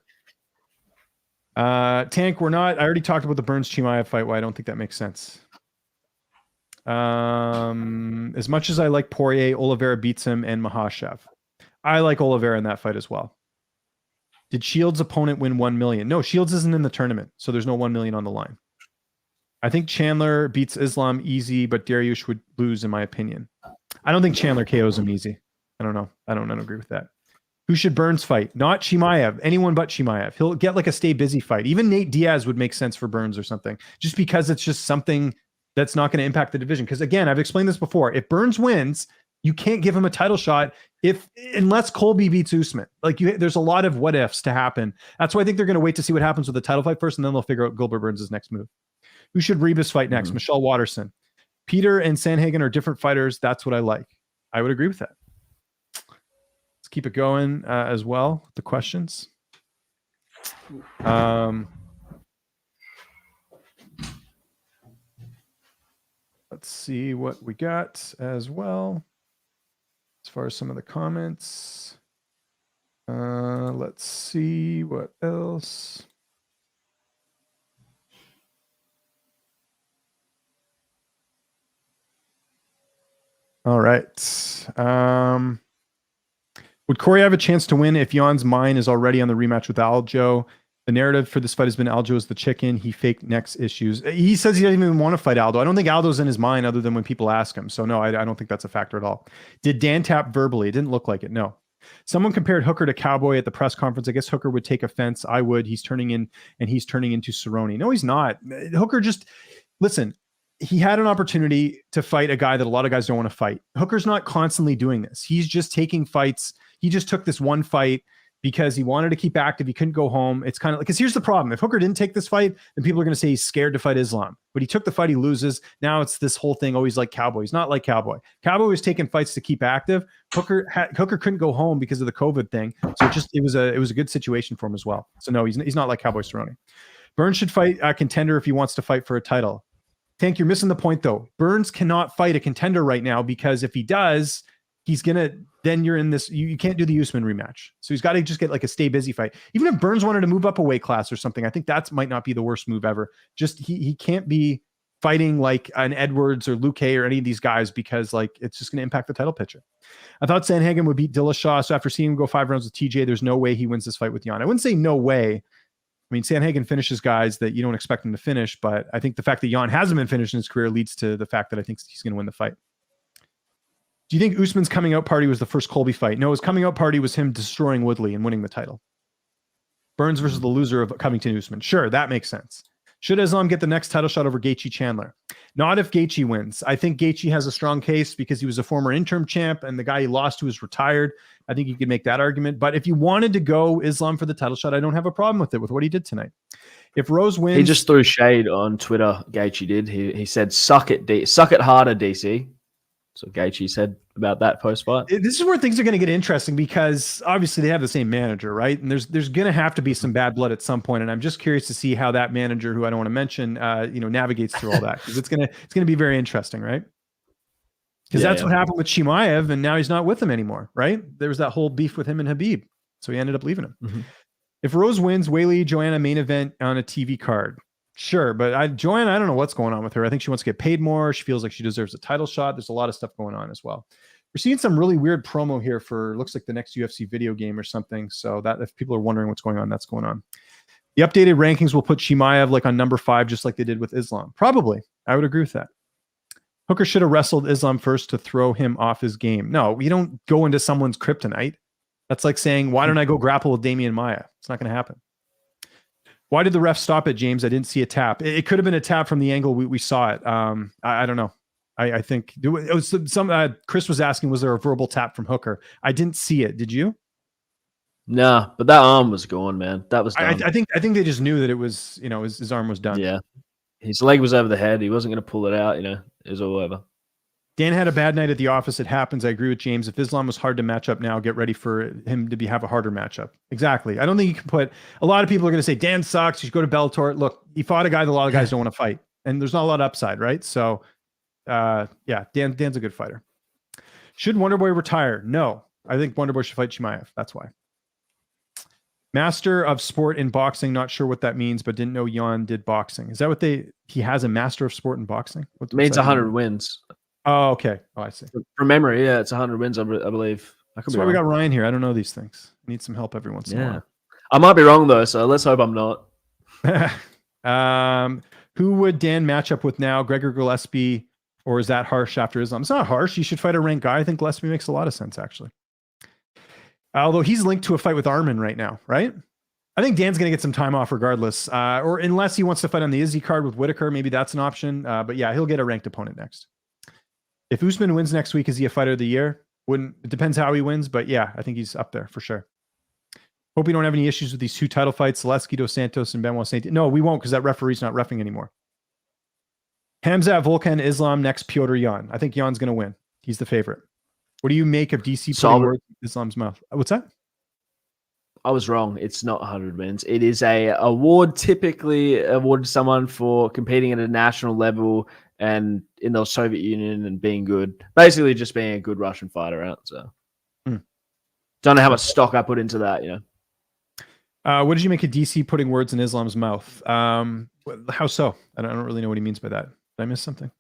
S1: Tank, I already talked about the Burns Chimaev fight. Why I don't think that makes sense. As much as I like Poirier, Oliveira beats him and Makhachev. I like Oliveira in that fight as well. Did Shields' opponent win 1 million? No, Shields isn't in the tournament, so there's no 1 million on the line. I think Chandler beats Islam easy, but Dariush would lose, in my opinion. I don't think Chandler KOs him easy. I don't know. I don't agree with that. Who should Burns fight? Not Chimaev. Anyone but Chimaev. He'll get like a stay busy fight. Even Nate Diaz would make sense for Burns or something, just because it's just something that's not going to impact the division. Because again, I've explained this before. If Burns wins, you can't give him a title shot unless Colby beats Usman. Like there's a lot of what ifs to happen. That's why I think they're going to wait to see what happens with the title fight first, and then they'll figure out Gilbert Burns' next move. Who should Rebus fight next? Michelle Watterson. Peter and Sandhagen are different fighters. That's what I like. I would agree with that. Let's keep it going as well with the questions. Let's see what we got as well. As far as some of the comments. Let's see what else. All right. Would Cory have a chance to win if Jan's mind is already on the rematch with Aljo? The narrative for this fight has been Aljo is the chicken. He faked next issues. He says he doesn't even want to fight Aldo. I don't think Aldo's in his mind other than when people ask him. So no, I don't think that's a factor at all. Did Dan tap verbally? It didn't look like it. No. Someone compared Hooker to Cowboy at the press conference. I guess Hooker would take offense. I would. He's turning into Cerrone. No, he's not. Hooker just, listen, he had an opportunity to fight a guy that a lot of guys don't want to fight. Hooker's not constantly doing this. He's just taking fights. He just took this one fight because he wanted to keep active. He couldn't go home. It's kind of like, because here's the problem. If Hooker didn't take this fight, then people are going to say he's scared to fight Islam. But he took the fight, he loses. Now it's this whole thing. Oh, he's like Cowboy. He's not like Cowboy. Cowboy was taking fights to keep active. Hooker couldn't go home because of the COVID thing. So it was a good situation for him as well. So no, he's not like Cowboy Cerrone. Burns should fight a contender if he wants to fight for a title. Tank, you're missing the point though. Burns cannot fight a contender right now because if he does, then you're in this, you can't do the Usman rematch. So he's got to just get like a stay busy fight. Even if Burns wanted to move up a weight class or something, I think that might not be the worst move ever. Just he can't be fighting like an Edwards or Luke Hay or any of these guys because like it's just going to impact the title picture. I thought Sandhagen would beat Dillashaw. So after seeing him go 5 rounds with TJ, there's no way he wins this fight with Jan. I wouldn't say no way. I mean, Sandhagen finishes guys that you don't expect him to finish, but I think the fact that Jan hasn't been finished in his career leads to the fact that I think he's going to win the fight. Do you think Usman's coming out party was the first Colby fight? No, his coming out party was him destroying Woodley and winning the title. Burns versus the loser of Covington Usman. Sure, that makes sense. Should Islam get the next title shot over Gaethje Chandler? Not if Gaethje wins. I think Gaethje has a strong case because he was a former interim champ and the guy he lost to is retired. I think you could make that argument. But if you wanted to go Islam for the title shot, I don't have a problem with it, with what he did tonight. If Rose wins...
S2: He just threw shade on Twitter, Gaethje did. He said, suck it harder, DC. So Gaethje said about that post-fight.
S1: This is where things are going to get interesting because obviously they have the same manager, right? And there's going to have to be some bad blood at some point. And I'm just curious to see how that manager, who I don't want to mention, navigates through all that because it's going to be very interesting, right? Because that's what happened with Chimaev, and now he's not with him anymore, right? There was that whole beef with him and Habib, so he ended up leaving him. Mm-hmm. If Rose wins, Weili Joanna main event on a TV card. Sure, but Joanna, I don't know what's going on with her. I think she wants to get paid more. She feels like she deserves a title shot. There's a lot of stuff going on as well. We're seeing some really weird promo here for, looks like the next UFC video game or something. So that if people are wondering what's going on, that's going on. The updated rankings will put Chimaev like on number 5, just like they did with Islam. Probably. I would agree with that. Hooker should have wrestled Islam first to throw him off his game. No, you don't go into someone's kryptonite. That's like saying, why don't I go grapple with Damian Maia? It's not going to happen. Why did the ref stop it, James? I didn't see a tap. It could have been a tap from the angle we saw it. I don't know. I think it was some. Chris was asking, was there a verbal tap from Hooker? I didn't see it. Did you?
S2: Nah, but that arm was gone, man. That was done.
S1: I think they just knew that it was, his arm was done.
S2: Yeah, his leg was over the head. He wasn't going to pull it out. It was all over.
S1: Dan had a bad night at the office. It happens. I agree with James. If Islam was hard to match up now, get ready for him to have a harder matchup. Exactly. I don't think you can put, a lot of people are going to say, Dan sucks. You should go to Bellator. Look, he fought a guy that a lot of guys don't want to fight. And there's not a lot of upside, right? So, Dan's a good fighter. Should Wonderboy retire? No. I think Wonderboy should fight Chimaev. That's why. Master of Sport in Boxing. Not sure what that means, but didn't know Jan did boxing. Is that what he has a Master of Sport in Boxing?
S2: It means 100 wins.
S1: Oh, okay. Oh, I see.
S2: From memory, yeah, it's 100 wins, I believe.
S1: That's why we got Ryan here. I don't know these things. I need some help every once in a while.
S2: I might be wrong though, so let's hope I'm not.
S1: Who would Dan match up with now? Gregor Gillespie, or is that harsh after Islam? It's not harsh. You should fight a ranked guy. I think Gillespie makes a lot of sense, actually. Although he's linked to a fight with Arman right now, right? I think Dan's going to get some time off regardless, or unless he wants to fight on the Izzy card with Whitaker, maybe that's an option. But yeah, he'll get a ranked opponent next. If Usman wins next week, is he a fighter of the year? It depends how he wins, but yeah, I think he's up there for sure. Hope we don't have any issues with these 2 title fights, Zaleski dos Santos and Benoit Saint. No, we won't, because that referee's not reffing anymore. Khamzat, Volkan, Islam, next Petr Yan. I think Yan's going to win. He's the favorite. What do you make of DC putting words in Islam's mouth? What's that?
S2: I was wrong. It's not 100 wins. It is a award typically awarded to someone for competing at a national level and in the Soviet Union and being good. Basically just being a good Russian fighter out. So don't know how much stock I put into that,
S1: What did you make of DC putting words in Islam's mouth? How so? I don't really know what he means by that. Did I miss something?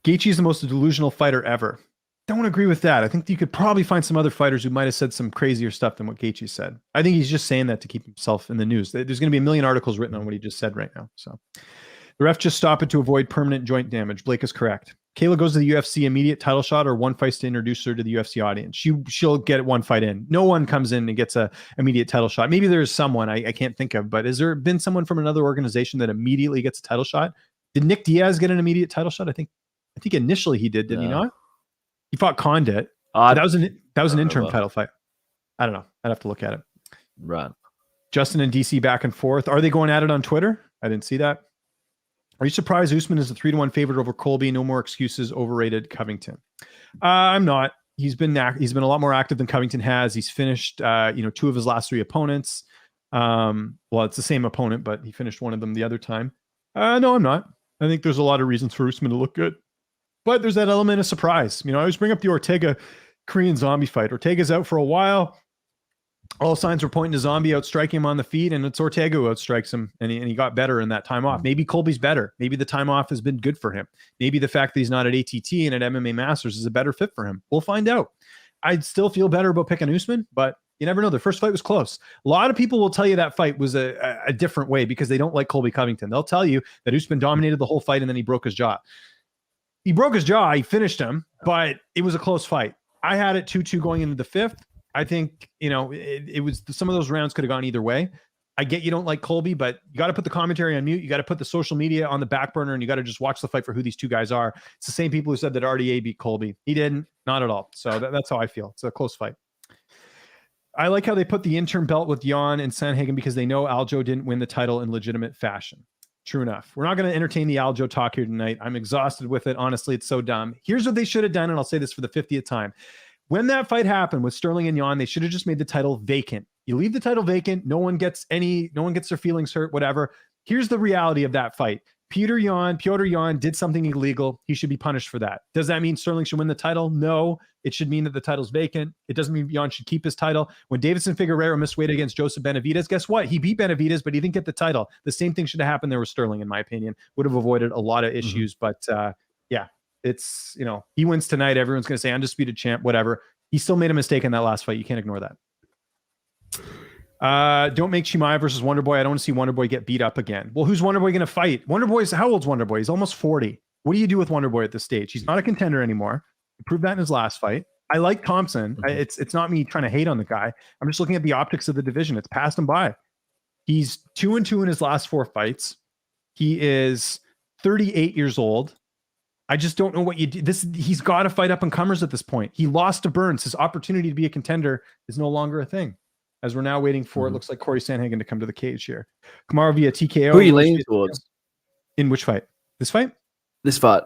S1: Gaethje's the most delusional fighter ever. Don't agree with that. I think you could probably find some other fighters who might have said some crazier stuff than what Gaethje said. I think he's just saying that to keep himself in the news. There's going to be a million articles written on what he just said right now. So the ref just stopped it to avoid permanent joint damage. Blake is correct. Kayla goes to the UFC, immediate title shot, or one fight to introduce her to the UFC audience. She'll get one fight in. No one comes in and gets a immediate title shot. Maybe there's someone I can't think of, but has there been someone from another organization that immediately gets a title shot? Did Nick Diaz get an immediate title shot? I think initially he did he not? He fought Condit. That was an interim title fight. I don't know. I'd have to look at it.
S2: Right.
S1: Justin and DC back and forth. Are they going at it on Twitter? I didn't see that. Are you surprised Usman is a 3-1 favorite over Colby? No more excuses. Overrated Covington. I'm not. He's been a lot more active than Covington has. He's finished 2 of his last 3 opponents. Well, it's the same opponent, but he finished one of them the other time. No, I'm not. I think there's a lot of reasons for Usman to look good. But there's that element of surprise. I always bring up the Ortega Korean Zombie fight. Ortega's out for a while. All signs were pointing to Zombie outstriking him on the feet, and it's Ortega who outstrikes him, and he got better in that time off. Maybe Colby's better. Maybe the time off has been good for him. Maybe the fact that he's not at ATT and at MMA Masters is a better fit for him. We'll find out. I'd still feel better about picking Usman, but you never know. The first fight was close. A lot of people will tell you that fight was a different way because they don't like Colby Covington. They'll tell you that Usman dominated the whole fight and then he broke his jaw. He broke his jaw. He finished him, but it was a close fight. I had it 2-2 going into the 5th. I think, it was some of those rounds could have gone either way. I get you don't like Colby, but you got to put the commentary on mute. You got to put the social media on the back burner, and you got to just watch the fight for who these 2 guys are. It's the same people who said that RDA beat Colby. He didn't, not at all. So that's how I feel. It's a close fight. I like how they put the interim belt with Yan and Sandhagen because they know Aljo didn't win the title in legitimate fashion. True enough. We're not going to entertain the Aljo talk here tonight. I'm exhausted with it. Honestly, it's so dumb. Here's what they should have done, and I'll say this for the 50th time. When that fight happened with Sterling and Yan, they should have just made the title vacant. You leave the title vacant. No one gets their feelings hurt, whatever. Here's the reality of that fight. Petr Yan did something illegal. He should be punished for that. Does that mean Sterling should win the title? No. It should mean that the title's vacant. It doesn't mean Yan should keep his title. When Davidson Figueiredo missed weight against Joseph Benavidez, guess what? He beat Benavidez, but he didn't get the title. The same thing should have happened there with Sterling, in my opinion. Would have avoided a lot of issues. But yeah, it's, he wins tonight. Everyone's going to say undisputed champ, whatever. He still made a mistake in that last fight. You can't ignore that. Don't make Chimaev versus Wonderboy. I don't want to see Wonderboy get beat up again. Well, who's Wonderboy going to fight? How old's Wonderboy? He's almost 40. What do you do with Wonderboy at this stage? He's not a contender anymore. He proved that in his last fight. I like Thompson. It's not me trying to hate on the guy. I'm just looking at the optics of the division. It's passed him by. He's 2-2 in his last 4 fights. He is 38 years old. I just don't know what you do. He's got to fight up and comers at this point. He lost to Burns. His opportunity to be a contender is no longer a thing. As we're now waiting for, it looks like Cory Sandhagen to come to the cage here. Kamaru via TKO.
S2: Who are you leaning towards?
S1: In which fight? This fight?
S2: This fight.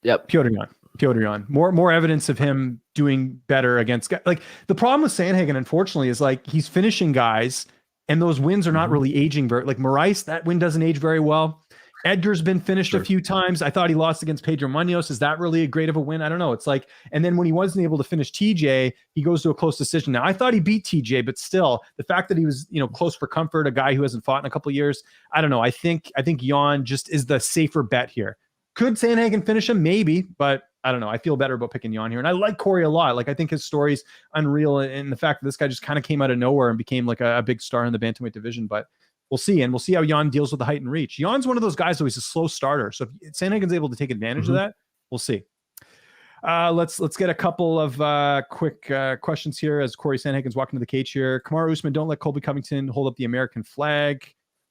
S2: Yep.
S1: Petr Yan. More evidence of him doing better against guys. Like, the problem with Sandhagen, unfortunately, is like he's finishing guys, and those wins are not really aging very. Like Moraes, that win doesn't age very well. Edgar's been finished a few times. I thought he lost against Pedro Munoz. Is that really a great of a win? I don't know. It's like, and then when he wasn't able to finish TJ, he goes to a close decision. Now, I thought he beat TJ, but still, the fact that he was, close for comfort, a guy who hasn't fought in a couple of years, I don't know. I think Yan just is the safer bet here. Could Sandhagen finish him? Maybe, but I don't know. I feel better about picking Jan here. And I like Cory a lot. Like, I think his story's unreal. And the fact that this guy just kind of came out of nowhere and became like a big star in the bantamweight division. But we'll see. And we'll see how Jan deals with the height and reach. Jan's one of those guys, though, he's a slow starter. So if Sandhagen's able to take advantage of that, we'll see. Let's get a couple of quick questions here as Cory Sandhagen's walking to the cage here. Kamaru Usman, don't let Colby Covington hold up the American flag.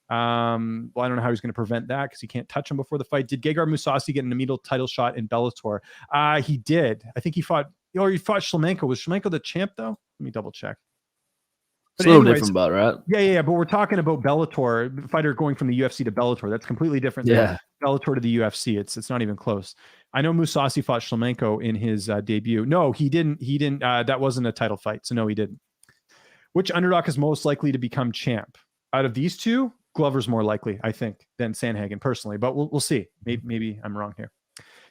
S1: Well, I don't know how he's going to prevent that because he can't touch him before the fight. Did Gegard Mousasi get an immediate title shot in Bellator? He did. I think he fought Shlemenko. Was Shlemenko the champ, though? Let me double check.
S2: It's a little different, but right?
S1: Yeah. But we're talking about Bellator, fighter going from the UFC to Bellator. That's completely different than Bellator to the UFC. It's not even close. I know Mousasi fought Shlemenko in his debut. No, he didn't. That wasn't a title fight. So no, he didn't. Which underdog is most likely to become champ? Out of these two, Glover's more likely, I think, than Sandhagen personally, but we'll see. Maybe I'm wrong here.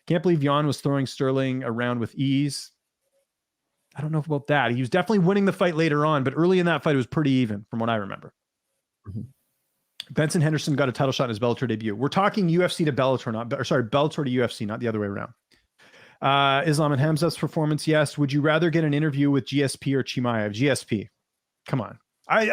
S1: Can't believe Jan was throwing Sterling around with ease. I don't know about that. He was definitely winning the fight later on, but early in that fight, it was pretty even from what I remember. Benson Henderson got a title shot in his Bellator debut. We're talking UFC to Bellator, Bellator to UFC, not the other way around. Islam and Hamza's performance, yes. Would you rather get an interview with GSP or Chimaev? GSP. Come on. I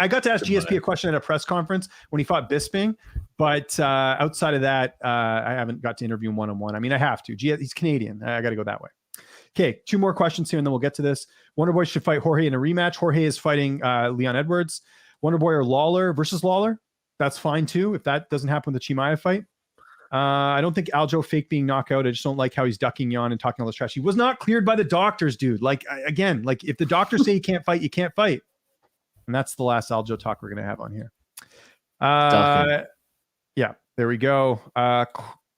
S1: got to ask GSP a question at a press conference when he fought Bisping, but outside of that, I haven't got to interview him one-on-one. I mean, I have to. He's Canadian. I got to go that way. Okay, 2 more questions here, and then we'll get to this. Wonderboy should fight Jorge in a rematch. Jorge is fighting Leon Edwards. Wonderboy or Lawler versus Lawler. That's fine, too, if that doesn't happen with the Chimaev fight. I don't think Aljo fake being knocked out. I just don't like how he's ducking Jan and talking all this trash. He was not cleared by the doctors, dude. Like, again, like if the doctors say you can't fight, you can't fight. And that's the last Aljo talk we're going to have on here. Yeah, there we go.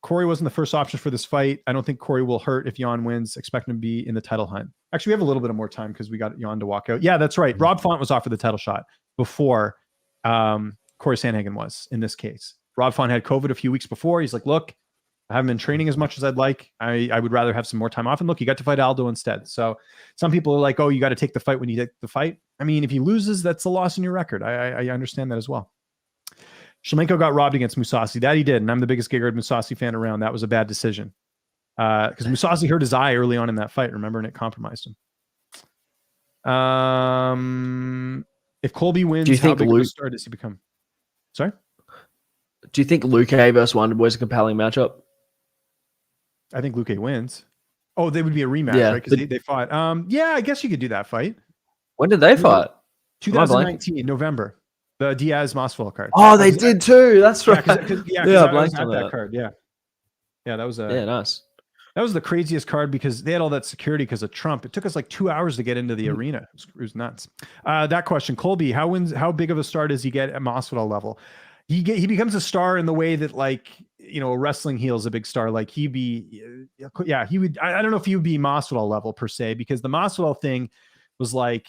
S1: Cory wasn't the first option for this fight. I don't think Cory will hurt if Jan wins. Expect him to be in the title hunt. Actually, we have a little bit of more time because we got Jan to walk out. Yeah, that's right. Rob Font was offered the title shot before Cory Sandhagen was in this case. Rob Font had COVID a few weeks before. He's like, look, I haven't been training as much as I'd like. I would rather have some more time off. And look, he got to fight Aldo instead. So some people are like, oh, you got to take the fight when you take the fight. I mean, if he loses, that's a loss in your record. I understand that as well. Shlemenko got robbed against Mousasi. That he did. And I'm the biggest Gegard Mousasi fan around. That was a bad decision. Because Mousasi hurt his eye early on in that fight, remember? And it compromised him. If Colby wins,
S2: do you think
S1: how big of a star does he become? Sorry? Do
S2: you think Luque versus Wonderboy is a compelling matchup?
S1: I think Luque wins. Oh, they would be a rematch, right? Because they fought. Yeah, I guess you could do that fight.
S2: When did they fight?
S1: 2019, November. The Diaz Masvidal card.
S2: Oh, they did too. That's right.
S1: I blanked on that card. Yeah, that was
S2: nice.
S1: That was the craziest card because they had all that security because of Trump. It took us like 2 hours to get into the arena. It was nuts. That question, Colby, how big of a star does he get at Masvidal level? He becomes a star in the way that, like, you know, a wrestling heel is a big star. Like he would. I don't know if he would be Masvidal level per se, because the Masvidal thing was like,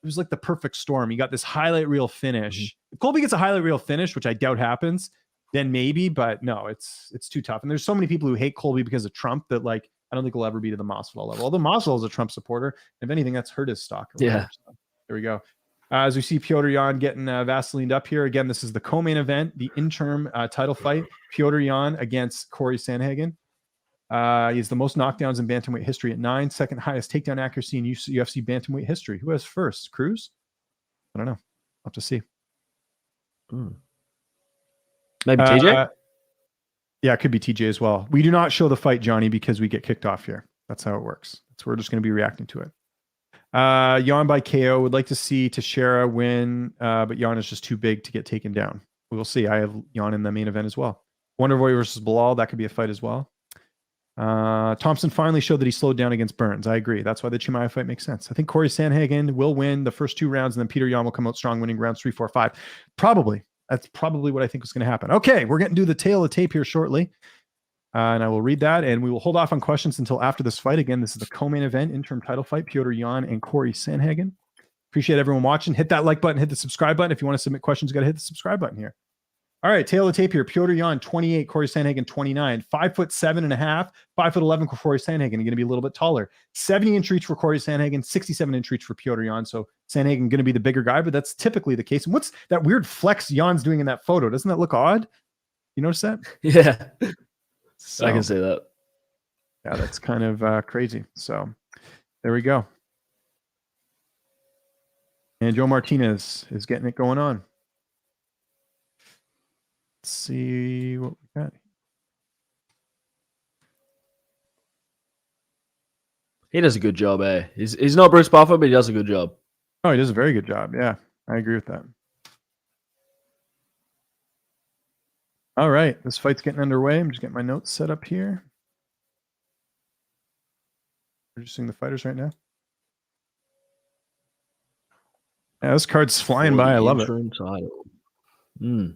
S1: it was like the perfect storm. You got this highlight reel finish. If Colby gets a highlight reel finish, which I doubt happens, then maybe, but no, it's too tough. And there's so many people who hate Colby because of Trump that, like, I don't think we'll ever be to the Masvidal level. Although Masvidal is a Trump supporter. If anything, that's hurt his stock.
S2: Yeah.
S1: So, there we go. As we see Petr Yan getting Vaselined up here. Again, this is the co-main event, the interim title fight. Petr Yan against Cory Sandhagen. He has the most knockdowns in bantamweight history at 9, second highest takedown accuracy in UFC bantamweight history. Who has first? Cruz? I don't know. I'll have to see.
S2: Maybe TJ?
S1: Yeah, it could be TJ as well. We do not show the fight, Johnny, because we get kicked off here. That's how it works. We're just going to be reacting to it. Jan by KO. Would like to see Teixeira win, but Jan is just too big to get taken down. We'll see. I have Jan in the main event as well. Wonderboy versus Bilal. That could be a fight as well. Thompson finally showed that he slowed down against Burns. I agree. That's why the Chimaev fight makes sense. I think Cory Sandhagen will win the first 2 rounds, and then Petr Yan will come out strong, winning rounds 3, 4, 5. Probably. That's probably what I think is going to happen. Okay, we're getting to the tail of the tape here shortly. And I will read that, and we will hold off on questions until after this fight. Again, this is the co-main event, interim title fight, Petr Yan and Cory Sandhagen. Appreciate everyone watching. Hit that like button, hit the subscribe button. If you want to submit questions, you got to hit the subscribe button here. All right, tail of the tape here. Petr Yan, 28, Cory Sandhagen, 29. 5'7.5", 5'11" for Cory Sandhagen. Going to be a little bit taller. 70-inch reach for Cory Sandhagen, 67-inch reach for Petr Yan. So Sandhagen going to be the bigger guy, but that's typically the case. And what's that weird flex Jan's doing in that photo? Doesn't that look odd? You notice that?
S2: Yeah.
S1: So,
S2: I can say that.
S1: Yeah, that's kind of crazy. So there we go. And Joe Martinez is getting it going on. Let's see what we got.
S2: He does a good job, eh? He's not Bruce Buffer, but he does a good job.
S1: Oh, he does a very good job. Yeah, I agree with that. All right, this fight's getting underway. I'm just getting my notes set up here. Introducing the fighters right now. Yeah, this card's flying by. I love it.
S2: Title. Mm.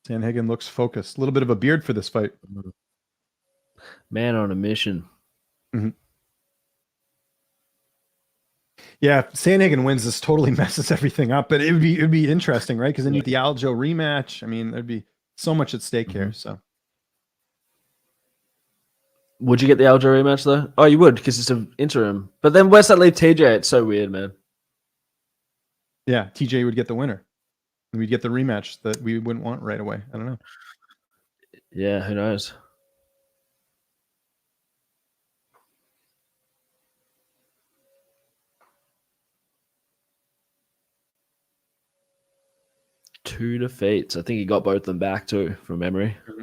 S1: Sandhagen looks focused. A little bit of a beard for this fight.
S2: Man on a mission.
S1: Mm-hmm. Yeah, if Sandhagen wins, this totally messes everything up. But it'd be interesting, right? Because then you get the Aljo rematch. I mean, there'd be so much at stake here. So,
S2: would you get the Aljo rematch though? Oh, you would, because it's an interim. But then where's that leave TJ? It's so weird, man.
S1: Yeah, TJ would get the winner. We'd get the rematch that we wouldn't want right away. I don't know.
S2: Yeah, who knows? Two defeats. I think he got both of them back too, from memory. Mm-hmm.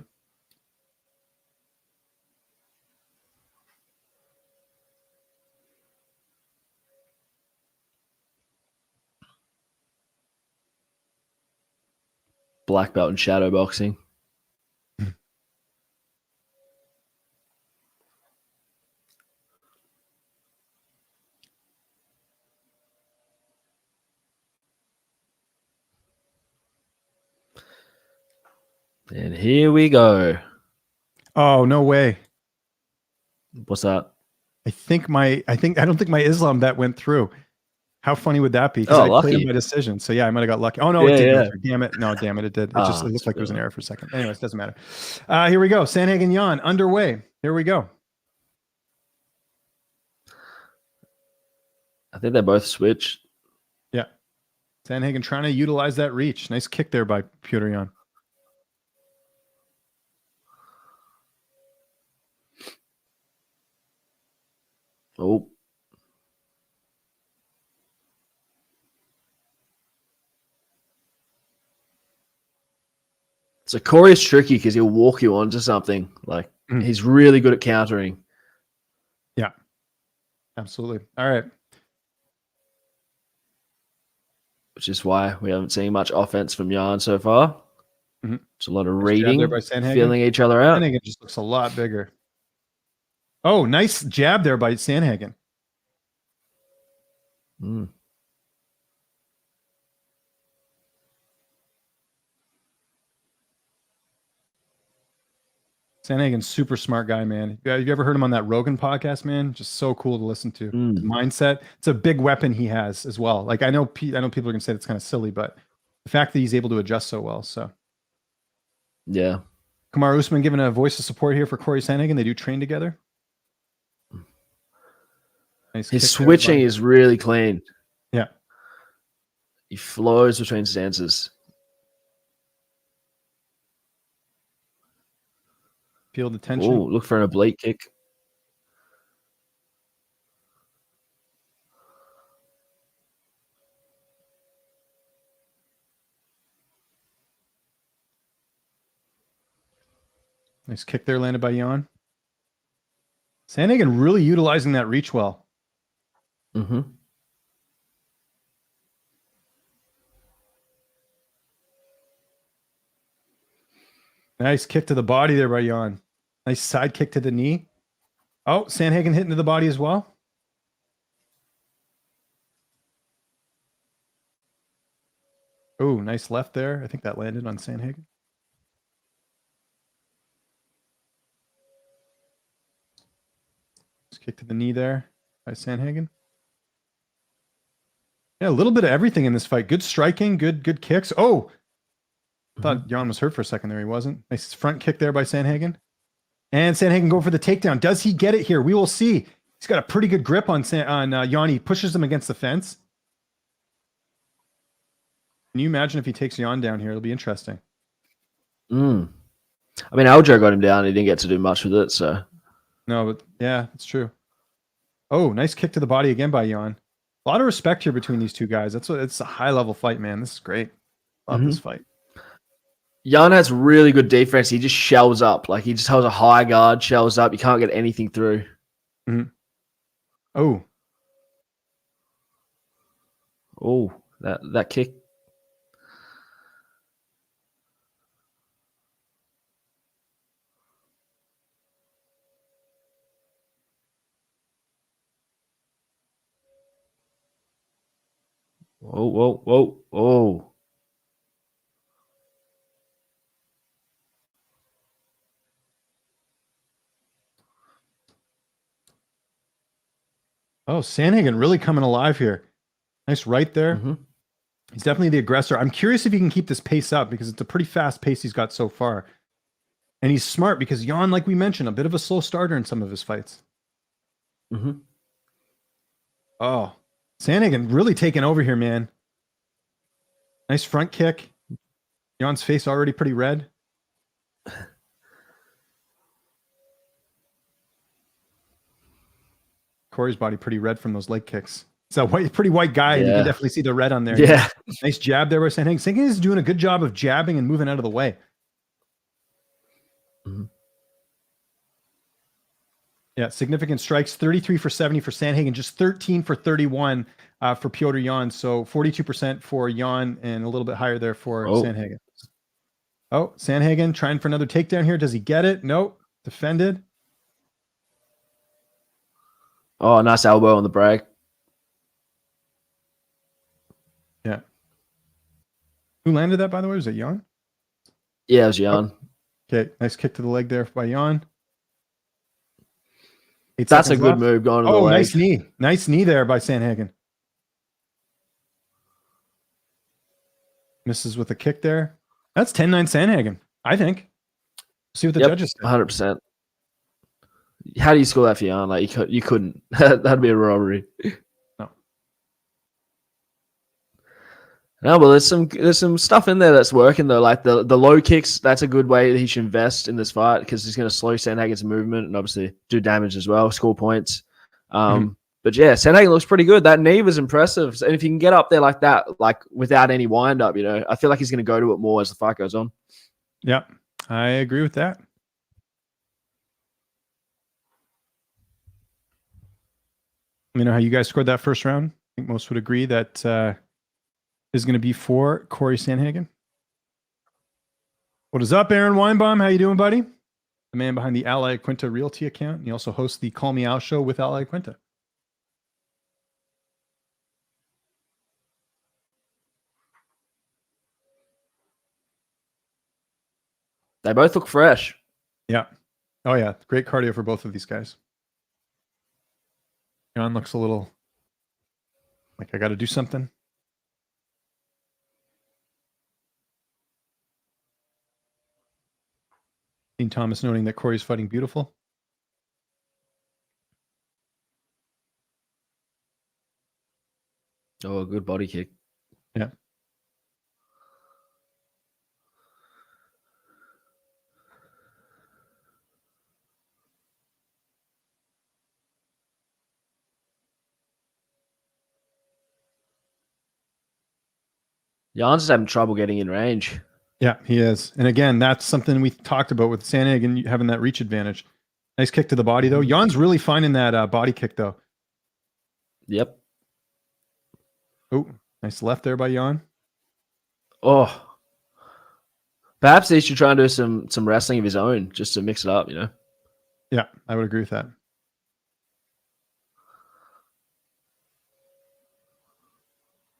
S2: Black belt in shadow boxing. And here we go.
S1: Oh, no way.
S2: What's that?
S1: I don't think my Islam bet went through. How funny would that be? Because I played my decision. So yeah, I might have got lucky. Oh no, it didn't. Damn it. No, damn it, it did. It just looked like there was an error for a second. Anyways, doesn't matter. Here we go. Sandhagen Jan underway. Here we go.
S2: I think they both switched.
S1: Yeah. Sandhagen trying to utilize that reach. Nice kick there by Petr Yan.
S2: Oh. So Cory's tricky because he'll walk you onto something. Like he's really good at countering.
S1: Yeah, absolutely. All right.
S2: Which is why we haven't seen much offense from Jan so far. Mm-hmm. It's a lot of reading, feeling each other out.
S1: Sandhagen just looks a lot bigger. Oh, nice jab there by Sandhagen.
S2: Mm.
S1: Sandhagen's super smart guy, man. Have you ever heard him on that Rogan podcast, man? Just so cool to listen to. The mindset. It's a big weapon he has as well. Like I know people are going to say it's kind of silly, but the fact that he's able to adjust so well. So
S2: yeah.
S1: Kamaru Usman giving a voice of support here for Cory Sandhagen. They do train together. Nice.
S2: His switching is really clean.
S1: Yeah.
S2: He flows between stances.
S1: Feel the tension.
S2: Oh, look for an oblique kick.
S1: Nice kick there landed by Jan. Sandhagen really utilizing that reach well.
S2: Mm-hmm.
S1: Nice kick to the body there by Jan. Nice side kick to the knee. Oh, Sandhagen hitting to the body as well. Oh, nice left there. I think that landed on Sandhagen. Nice kick to the knee there by Sandhagen. Yeah, a little bit of everything in this fight. Good striking, good kicks. Oh, I thought Jan was hurt for a second there. He wasn't. Nice front kick there by Sandhagen. And Sandhagen go for the takedown. Does he get it here? We will see. He's got a pretty good grip on Jan. He pushes him against the fence. Can you imagine if he takes Jan down here? It'll be interesting.
S2: I mean, Aljo got him down. He didn't get to do much with it, so.
S1: No, but yeah, it's true. Oh, nice kick to the body again by Jan. A lot of respect here between these two guys. It's a high-level fight, man. This is great. Love this fight.
S2: Jan has really good defense. He just shells up. Like, he just holds a high guard, shells up. You can't get anything through.
S1: Oh.
S2: Oh, that kick. Whoa, whoa, whoa, whoa.
S1: Oh, Sandhagen really coming alive here. Nice right there. He's definitely the aggressor. I'm curious if he can keep this pace up because it's a pretty fast pace he's got so far. And he's smart because Jan, like we mentioned, a bit of a slow starter in some of his fights. Oh, Sandhagen really taking over here, man. Nice front kick. Jan's face already pretty red. Cory's body pretty red from those leg kicks. It's a pretty white guy, and you can definitely see the red on there.
S2: Yeah.
S1: Nice jab there by Sandhagen. Sandhagen is doing a good job of jabbing and moving out of the way. Yeah, significant strikes. 33 for 70 for Sandhagen, just 13 for 31 for Petr Yan. So 42% for Yan and a little bit higher there for Sandhagen. Oh, Sandhagen trying for another takedown here. Does he get it? Nope. Defended.
S2: Oh, nice elbow on the break.
S1: Yeah. Who landed that, by the way? Was it Yan?
S2: Yeah, it was Jan.
S1: Okay, nice kick to the leg there by Yan.
S2: That's a good move going to the leg.
S1: Nice knee. Nice knee there by Sandhagen. Misses with a kick there. That's 10-9 Sandhagen, I think. See what the judges say.
S2: 100%. How do you score that for Jan? Like, you couldn't. That'd be a robbery. No, but there's some stuff in there that's working though. Like the low kicks, that's a good way that he should invest in this fight because he's going to slow Sandhagen's movement and obviously do damage as well, score points. But yeah, Sandhagen looks pretty good. That knee was impressive, and if you can get up there like that, like without any wind up, I feel like he's going to go to it more as the fight goes on.
S1: Yeah, I agree with that. Let me know how you guys scored that first round. I think most would agree that is going to be for Cory Sandhagen. What is up, Aaron Weinbaum? How you doing, buddy? The man behind the Ally Quinta Realty account. And he also hosts the Call Me Out show with Ally Quinta.
S2: They both look fresh.
S1: Yeah. Oh, yeah. Great cardio for both of these guys. Jan looks a little like I got to do something. Dean Thomas noting that Cory's fighting beautiful.
S2: Oh, a good body kick.
S1: Yeah.
S2: Jan's just having trouble getting in range.
S1: Yeah, he is. And again, that's something we talked about with Sandhagen having that reach advantage. Nice kick to the body, though. Jan's really finding that body kick, though.
S2: Yep.
S1: Oh, nice left there by Jan.
S2: Oh. Perhaps he should try and do some wrestling of his own just to mix it up,
S1: Yeah, I would agree with that.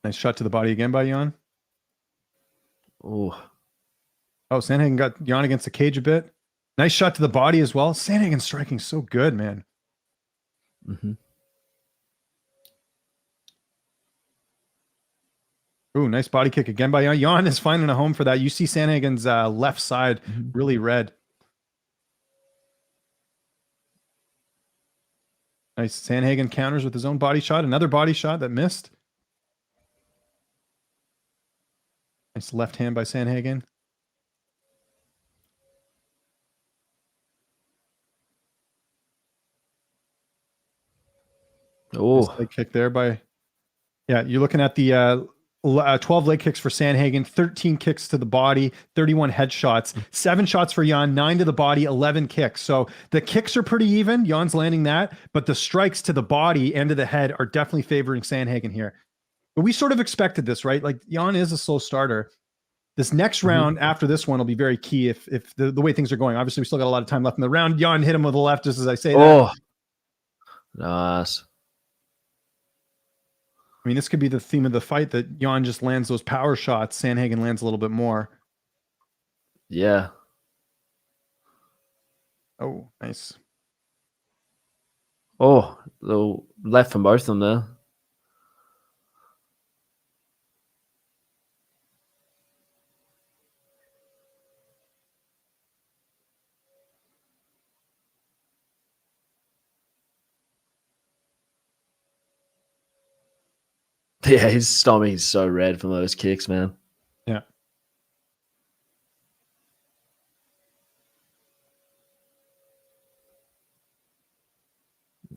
S1: Nice shot to the body again by Jan.
S2: Oh.
S1: Oh, Sandhagen got Jan against the cage a bit. Nice shot to the body as well. Sandhagen striking so good, man. Ooh, nice body kick again by Jan. Jan is finding a home for that. You see Sandhagen's left side really red. Nice. Sandhagen counters with his own body shot. Another body shot that missed. Nice left hand by Sandhagen.
S2: Oh,
S1: Nice leg kick there by. Yeah, you're looking at the 12 leg kicks for Sandhagen, 13 kicks to the body, 31 headshots, 7 shots for Jan, 9 to the body, 11 kicks. So the kicks are pretty even. Jan's landing that, but the strikes to the body and to the head are definitely favoring Sandhagen here. But we sort of expected this, right? Like Jan is a slow starter. This next round after this one will be very key if the way things are going. Obviously, we still got a lot of time left in the round. Jan hit him with the left just as I say that.
S2: Oh, nice.
S1: I mean, this could be the theme of the fight, that Jan just lands those power shots. Sandhagen lands a little bit more.
S2: Yeah.
S1: Oh, nice.
S2: Oh, little left from both of them there. Yeah, his stomach is so red from those kicks, man.
S1: Yeah.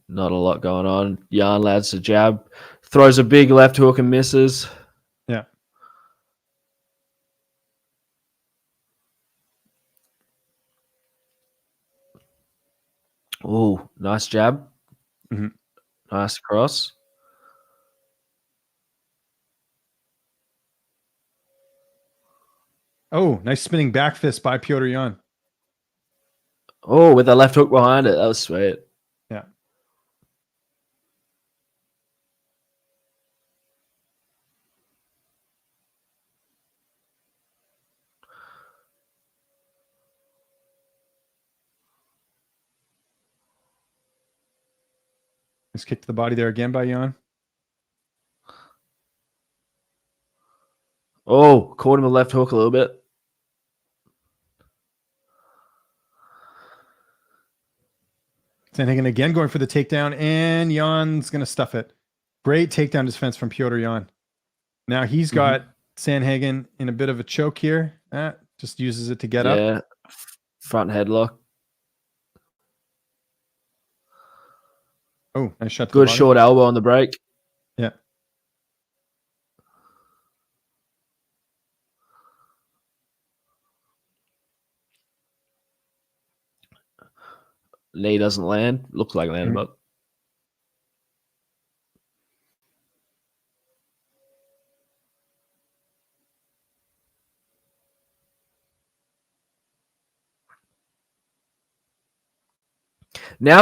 S2: Not a lot going on. Jan lands a jab, throws a big left hook and misses.
S1: Yeah.
S2: Oh, nice jab.
S1: Mhm.
S2: Nice cross.
S1: Oh, nice spinning back fist by Petr Yan.
S2: Oh, with the left hook behind it. That was sweet.
S1: Yeah. Nice kick to the body there again by Jan.
S2: Oh, caught him with left hook a little bit.
S1: Sandhagen again going for the takedown, and Jan's going to stuff it. Great takedown defense from Petr Yan. Now he's got Sandhagen in a bit of a choke here. Just uses it to get up.
S2: Yeah, front headlock.
S1: Oh, nice shot. To
S2: Good
S1: the body.
S2: short elbow on the break.
S1: Yeah.
S2: Knee doesn't land. Looks like it landed, but now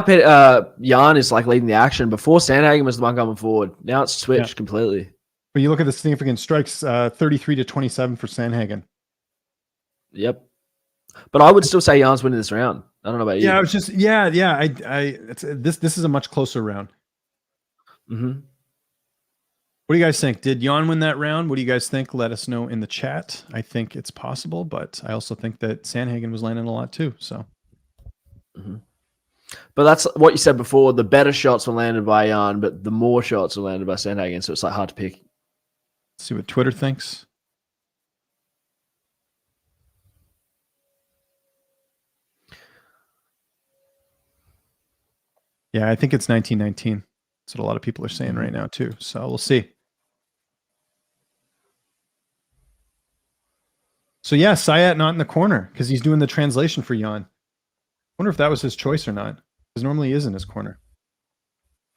S2: Jan is like leading the action. Before Sandhagen was the one coming forward. Now it's switched completely.
S1: But you look at the significant strikes, 33 to 27 for Sandhagen.
S2: Yep. But I would still say Jan's winning this round. I don't know about you.
S1: Yeah, I was just this is a much closer round.
S2: Mm-hmm.
S1: What do you guys think? Did Jan win that round? What do you guys think? Let us know in the chat. I think it's possible, but I also think that Sandhagen was landing a lot too. So,
S2: But that's what you said before. The better shots were landed by Jan, but the more shots were landed by Sandhagen. So it's like hard to pick.
S1: let's see what Twitter thinks. Yeah, I think it's 1919. That's what a lot of people are saying right now too. So we'll see. So yeah, Sayat not in the corner because he's doing the translation for Jan. Wonder if that was his choice or not, because normally he is in his corner.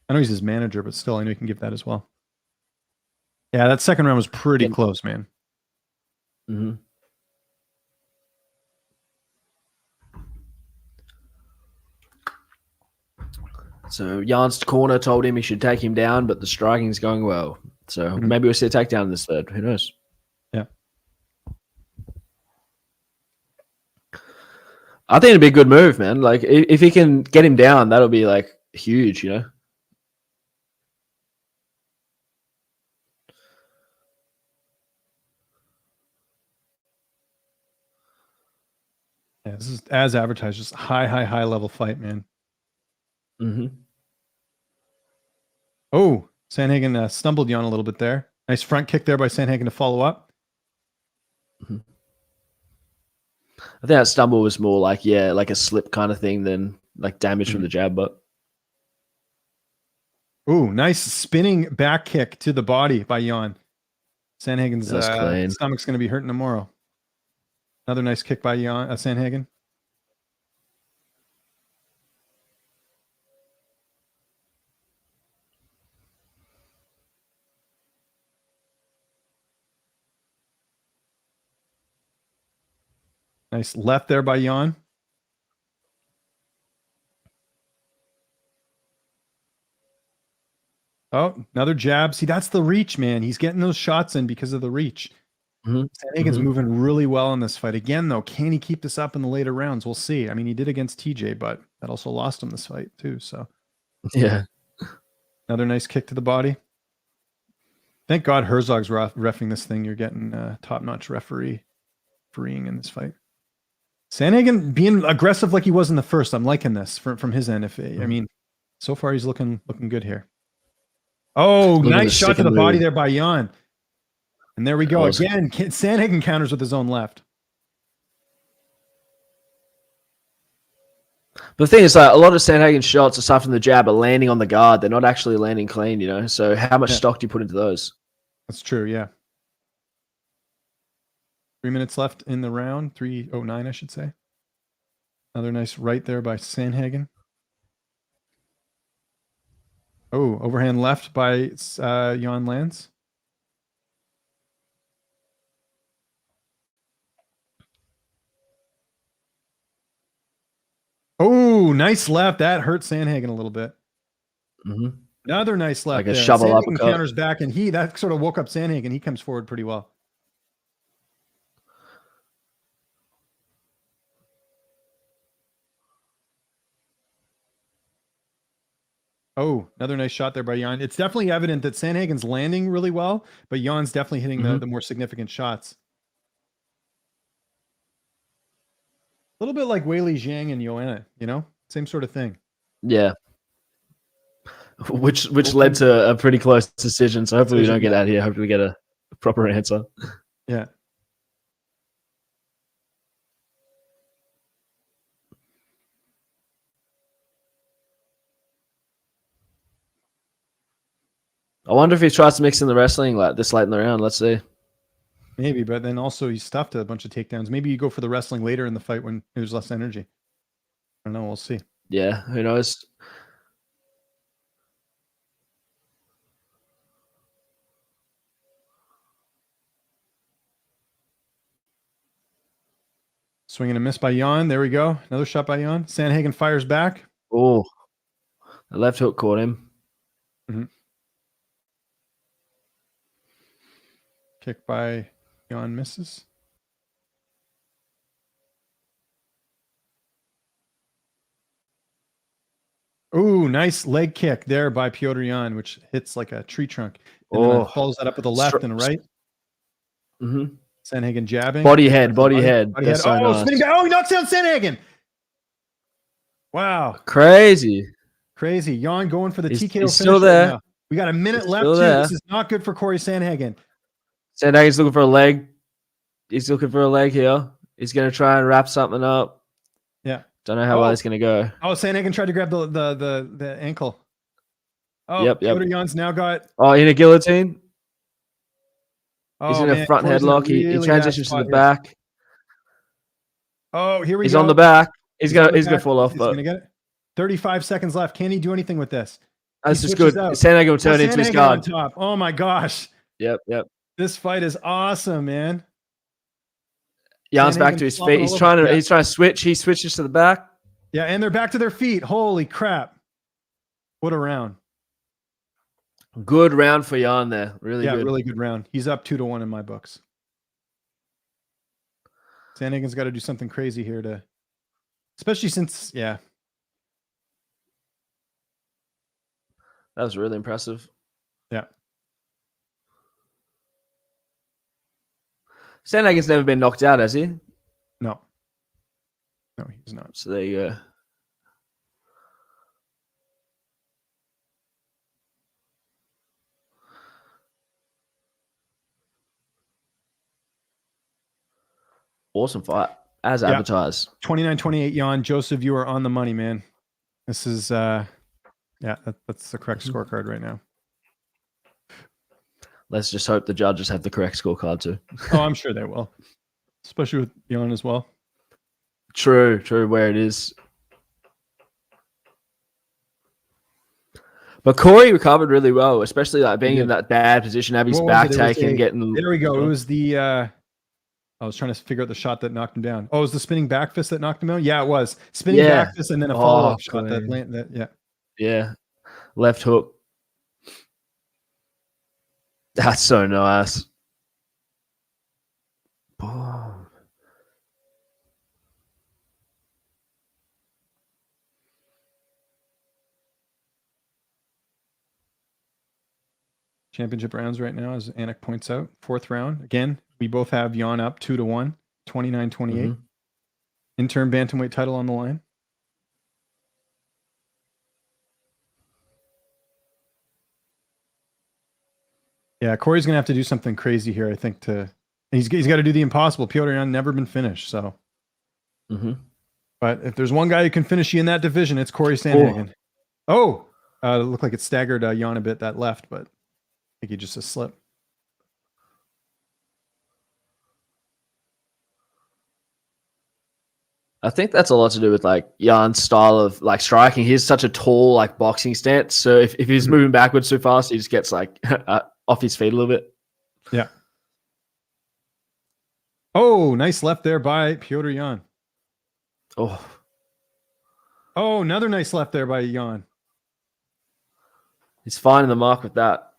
S1: I know he's his manager, but still, I know he can give that as well. Yeah, that second round was pretty close, man.
S2: Mm-hmm. So Jan's corner told him he should take him down, but the striking's going well. So maybe we'll see a takedown in this third. Who knows?
S1: Yeah.
S2: I think it'd be a good move, man. Like if he can get him down, that'll be like huge, you know?
S1: Yeah, this is as advertised, just high level fight, man.
S2: Mm-hmm.
S1: Oh, Sandhagen stumbled Jan a little bit there. Nice front kick there by Sandhagen to follow up.
S2: I think that stumble was more like a slip kind of thing than like damage from the jab. But
S1: ooh, nice spinning back kick to the body by Jan. Sandhagen's stomach's going to be hurting tomorrow. Another nice kick by Sandhagen. Nice left there by Jan. Oh, another jab. See, that's the reach, man. He's getting those shots in because of the reach. Sandhagen's moving really well in this fight. Again, though, can he keep this up in the later rounds? We'll see. I mean, he did against TJ, but that also lost him this fight too. So,
S2: yeah.
S1: Another nice kick to the body. Thank God Herzog's reffing this thing. You're getting top-notch refereeing in this fight. Sandhagen being aggressive like he was in the first. I'm liking this from his end. I mean, so far he's looking good here. Oh, nice shot to the body there by Jan. And there we go. Again, Sandhagen counters with his own left.
S2: But the thing is, a lot of Sandhagen's shots, aside from the jab, are landing on the guard. They're not actually landing clean, you know? So how much stock do you put into those?
S1: That's true, yeah. 3 minutes left in the round. 3:09, I should say. Another nice right there by Sandhagen. Oh, overhand left by Jan lands. Oh, nice left. That hurt Sandhagen a little bit. Another nice left.
S2: Like a shovel
S1: Sandhagen
S2: uppercut.
S1: counters back, and that sort of woke up Sandhagen. He comes forward pretty well. Oh, another nice shot there by Jan. It's definitely evident that Sandhagen's landing really well, but Jan's definitely hitting the more significant shots. A little bit like Weili Zhang and Joanna, you know? Same sort of thing.
S2: Yeah. Which led to a pretty close decision. So hopefully we don't get out here. Hopefully we get a proper answer.
S1: Yeah.
S2: I wonder if he tries to mix in the wrestling like this late in the round. Let's see.
S1: Maybe, but then also he stuffed a bunch of takedowns. Maybe you go for the wrestling later in the fight when there's less energy. I don't know. We'll see.
S2: Yeah, who knows?
S1: Swing and a miss by Jan. There we go. Another shot by Jan. Sandhagen fires back.
S2: Oh, the left hook caught him.
S1: Kick by Jan misses. Ooh, nice leg kick there by Petr Yan, which hits like a tree trunk. And then follows that up with a left and a right. Sandhagen jabbing.
S2: Body head. That's so nice.
S1: Spinning back. Oh, he knocks down Sandhagen. Wow.
S2: Crazy.
S1: Jan going for the TKO finish.
S2: He's still there.
S1: Now. We got a minute left. Too. This is not good for Cory Sandhagen.
S2: Sandhagen's looking for a leg. He's looking for a leg here. He's going to try and wrap something up.
S1: Yeah.
S2: Don't know how well it's going to go.
S1: Oh, Sandhagen tried to grab the ankle. Oh,
S2: yep.
S1: Petr Yan's now got.
S2: Oh, in a guillotine.
S1: Oh,
S2: he's in a front headlock. He transitions to the back.
S1: Oh, here we go.
S2: He's on the back. He's gonna fall off.
S1: He's gonna get it. 35 seconds left. Can he do anything with this?
S2: That's just good. Sandhagen will turn into his guard.
S1: Top. Oh my gosh.
S2: Yep.
S1: This fight is awesome, man.
S2: Jan's back to his feet. He's trying to switch. He switches to the back.
S1: Yeah, and they're back to their feet. Holy crap. What a round.
S2: Good round for Jan there. Really good.
S1: Really good round. He's up 2-1 in my books. Sandhagen's got to do something crazy here to, especially since, That
S2: was really impressive.
S1: Yeah.
S2: Sandhagen's never been knocked out, has he?
S1: No, he's not.
S2: So there you go. Awesome fight, as advertised.
S1: 29-28, Jan. Joseph, you are on the money, man. This is, that's the correct scorecard right now.
S2: Let's just hope the judges have the correct scorecard too.
S1: Oh, I'm sure they will, especially with Jan as well.
S2: True, where it is. But Cory recovered really well, especially like being in that bad position, having his back taken, getting.
S1: There we go. It was the. I was trying to figure out the shot that knocked him down. Oh, it was the spinning back fist that knocked him out. Yeah, it was spinning back fist and then a follow-up shot that landed. Yeah,
S2: left hook. That's so nice. Oh.
S1: Championship rounds right now, as Anik points out. 4th round. Again, we both have Jan up 2-1, 29-28. Interim bantamweight title on the line. Yeah, Cory's gonna have to do something crazy here, I think. He's got to do the impossible. Petr Yan never been finished, so. But if there's one guy who can finish you in that division, it's Cory Sandhagen. Oh, it looked like it staggered Jan a bit, that left, but I think he just a slip.
S2: I think that's a lot to do with like Jan's style of like striking. He's such a tall like boxing stance, so if he's moving backwards too fast, he just gets like off his feet a little bit.
S1: Yeah. Oh, nice left there by Petr Yan. Oh, another nice left there by Jan.
S2: He's finding the mark with that.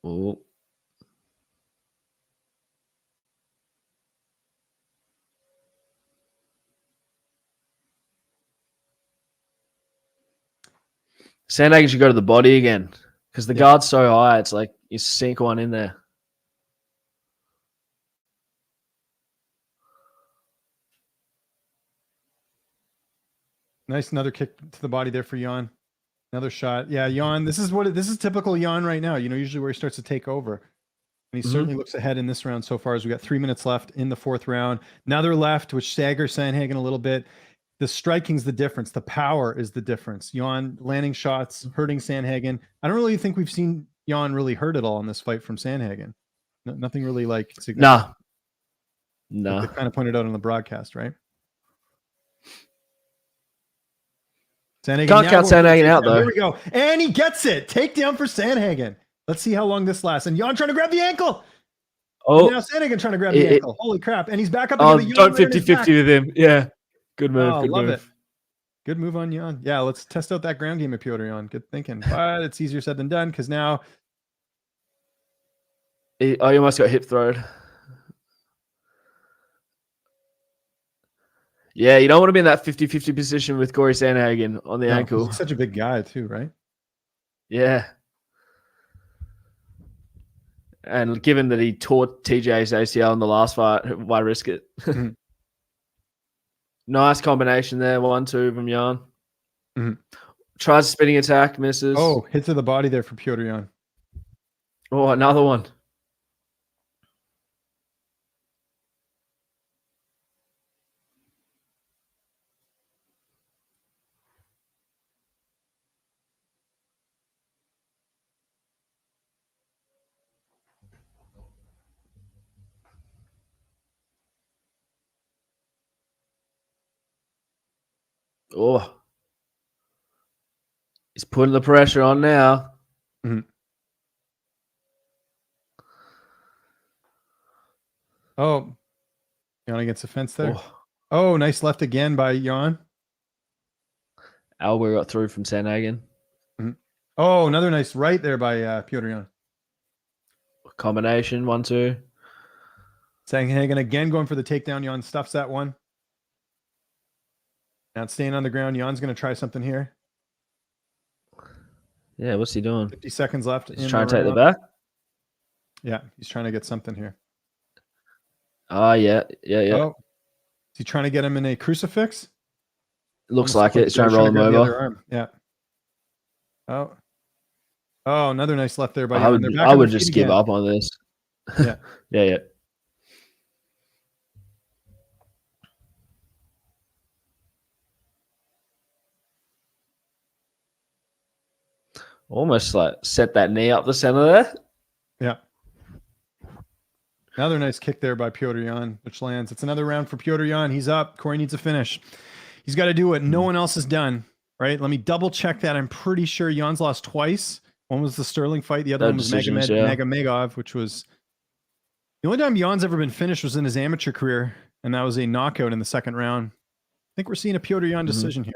S2: Oh. Sandhagen should go to the body again because the guard's so high. It's like you sink one in there.
S1: Nice, another kick to the body there for Jan. Another shot. Yeah, Jan, this is typical Jan right now. You know, usually where he starts to take over. And he certainly looks ahead in this round so far, as we got 3 minutes left in the 4th round. Another left, which staggers Sandhagen a little bit. The striking's the difference. The power is the difference. Jan landing shots, hurting Sandhagen. I don't really think we've seen Jan really hurt at all in this fight from Sandhagen. Nothing really like significant.
S2: No.
S1: Like they kind of pointed out on the broadcast, right?
S2: Sandhagen can't count Sandhagen out, though.
S1: Here we go. And he gets it. Takedown for Sandhagen. Let's see how long this lasts. And Jan trying to grab the ankle. Oh, and now Sandhagen trying to grab the ankle. Holy crap. And he's back up.
S2: Don't 50-50 with him. Yeah. Good move. Good
S1: love
S2: move.
S1: It. Good move on Jan. Yeah, let's test out that ground game of Petr Yan. Good thinking. But it's easier said than done because now.
S2: He almost got hip throwed. Yeah, you don't want to be in that 50-50 position with Cory Sandhagen on the ankle.
S1: He's such a big guy too, right?
S2: Yeah. And given that he tore TJ's ACL in the last fight, why risk it? Nice combination there. 1-2 from Jan. Tries a spinning attack, misses.
S1: Oh, hit to the body there for Petr Yan.
S2: Oh, another one. Oh, he's putting the pressure on now.
S1: Oh, Jan against the fence there. Oh, nice left again by Jan.
S2: Elbow got through from Sandhagen.
S1: Oh, another nice right there by Petr Yan.
S2: Combination, 1-2.
S1: Sandhagen again going for the takedown. Jan stuffs that one. Now staying on the ground. Jan's going to try something here.
S2: Yeah, what's he doing?
S1: 50 seconds left.
S2: He's
S1: in
S2: trying to take the
S1: round.
S2: back.
S1: Yeah, he's trying to get something here.
S2: Oh, yeah.
S1: Oh, is he trying to get him in a crucifix?
S2: Looks
S1: Almost
S2: like it. He's trying to roll him
S1: grab the other
S2: over.
S1: arm. Yeah. Oh, another nice left there by
S2: I
S1: Jan.
S2: would,
S1: They're back
S2: I
S1: on
S2: would
S1: their
S2: just
S1: feet
S2: give
S1: again.
S2: up on this.
S1: Yeah.
S2: yeah. Almost like set that knee up the center there.
S1: Yeah. Another nice kick there by Petr Yan, which lands. It's another round for Petr Yan. He's up. Cory needs a finish. He's got to do what no one else has done, right? Let me double check that. I'm pretty sure Jan's lost twice. One was the Sterling fight. The other one was Magomed, which was the only time Jan's ever been finished was in his amateur career, and that was a knockout in the second round. I think we're seeing a Petr Yan decision here.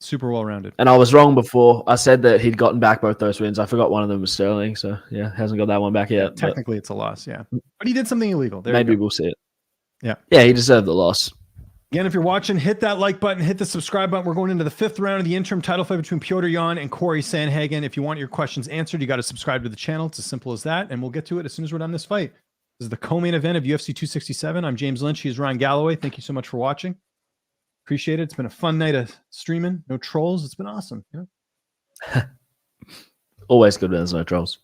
S1: Super well-rounded.
S2: And I was wrong before. I said that he'd gotten back both those wins. I forgot one of them was Sterling. So, yeah, hasn't got that one back yet.
S1: Technically, it's a loss, yeah. But he did something illegal. There
S2: maybe we'll see it.
S1: Yeah.
S2: Yeah, he deserved the loss.
S1: Again, if you're watching, hit that like button, hit the subscribe button. We're going into the 5th round of the interim title fight between Petr Yan and Cory Sandhagen. If you want your questions answered, you got to subscribe to the channel. It's as simple as that, and we'll get to it as soon as we're done this fight. This is the co-main event of UFC 267. I'm James Lynch. He's Ryan Galloway. Thank you so much for watching. Appreciate it. It's been a fun night of streaming. No trolls. It's been awesome. Yeah.
S2: Always good when there's no trolls.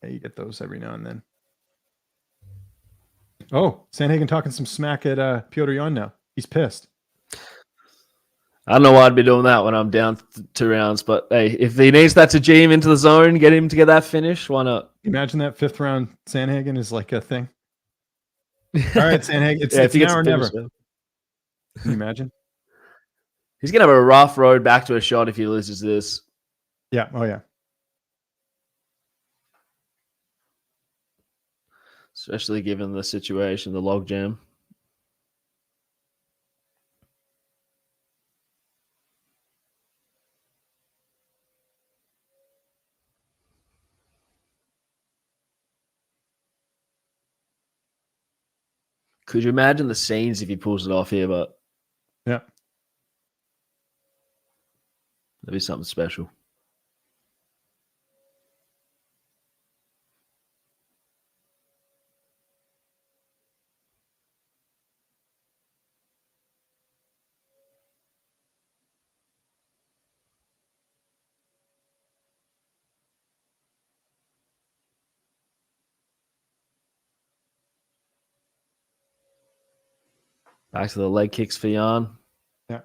S1: Yeah, you get those every now and then. Oh, Sandhagen talking some smack at Petr Yan now. He's pissed.
S2: I don't know why I'd be doing that when I'm down 2 rounds, but hey, if he needs that to G him into the zone, get him to get that finish, why not?
S1: Imagine that 5th round Sandhagen is like a thing. All right, Sandhagen, it's
S2: if he
S1: now
S2: gets
S1: or never.
S2: finish,
S1: Can you imagine?
S2: He's going to have a rough road back to a shot if he loses this.
S1: Yeah. Oh, yeah.
S2: Especially given the situation, the logjam. Could you imagine the scenes if he pulls it off here? But
S1: yeah,
S2: that'd be something special. Back to the leg kicks for Yan.
S1: Yeah.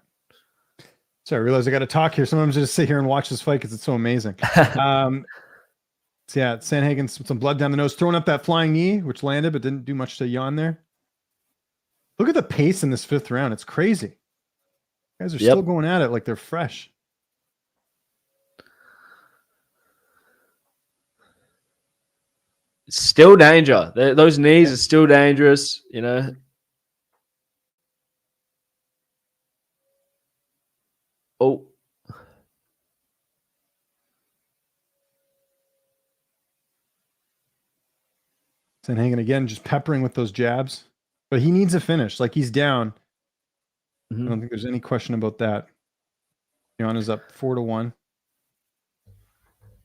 S1: So I realize I got to talk here. Sometimes I just sit here and watch this fight because it's so amazing. So yeah, Sandhagen, some blood down the nose, throwing up that flying knee, which landed but didn't do much to Yan there. Look at the pace in this 5th round. It's crazy. Guys are still going at it like they're fresh.
S2: It's still danger. Those knees are still dangerous, you know. Oh.
S1: Sandhagen again, just peppering with those jabs. But he needs a finish. Like, he's down. I don't think there's any question about that. Yan is up 4-1.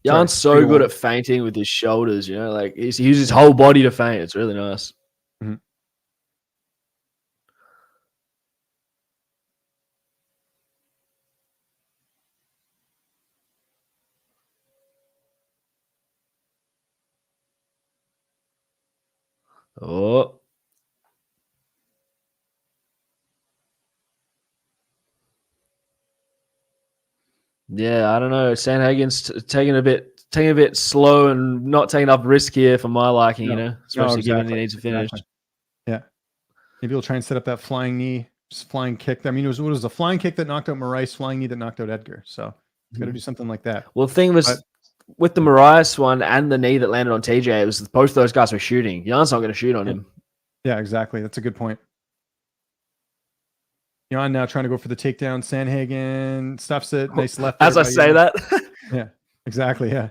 S2: Jan's so good at feinting with his shoulders, you know, like he uses his whole body to feint. It's really nice.
S1: Mm-hmm.
S2: Oh. Yeah, I don't know. Sandhagen's taking a bit slow and not taking up risk here for my liking, you know, especially given he needs to finish.
S1: Yeah. Maybe he'll try and set up that flying knee, just flying kick. I mean, it was a flying kick that knocked out Moraes, flying knee that knocked out Edgar. So he's got to do something like that.
S2: Well, the thing was, with the Moraes one and the knee that landed on TJ, it was both those guys were shooting. Jan's not going to shoot on him.
S1: Yeah, exactly. That's a good point. Yan now trying to go for the takedown. Sandhagen stuffs it. Nice left.
S2: As I say that.
S1: Yeah, exactly. Yeah.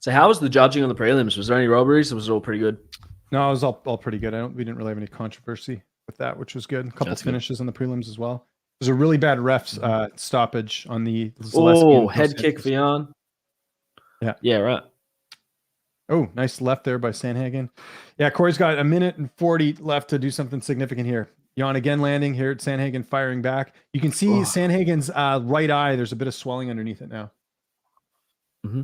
S2: So how was the judging on the prelims? Was there any robberies? Or was it all pretty good?
S1: No, it was all pretty good. We didn't really have any controversy with that, which was good. A couple
S2: That's
S1: finishes on the prelims as well. There's a really bad ref stoppage on the
S2: Oh, head kick for Jan.
S1: Yeah.
S2: Yeah, right.
S1: Oh, nice left there by Sandhagen. Yeah, Cory's got a minute and 40 left to do something significant here. Jan again landing here at Sandhagen, firing back. You can see Sandhagen's right eye. There's a bit of swelling underneath it now.
S2: Mm-hmm.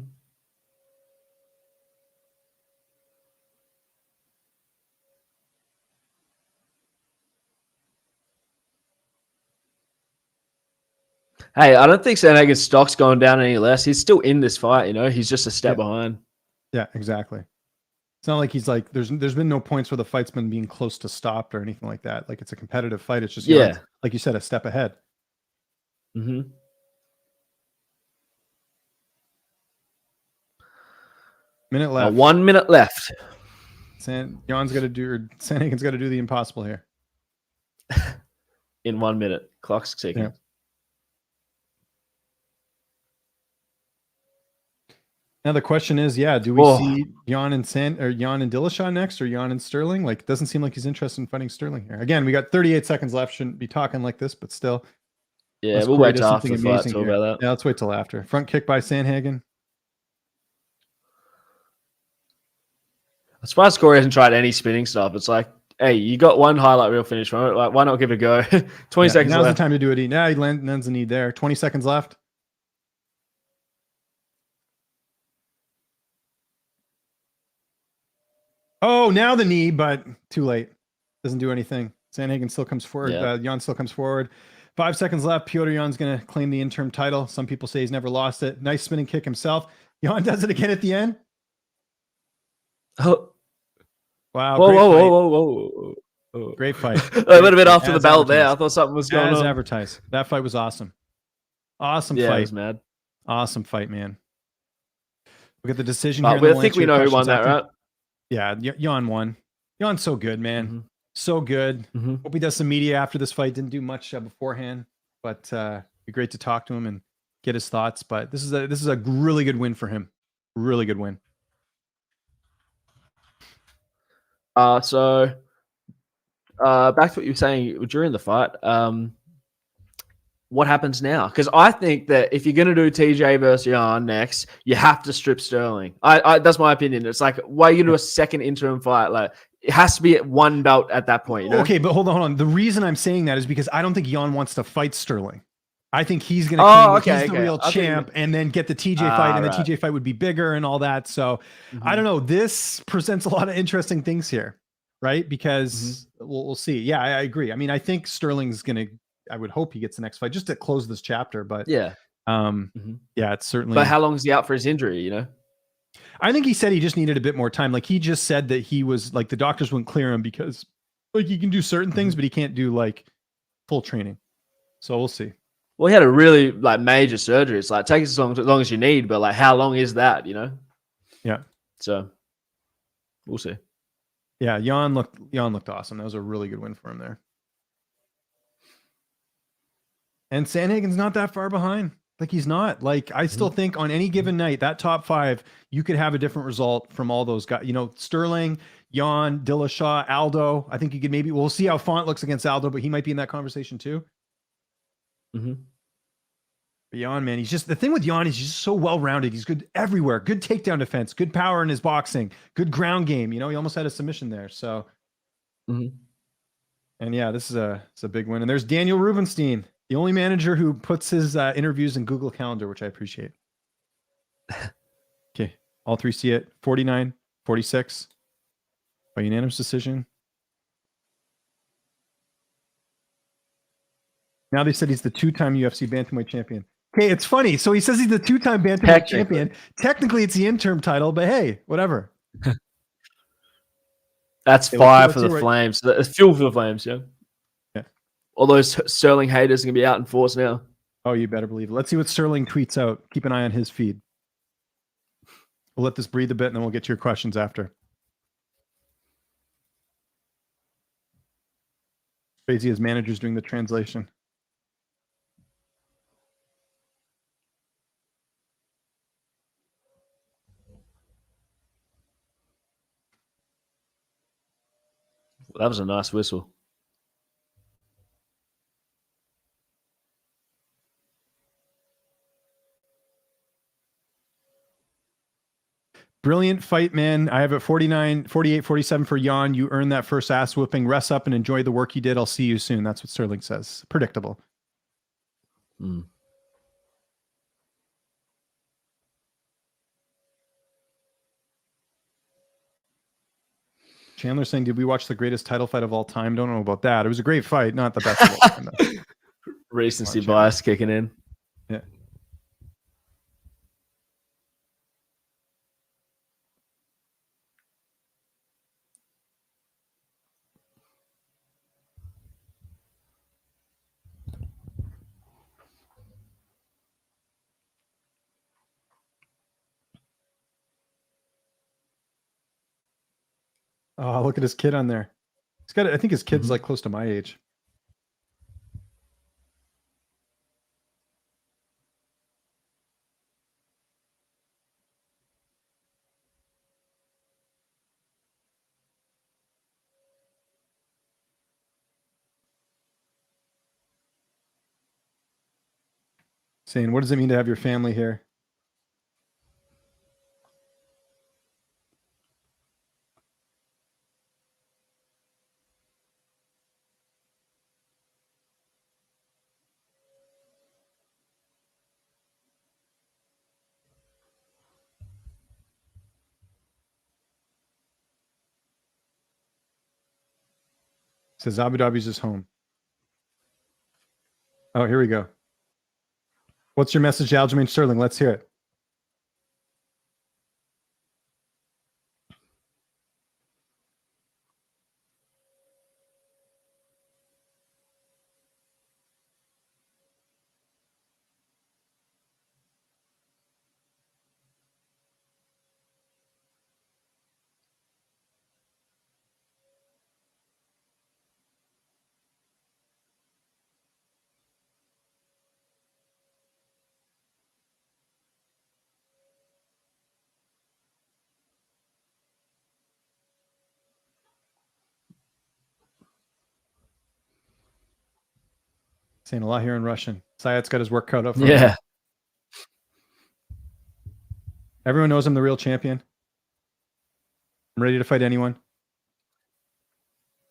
S2: Hey, I don't think Sandhagen's stock's going down any less. He's still in this fight, you know. He's just a step behind.
S1: Yeah, exactly. It's not like he's like there's been no points where the fight's been being close to stopped or anything like that. Like it's a competitive fight. It's just like you said, a step ahead.
S2: Mm-hmm.
S1: Minute left.
S2: 1 minute left.
S1: Sandhagen's got to do the impossible here.
S2: In 1 minute, clock's ticking.
S1: Yeah. Now the question is, do we see Jan and Dillashaw next, or Jan and Sterling? Like, it doesn't seem like he's interested in fighting Sterling here. Again, we got 38 seconds left. Shouldn't be talking like this, but still.
S2: Yeah, we'll wait till after the fight. Talk about that.
S1: Yeah, let's wait till after. Front kick by Sandhagen.
S2: I'm surprised Cory hasn't tried any spinning stuff. It's like, hey, you got one highlight reel finish from it. Like, why not give it a go? 20 seconds
S1: now's
S2: left.
S1: The time to do it. Now he lands a knee there. 20 seconds left. Oh, now the knee, but too late. Doesn't do anything. Sandhagen still comes forward. Jan still comes forward. 5 seconds left. Petr Yan's going to claim the interim title. Some people say he's never lost it. Nice spinning kick himself. Jan does it again at the end.
S2: Oh.
S1: Wow.
S2: Whoa.
S1: Great fight.
S2: A little bit after the bell there. I thought something was going on.
S1: As advertised. That fight was awesome. Awesome fight.
S2: Yeah, it was mad.
S1: Awesome fight, man. Look at the decision here.
S2: I think we know who won that, right?
S1: Yeah, Jan won. Jan's so good, man.
S2: Mm-hmm.
S1: So good.
S2: Mm-hmm.
S1: Hope he does some media after this fight. Didn't do much beforehand, but be great to talk to him and get his thoughts. But this is a really good win for him. Really good win.
S2: So back to what you were saying during the fight. What happens now? Because I think that if you're going to do TJ versus Jan next, you have to strip Sterling. That's my opinion. It's like, why are you going to do a second interim fight? Like, it has to be at one belt at that point. You know?
S1: Okay, but hold on. The reason I'm saying that is because I don't think Jan wants to fight Sterling. I think he's going to claim he's the real champ and then get the TJ fight, and the TJ fight would be bigger and all that. So I don't know. This presents a lot of interesting things here, right? Because we'll see. Yeah, I agree. I mean, I think Sterling's going to. I would hope he gets the next fight just to close this chapter. But
S2: yeah,
S1: it's certainly.
S2: But how long is he out for his injury? You know,
S1: I think he said he just needed a bit more time. Like he just said that he was like the doctors wouldn't clear him because like he can do certain things, but he can't do like full training. So we'll see.
S2: Well, he had a really like major surgery. It's like take as long as you need, but like how long is that? You know?
S1: Yeah.
S2: So we'll see.
S1: Yeah, Jan looked awesome. That was a really good win for him there. And Sandhagen's not that far behind. Like he's not. Like I still think on any given night, that top five, you could have a different result from all those guys. You know, Sterling, Jan, Dillashaw, Aldo. I think you could we'll see how Font looks against Aldo, but he might be in that conversation too. But Jan, man, he's just the thing with Jan is he's just so well-rounded. He's good everywhere. Good takedown defense, good power in his boxing, good ground game. You know, he almost had a submission there. So, and yeah, this is a big win. And there's Daniel Rubenstein. The only manager who puts his interviews in Google Calendar, which I appreciate. Okay. All three see it. 49-46 by unanimous decision. Now they said he's the two-time UFC bantamweight champion. Okay, it's funny. So he says he's the two-time bantamweight champion. Technically, it's the interim title, but hey, whatever.
S2: That's fire for the Flames. It's fuel for the Flames, yeah. All those Sterling haters are going to be out in force now.
S1: Oh, you better believe it. Let's see what Sterling tweets out. Keep an eye on his feed. We'll let this breathe a bit, and then we'll get to your questions after. Crazy as managers doing the translation.
S2: That was a nice whistle.
S1: Brilliant fight, man. I have it 49, 48, 47 for Jan. You earned that first ass whooping. Rest up and enjoy the work you did. I'll see you soon. That's what Sterling says. Predictable. Chandler saying, did we watch the greatest title fight of all time? Don't know about that. It was a great fight. Not the best of all time, though.
S2: Recency bias kicking in.
S1: Yeah. Oh, look at his kid on there. He's got, I think his kid's like close to my age. Saying, what does it mean to have your family here? Says Abu Dhabi's his home. Oh, here we go. What's your message to Aljamain Sterling? Let's hear it. Saying a lot here in Russian. Sayat's got his work cut out for him.
S2: Yeah.
S1: Everyone knows I'm the real champion. I'm ready to fight anyone.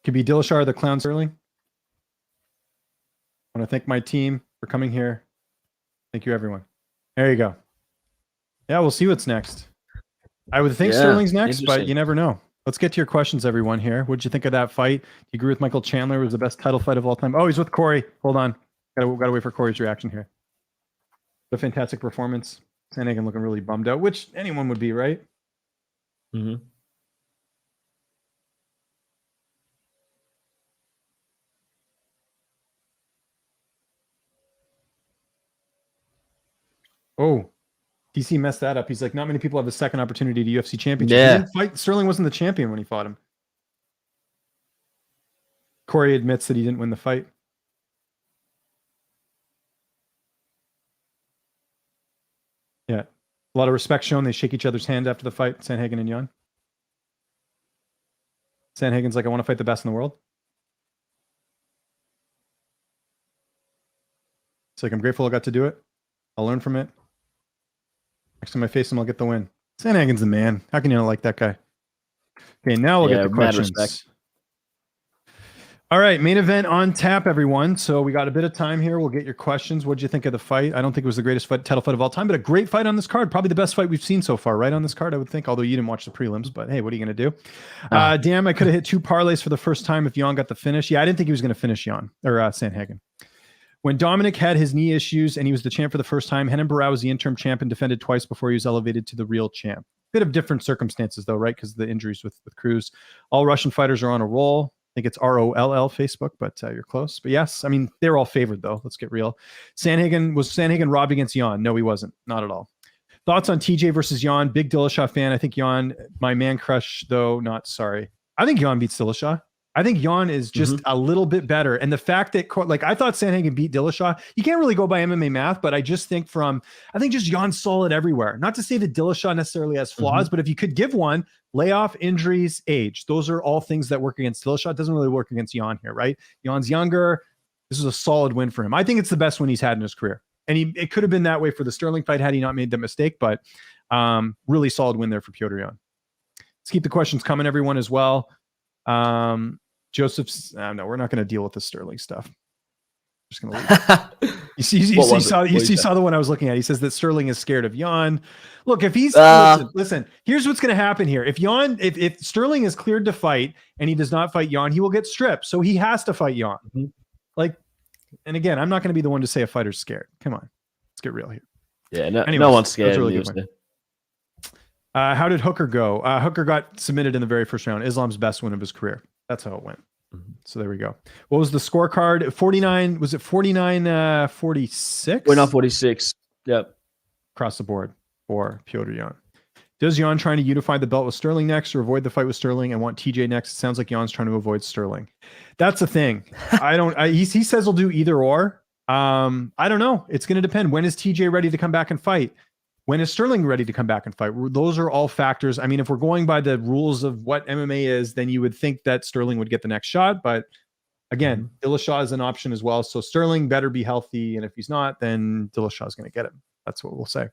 S1: Could be Dillashaw or the Clown Sterling. I want to thank my team for coming here. Thank you, everyone. There you go. Yeah, we'll see what's next. I would think Sterling's next, but you never know. Let's get to your questions, everyone, here. What did you think of that fight? Do you agree with Michael Chandler? It was the best title fight of all time. Oh, he's with Cory. Hold on. Gotta wait for Cory's reaction here. The fantastic performance. Sandhagen looking really bummed out, which anyone would be, right?
S2: Mm-hmm.
S1: Oh, TC messed that up. He's like, not many people have a second opportunity to UFC championship.
S2: Yeah.
S1: He didn't fight. Sterling wasn't the champion when he fought him. Cory admits that he didn't win the fight. Yeah. A lot of respect shown. They shake each other's hand after the fight, Sandhagen and Jan. Sandhagen's like, I want to fight the best in the world. It's like, I'm grateful I got to do it. I'll learn from it. Next time I face him, I'll get the win. Sandhagen's the man. How can you not like that guy? Okay, now we'll get the questions.
S2: Respect.
S1: All right, main event on tap, everyone. So we got a bit of time here. We'll get your questions. What did you think of the fight? I don't think it was the greatest title fight of all time, but a great fight on this card. Probably the best fight we've seen so far, right on this card, I would think, although you didn't watch the prelims. But hey, what are you going to do? Damn, I could have hit 2 parlays for the first time if Jan got the finish. Yeah, I didn't think he was going to finish Jan or Sandhagen. When Dominic had his knee issues and he was the champ for the first time, Renan Barão was the interim champ and defended twice before he was elevated to the real champ. Bit of different circumstances, though, right? Because of the injuries with Cruz. All Russian fighters are on a roll. I think it's ROLL Facebook, but you're close. But yes, I mean, they're all favored, though. Let's get real. Was Sandhagen robbed against Jan? No, he wasn't. Not at all. Thoughts on TJ versus Jan? Big Dillashaw fan. I think Jan, my man crush, though, not sorry. I think Jan beats Dillashaw. I think Jan is just a little bit better. And the fact that, like, I thought Sandhagen beat Dillashaw. You can't really go by MMA math, but I just think just Jan's solid everywhere. Not to say that Dillashaw necessarily has flaws, but if you could give one, layoff, injuries, age, those are all things that work against Dillashaw. It doesn't really work against Jan here, right? Jan's younger. This is a solid win for him. I think it's the best win he's had in his career. And it could have been that way for the Sterling fight had he not made that mistake, but really solid win there for Petr Yan. Let's keep the questions coming, everyone, as well. Joseph's, no, we're not going to deal with the Sterling stuff. Just going to leave. You saw the one I was looking at. He says that Sterling is scared of Jan. Look, if he's listen, here's what's going to happen here. If Sterling is cleared to fight and he does not fight Jan, he will get stripped. So he has to fight Jan. Like, and again, I'm not going to be the one to say a fighter's scared. Come on, let's get real here.
S2: Yeah, anyways, no one's scared.
S1: Really how did Hooker go? Hooker got submitted in the very first round. Islam's best win of his career. That's how it went. So there we go. What was the scorecard? 49. Was it 49, 46?
S2: We're not 46. Yep.
S1: Across the board for Petr Yan. Does Yan trying to unify the belt with Sterling next or avoid the fight with Sterling and want TJ next? It sounds like Jan's trying to avoid Sterling. That's the thing. He says he'll do either or. I don't know. It's going to depend. When is TJ ready to come back and fight? When is Sterling ready to come back and fight? Those are all factors. I mean, if we're going by the rules of what MMA is, then you would think that Sterling would get the next shot. But again, Dillashaw is an option as well. So Sterling better be healthy. And if he's not, then Dillashaw is going to get him. That's what we'll say.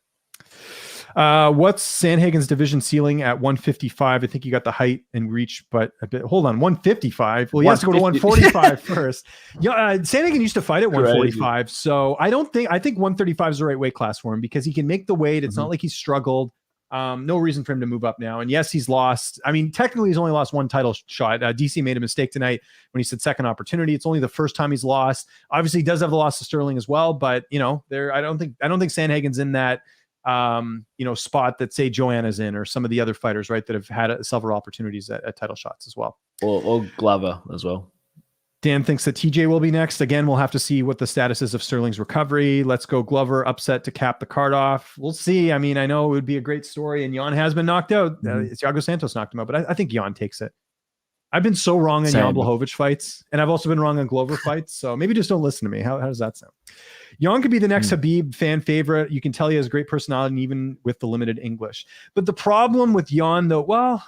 S1: What's Sandhagen's division ceiling at 155? I think he got the height and reach, but a bit. Hold on, 155. Well, he has to go to 145 first. Yeah, Sandhagen used to fight at 145, so I think 135 is the right weight class for him because he can make the weight. It's not like he's struggled. No reason for him to move up now. And yes, he's lost. I mean, technically, he's only lost one title shot. DC made a mistake tonight when he said second opportunity. It's only the first time he's lost. Obviously, he does have the loss to Sterling as well, but I don't think Sandhagen's in that. Spot that say Joanna's in or some of the other fighters, right, that have had several opportunities at title shots as well.
S2: Or Glover as well.
S1: Dan thinks that TJ will be next. Again, we'll have to see what the status is of Sterling's recovery. Let's go Glover upset to cap the card off. We'll see. I mean, I know it would be a great story and Jan has been knocked out. Thiago Santos knocked him out, but I think Jan takes it. I've been so wrong on Jan Blachowicz fights, and I've also been wrong on Glover fights. So maybe just don't listen to me. How does that sound? Jan could be the next Khabib fan favorite. You can tell he has great personality, even with the limited English. But the problem with Jan, though, well,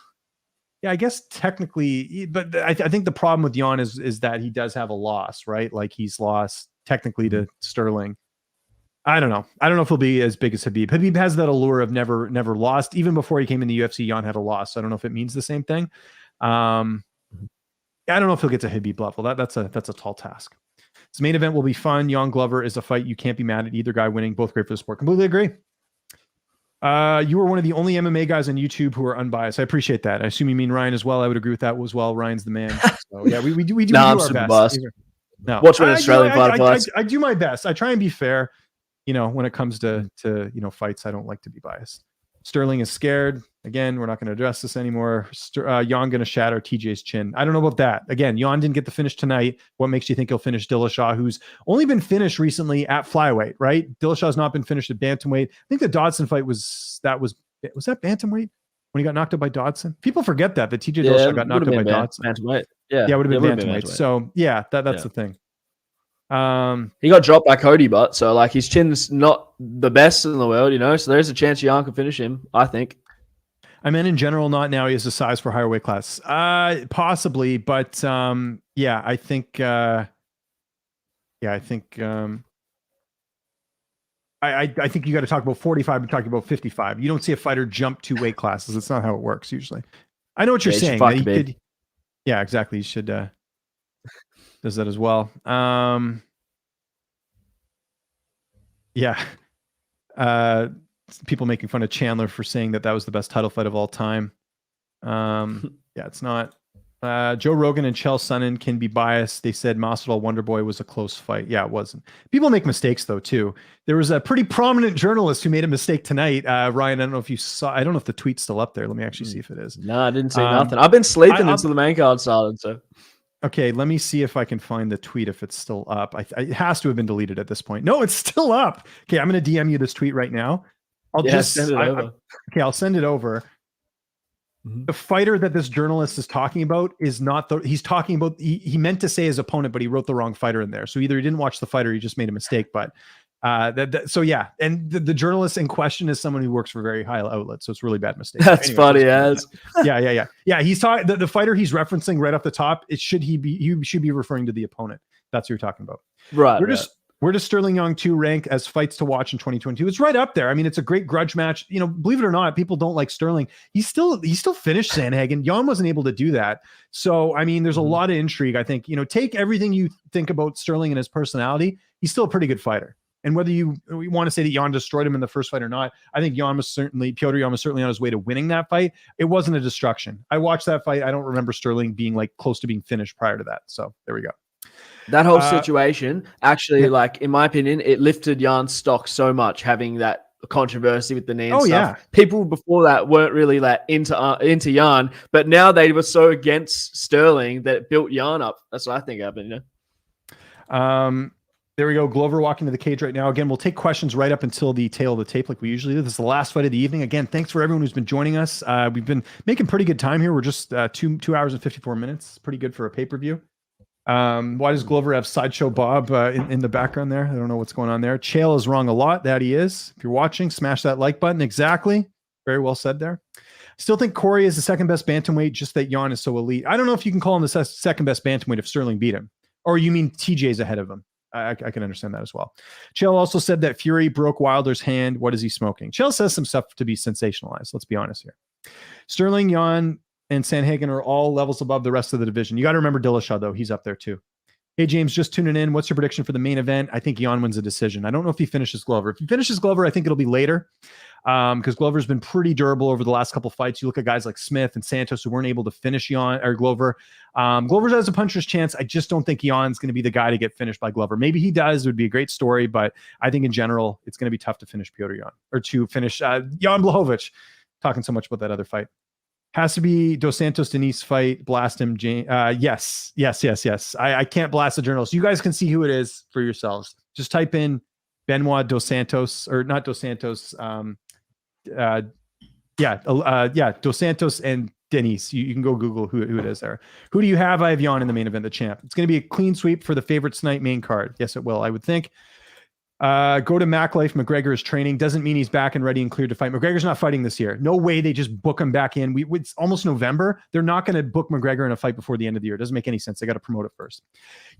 S1: yeah, I guess technically, but I think the problem with Jan is that he does have a loss, right? Like he's lost technically to Sterling. I don't know. I don't know if he'll be as big as Khabib. Khabib has that allure of never lost. Even before he came in the UFC, Jan had a loss. So I don't know if it means the same thing. I don't know if he'll get to Khabib level. That's a tall task. This main event will be fun. Jan Glover is a fight you can't be mad at either guy winning. Both great for the sport. Completely agree. You are one of the only MMA guys on YouTube who are unbiased. I appreciate that. I assume you mean Ryan as well. I would agree with that as well. Ryan's the man. So yeah, we do
S2: I'm
S1: our
S2: super
S1: best.
S2: No, watch an Australian fight.
S1: I do my best. I try and be fair. When it comes to fights, I don't like to be biased. Sterling is scared. Again, we're not going to address this anymore. Jan going to shatter TJ's chin. I don't know about that. Again, Jan didn't get the finish tonight. What makes you think he'll finish Dillashaw, who's only been finished recently at flyweight, right? Dillashaw's not been finished at bantamweight. I think the Dodson fight was that bantamweight when he got knocked out by Dodson? People forget that TJ Dillashaw got knocked out by Dodson.
S2: Bantamweight.
S1: Yeah, it would have been bantamweight. So yeah, that's the thing.
S2: He got dropped by Cody, but so like his chin's not the best in the world, so there's a chance Jan can finish him, I think.
S1: I mean, in general, not now. He has a size for higher weight class. Possibly, but I think I think you got to talk about 45 and talk about 55. You don't see a fighter jump 2 weight classes. That's not how it works usually. I know what you're saying. Yeah, exactly. You should does that as well. People making fun of Chandler for saying that was the best title fight of all time. It's not. Joe Rogan and Chael Sonnen can be biased. They said Masvidal Wonderboy was a close fight. Yeah, it wasn't. People make mistakes though too. There was a pretty prominent journalist who made a mistake tonight. Ryan, I don't know if you saw. I don't know if the tweet's still up there. Let me actually see if it is.
S2: No, I didn't see nothing. I've been sleeping until the main card started. So.
S1: Okay, let me see if I can find the tweet if it's still up. It has to have been deleted at this point. No, it's still up. Okay, I'm going to DM you this tweet right now. I'll send it over. I'll send it over. the fighter that this journalist is talking about is not the, he's talking about, he meant to say his opponent, but he wrote the wrong fighter in there. So either he didn't watch the fight or he just made a mistake. But so yeah. And the journalist in question is someone who works for a very high outlet. So it's a really bad mistake.
S2: That's funny as.
S1: Yeah. He's talking, the fighter he's referencing right off the top, he should be referring to the opponent. That's what you're talking about.
S2: Right.
S1: Where does Sterling Young 2 rank as fights to watch in 2022? It's right up there. I mean, it's a great grudge match. You know, believe it or not, people don't like Sterling. He still finished Sandhagen. Young wasn't able to do that. So, I mean, there's a lot of intrigue. I think, you know, take everything you think about Sterling and his personality. He's still a pretty good fighter. And whether you want to say that Jan destroyed him in the first fight or not, I think Petr Yan was certainly on his way to winning that fight. It wasn't a destruction. I watched that fight. I don't remember Sterling being like close to being finished prior to that. So there we go.
S2: That whole situation, actually, like, in my opinion, it lifted Jan's stock so much, having that controversy with the knee and stuff. Yeah. People before that weren't really like into Jan, but now they were so against Sterling that it built Jan up. That's what I think happened, you know?
S1: There we go. Glover walking to the cage right now. Again, we'll take questions right up until the tail of the tape like we usually do. This is the last fight of the evening. Again, thanks for everyone who's been joining us. We've been making pretty good time here. We're just 2 hours and 54 minutes. Pretty good for a pay-per-view. Why does Glover have Sideshow Bob in the background there? I don't know what's going on there. Chael is wrong a lot. That he is. If you're watching, smash that like button. Exactly. Very well said there. Still think Cory is the second best bantamweight, just that Jan is so elite. I don't know if you can call him the second best bantamweight if Sterling beat him. Or you mean TJ's ahead of him. I can understand that as well. Chael also said that Fury broke Wilder's hand. What is he smoking? Chael says some stuff to be sensationalized. Let's be honest here. Sterling, Jan, and Sandhagen are all levels above the rest of the division. You got to remember Dillashaw, though. He's up there, too. Hey, James, just tuning in. What's your prediction for the main event? I think Jan wins a decision. I don't know if he finishes Glover. If he finishes Glover, I think it'll be later because Glover's been pretty durable over the last couple fights. You look at guys like Smith and Santos who weren't able to finish Jan or Glover. Glover has a puncher's chance. I just don't think Jan's going to be the guy to get finished by Glover. Maybe he does. It would be a great story, but I think in general, it's going to be tough to finish Petr Yan or to finish Jan Błachowicz. Talking so much about that other fight. Has to be Dos Santos Denise fight. Blast him. Yes. I can't blast the journalist. You guys can see who it is for yourselves. Just type in Benoit Dos Santos or not Dos Santos. Dos Santos and Denise. You can go Google who it is there. Who do you have? I have Jan in the main event, the champ. It's going to be a clean sweep for the favorite tonight main card. Yes, it will. I would think. Go to Makhachev. McGregor is training. Doesn't mean he's back and ready and cleared to fight. McGregor's not fighting this year. No way they just book him back in. It's almost November. They're not going to book McGregor in a fight before the end of the year. It doesn't make any sense. They got to promote it first.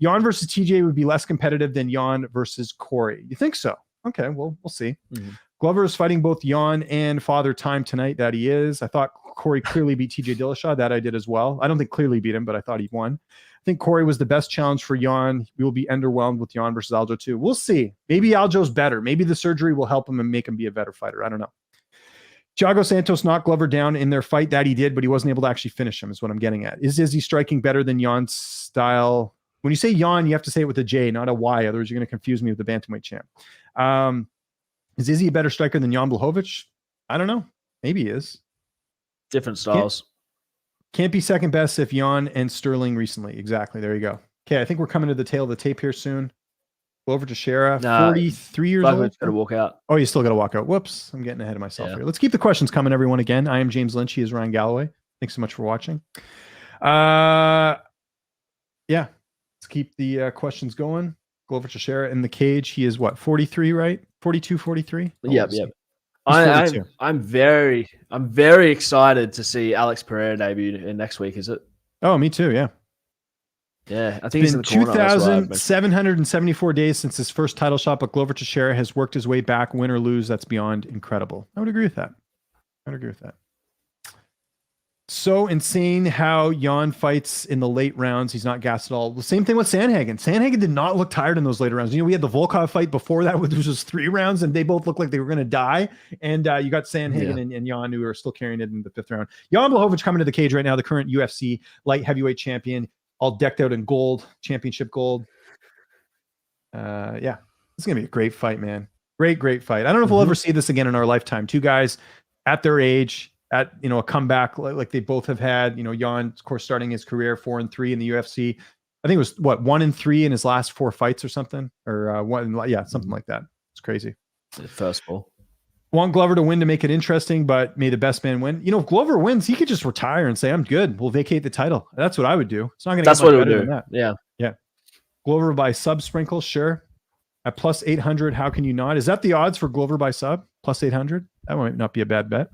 S1: Jan versus TJ would be less competitive than Jan versus Cory. You think so? Okay, well, we'll see. Mm-hmm. Glover is fighting both Jan and Father Time tonight. That he is. I thought Cory clearly beat TJ Dillashaw. That I did as well. I don't think clearly beat him, but I thought he won. I think Cory was the best challenge for Jan. We will be underwhelmed with Jan versus Aljo too. We'll see. Maybe Aljo's better. Maybe the surgery will help him and make him be a better fighter. I don't know. Thiago Santos knocked Glover down in their fight. That he did, but he wasn't able to actually finish him is what I'm getting at. Is Izzy striking better than Jan's style? When you say Jan, you have to say it with a J, not a Y. Otherwise, you're going to confuse me with the bantamweight champ. Is Izzy a better striker than Jan Błachowicz? I don't know. Maybe he is.
S2: Different styles.
S1: Can't be second best if Jan and Sterling recently. Exactly. There you go. Okay, I think we're coming to the tail of the tape here soon. Over to Teixeira, 43 years old.
S2: Got to walk out.
S1: Oh, you still got to walk out. Whoops. I'm getting ahead of myself here. Let's keep the questions coming, everyone. Again, I am James Lynch. He is Ryan Galloway. Thanks so much for watching. Let's keep the questions going. Go over to Teixeira in the cage. He is what, 43, right? 42, 43?
S2: Yep. I'm very excited to see Alex Pereira debut in next week. Is it?
S1: Oh, me too. Yeah.
S2: Yeah, I think
S1: it's been 2,774 days since his first title shot, but Glover Teixeira has worked his way back, win or lose. That's beyond incredible. I would agree with that. So insane how Jan fights in the late rounds. He's not gassed at all. The same thing with Sandhagen. Sandhagen did not look tired in those later rounds. You know, we had the Volkov fight before that, which was 3 rounds, and they both looked like they were going to die. And you got Sandhagen and Jan who are still carrying it in the 5th round. Jan Błachowicz coming to the cage right now, the current UFC light heavyweight champion, all decked out in gold, championship gold. It's going to be a great fight, man. Great fight. I don't know if we'll ever see this again in our lifetime. 2 guys at their age, at a comeback like they both have had. Jan, of course, starting his career 4-3 in the UFC. I think it was 1-3 in his last 4 fights or something, or something like that. It's crazy.
S2: First ball.
S1: Want Glover to win to make it interesting, but may the best man win. You know, if Glover wins, he could just retire and say, I'm good. We'll vacate the title. That's what I would do. It's not going to get much better than that.
S2: Yeah.
S1: Yeah. Glover by sub sprinkle, sure. At plus 800, how can you not? Is that the odds for Glover by sub? Plus 800? That might not be a bad bet.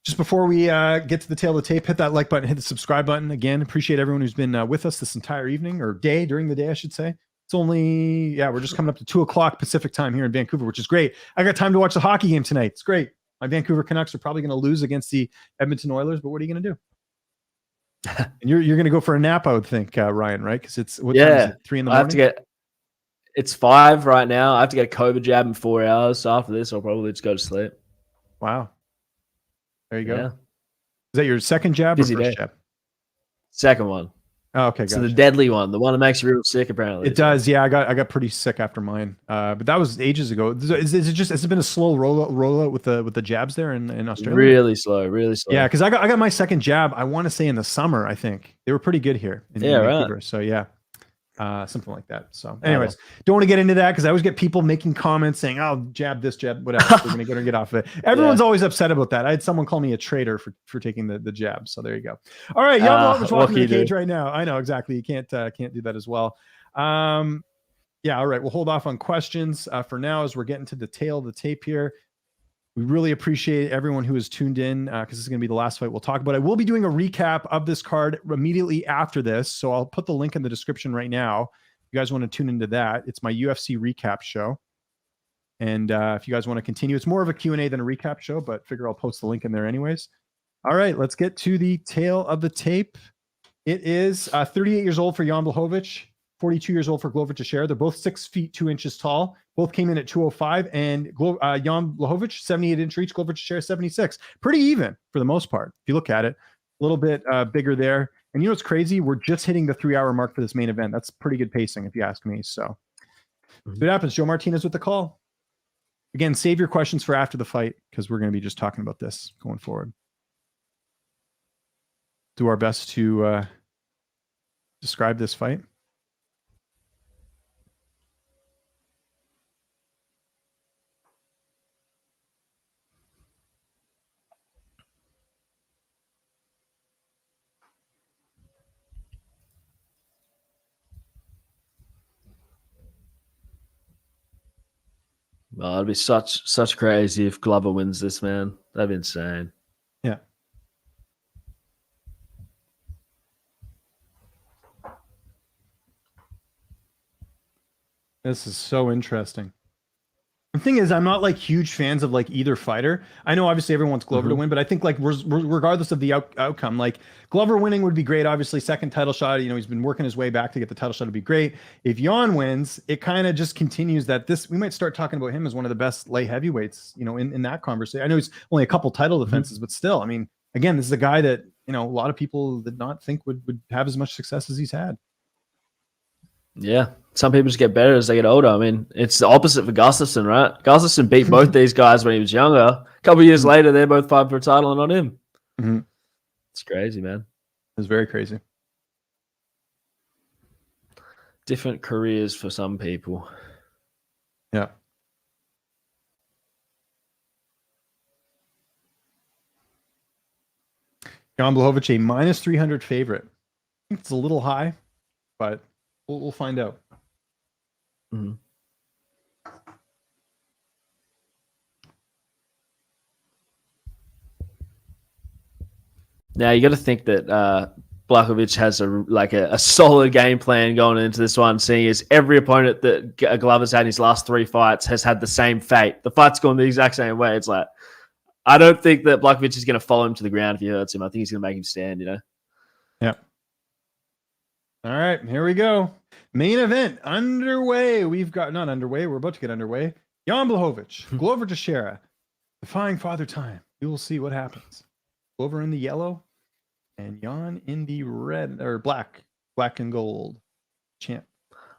S1: Just before we get to the tail of the tape, hit that like button, hit the subscribe button. Again, appreciate everyone who's been with us this entire evening, or day, during the day, I should say. It's only, we're just coming up to 2 o'clock Pacific time here in Vancouver, which is great. I got time to watch the hockey game tonight. It's great. My Vancouver Canucks are probably going to lose against the Edmonton Oilers, but what are you going to do? And you're going to go for a nap, I would think, Ryan, right? Because it's, what time is it? 3 in the morning?
S2: It's 5 right now. I have to get a COVID jab in 4 hours. So after this, I'll probably just go to sleep.
S1: Wow. There you go.
S2: Yeah.
S1: Is that your second jab
S2: Busy
S1: or first
S2: day.
S1: jab?
S2: Second one.
S1: Oh, okay.
S2: So
S1: Gotcha.
S2: the deadly one, the one that makes you real sick, apparently.
S1: It does. Yeah, I got pretty sick after mine. But that was ages ago. Is it just, has it been a slow rollout with the jabs there in Australia?
S2: Really slow, really slow.
S1: Yeah, because I got my second jab, I want to say in the summer, I think. They were pretty good here in Vancouver. Right. So yeah. Something like that. So anyways, don't want to get into that because I always get people making comments saying, oh, jab this, jab, whatever. We're going to get off of it. Everyone's always upset about that. I had someone call me a traitor for taking the jab. So there you go. All right. Y'all walking in the cage right now. I know exactly. You can't do that as well. Yeah. All right. We'll hold off on questions for now as we're getting to the tail of the tape here. We really appreciate everyone who has tuned in because this is going to be the last fight we'll talk about. I will be doing a recap of this card immediately after this. So I'll put the link in the description right now. If you guys want to tune into that, it's my UFC recap show. And if you guys want to continue, it's more of a Q&A than a recap show, but figure I'll post the link in there anyways. All right, let's get to the tail of the tape. It is 38 years old for Jan Blachowicz, 42 years old for Glover Teixeira. They're both 6 feet 2 inches tall. Both came in at 205, and Jan Blachowicz 78-inch reach, Glover Teixeira 76. Pretty even for the most part. If you look at it, a little bit bigger there. And you know what's crazy? We're just hitting the 3-hour mark for this main event. That's pretty good pacing, if you ask me. So, what happens? Joe Martinez with the call. Again, save your questions for after the fight because we're going to be just talking about this going forward. Do our best to describe this fight.
S2: Oh, it'd be such crazy if Glover wins this, man. That'd be insane.
S1: Yeah. This is so interesting. The thing is, I'm not like huge fans of like either fighter. I know obviously everyone wants Glover to win, but I think like regardless of the outcome, like Glover winning would be great. Obviously, second title shot. You know, he's been working his way back to get the title shot. Would be great. If Jan wins, it kind of just continues that we might start talking about him as one of the best light heavyweights. You know, in that conversation. I know he's only a couple title defenses, but still, I mean, again, this is a guy that you know a lot of people did not think would have as much success as he's had.
S2: Yeah. Some people just get better as they get older. I mean, it's the opposite for Gustafsson, right? Gustafsson beat both these guys when he was younger. A couple of years later, they're both fighting for a title and not him. It's crazy, man.
S1: It's very crazy.
S2: Different careers for some people.
S1: Yeah. Jan Blachowicz, a minus 300 favorite. I think it's a little high, but we'll find out.
S2: Now you got to think that Blachowicz has a solid game plan going into this one, seeing as every opponent that Glover's had in his last 3 fights has had the same fate. The fight's gone the exact same way. It's like, I don't think that Blachowicz is going to follow him to the ground if he hurts him. I think he's going to make him stand, you know?
S1: Yeah. All right, here we go. Main event underway. We've got not underway. We're about to get underway. Jan Blachowicz, Glover Teixeira, defying Father Time. We will see what happens. Glover in the yellow, and Jan in the red or black and gold. Champ.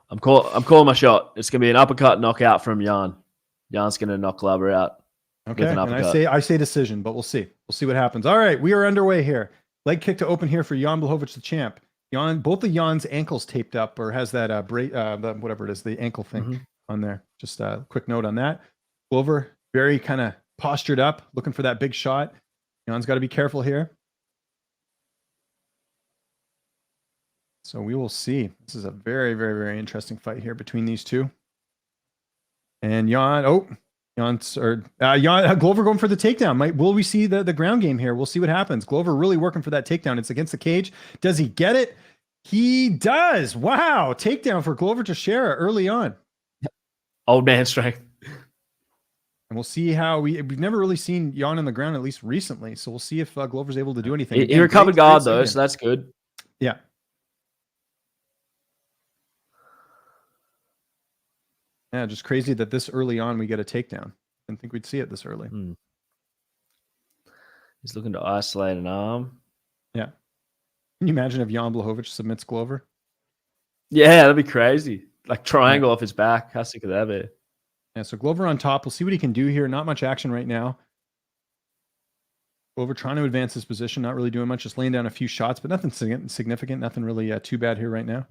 S2: I'm calling my shot. It's gonna be an uppercut knockout from Jan. Jan's gonna knock Glover out.
S1: Okay, and I say decision, but we'll see. We'll see what happens. All right, we are underway here. Leg kick to open here for Jan Blachowicz, the champ. Jan, both of Jan's ankles taped up, or has that whatever it is, the ankle thing on there. Just a quick note on that. Glover very kind of postured up, looking for that big shot. Jan's got to be careful here. So we will see. This is a very, very, very interesting fight here between these two. And Glover going for the takedown. Will we see the ground game here? We'll see what happens. Glover really working for that takedown. It's against the cage. Does he get it? He does. Wow. Takedown for Glover Teixeira early on.
S2: Old man strength.
S1: And we'll see how we've never really seen Jan on the ground, at least recently. So we'll see if Glover's able to do anything.
S2: He recovered guard though, so that's good.
S1: Yeah. Yeah, just crazy that this early on we get a takedown. Didn't think we'd see it this early.
S2: He's looking to isolate an arm.
S1: Yeah. Can you imagine if Jan Błachowicz submits Glover?
S2: Yeah, that'd be crazy. Like triangle off his back. How sick would that be?
S1: Yeah, so Glover on top. We'll see what he can do here. Not much action right now. Glover trying to advance his position, not really doing much, just laying down a few shots, but nothing significant, nothing really too bad here right now.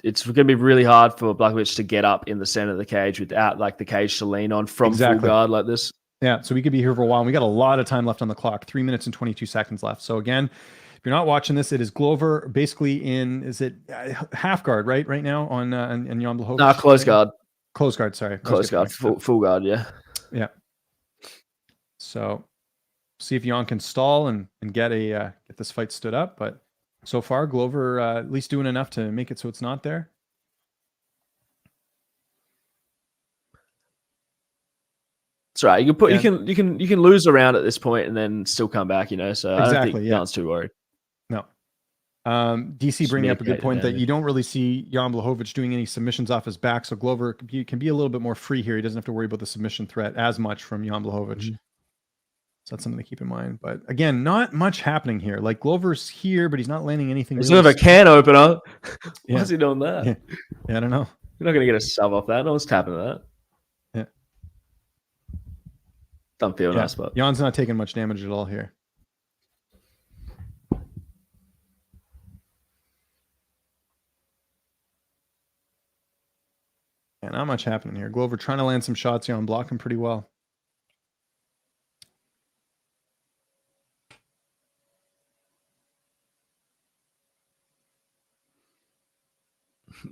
S2: It's going to be really hard for Blachowicz to get up in the center of the cage without like the cage to lean on from full guard like this.
S1: Yeah, so we could be here for a while. And we got a lot of time left on the clock, 3 minutes and 22 seconds left. So again, if you're not watching this, it is Glover basically is it half guard, right now on Jan Błachowicz?
S2: No, close guard.
S1: Close guard, sorry.
S2: Close guard, full guard, yeah.
S1: Yeah. So see if Jan can stall and get this fight stood up, but so far, Glover at least doing enough to make it so it's not there.
S2: That's right. You can lose a round at this point and then still come back, So exactly, I don't think Jan's too worried.
S1: No. DC bringing up a good point that you don't really see Jan Błachowicz doing any submissions off his back, so Glover can be a little bit more free here. He doesn't have to worry about the submission threat as much from Jan Błachowicz. So that's something to keep in mind. But again, not much happening here. Like Glover's here, but he's not landing anything.
S2: He's really a can opener. Why is he doing that?
S1: Yeah, I don't know.
S2: You're not going to get a sub off that. No one's tapping that.
S1: Yeah.
S2: Don't feel nice, but
S1: Jan's not taking much damage at all here. Yeah, not much happening here. Glover trying to land some shots. Jan blocking pretty well.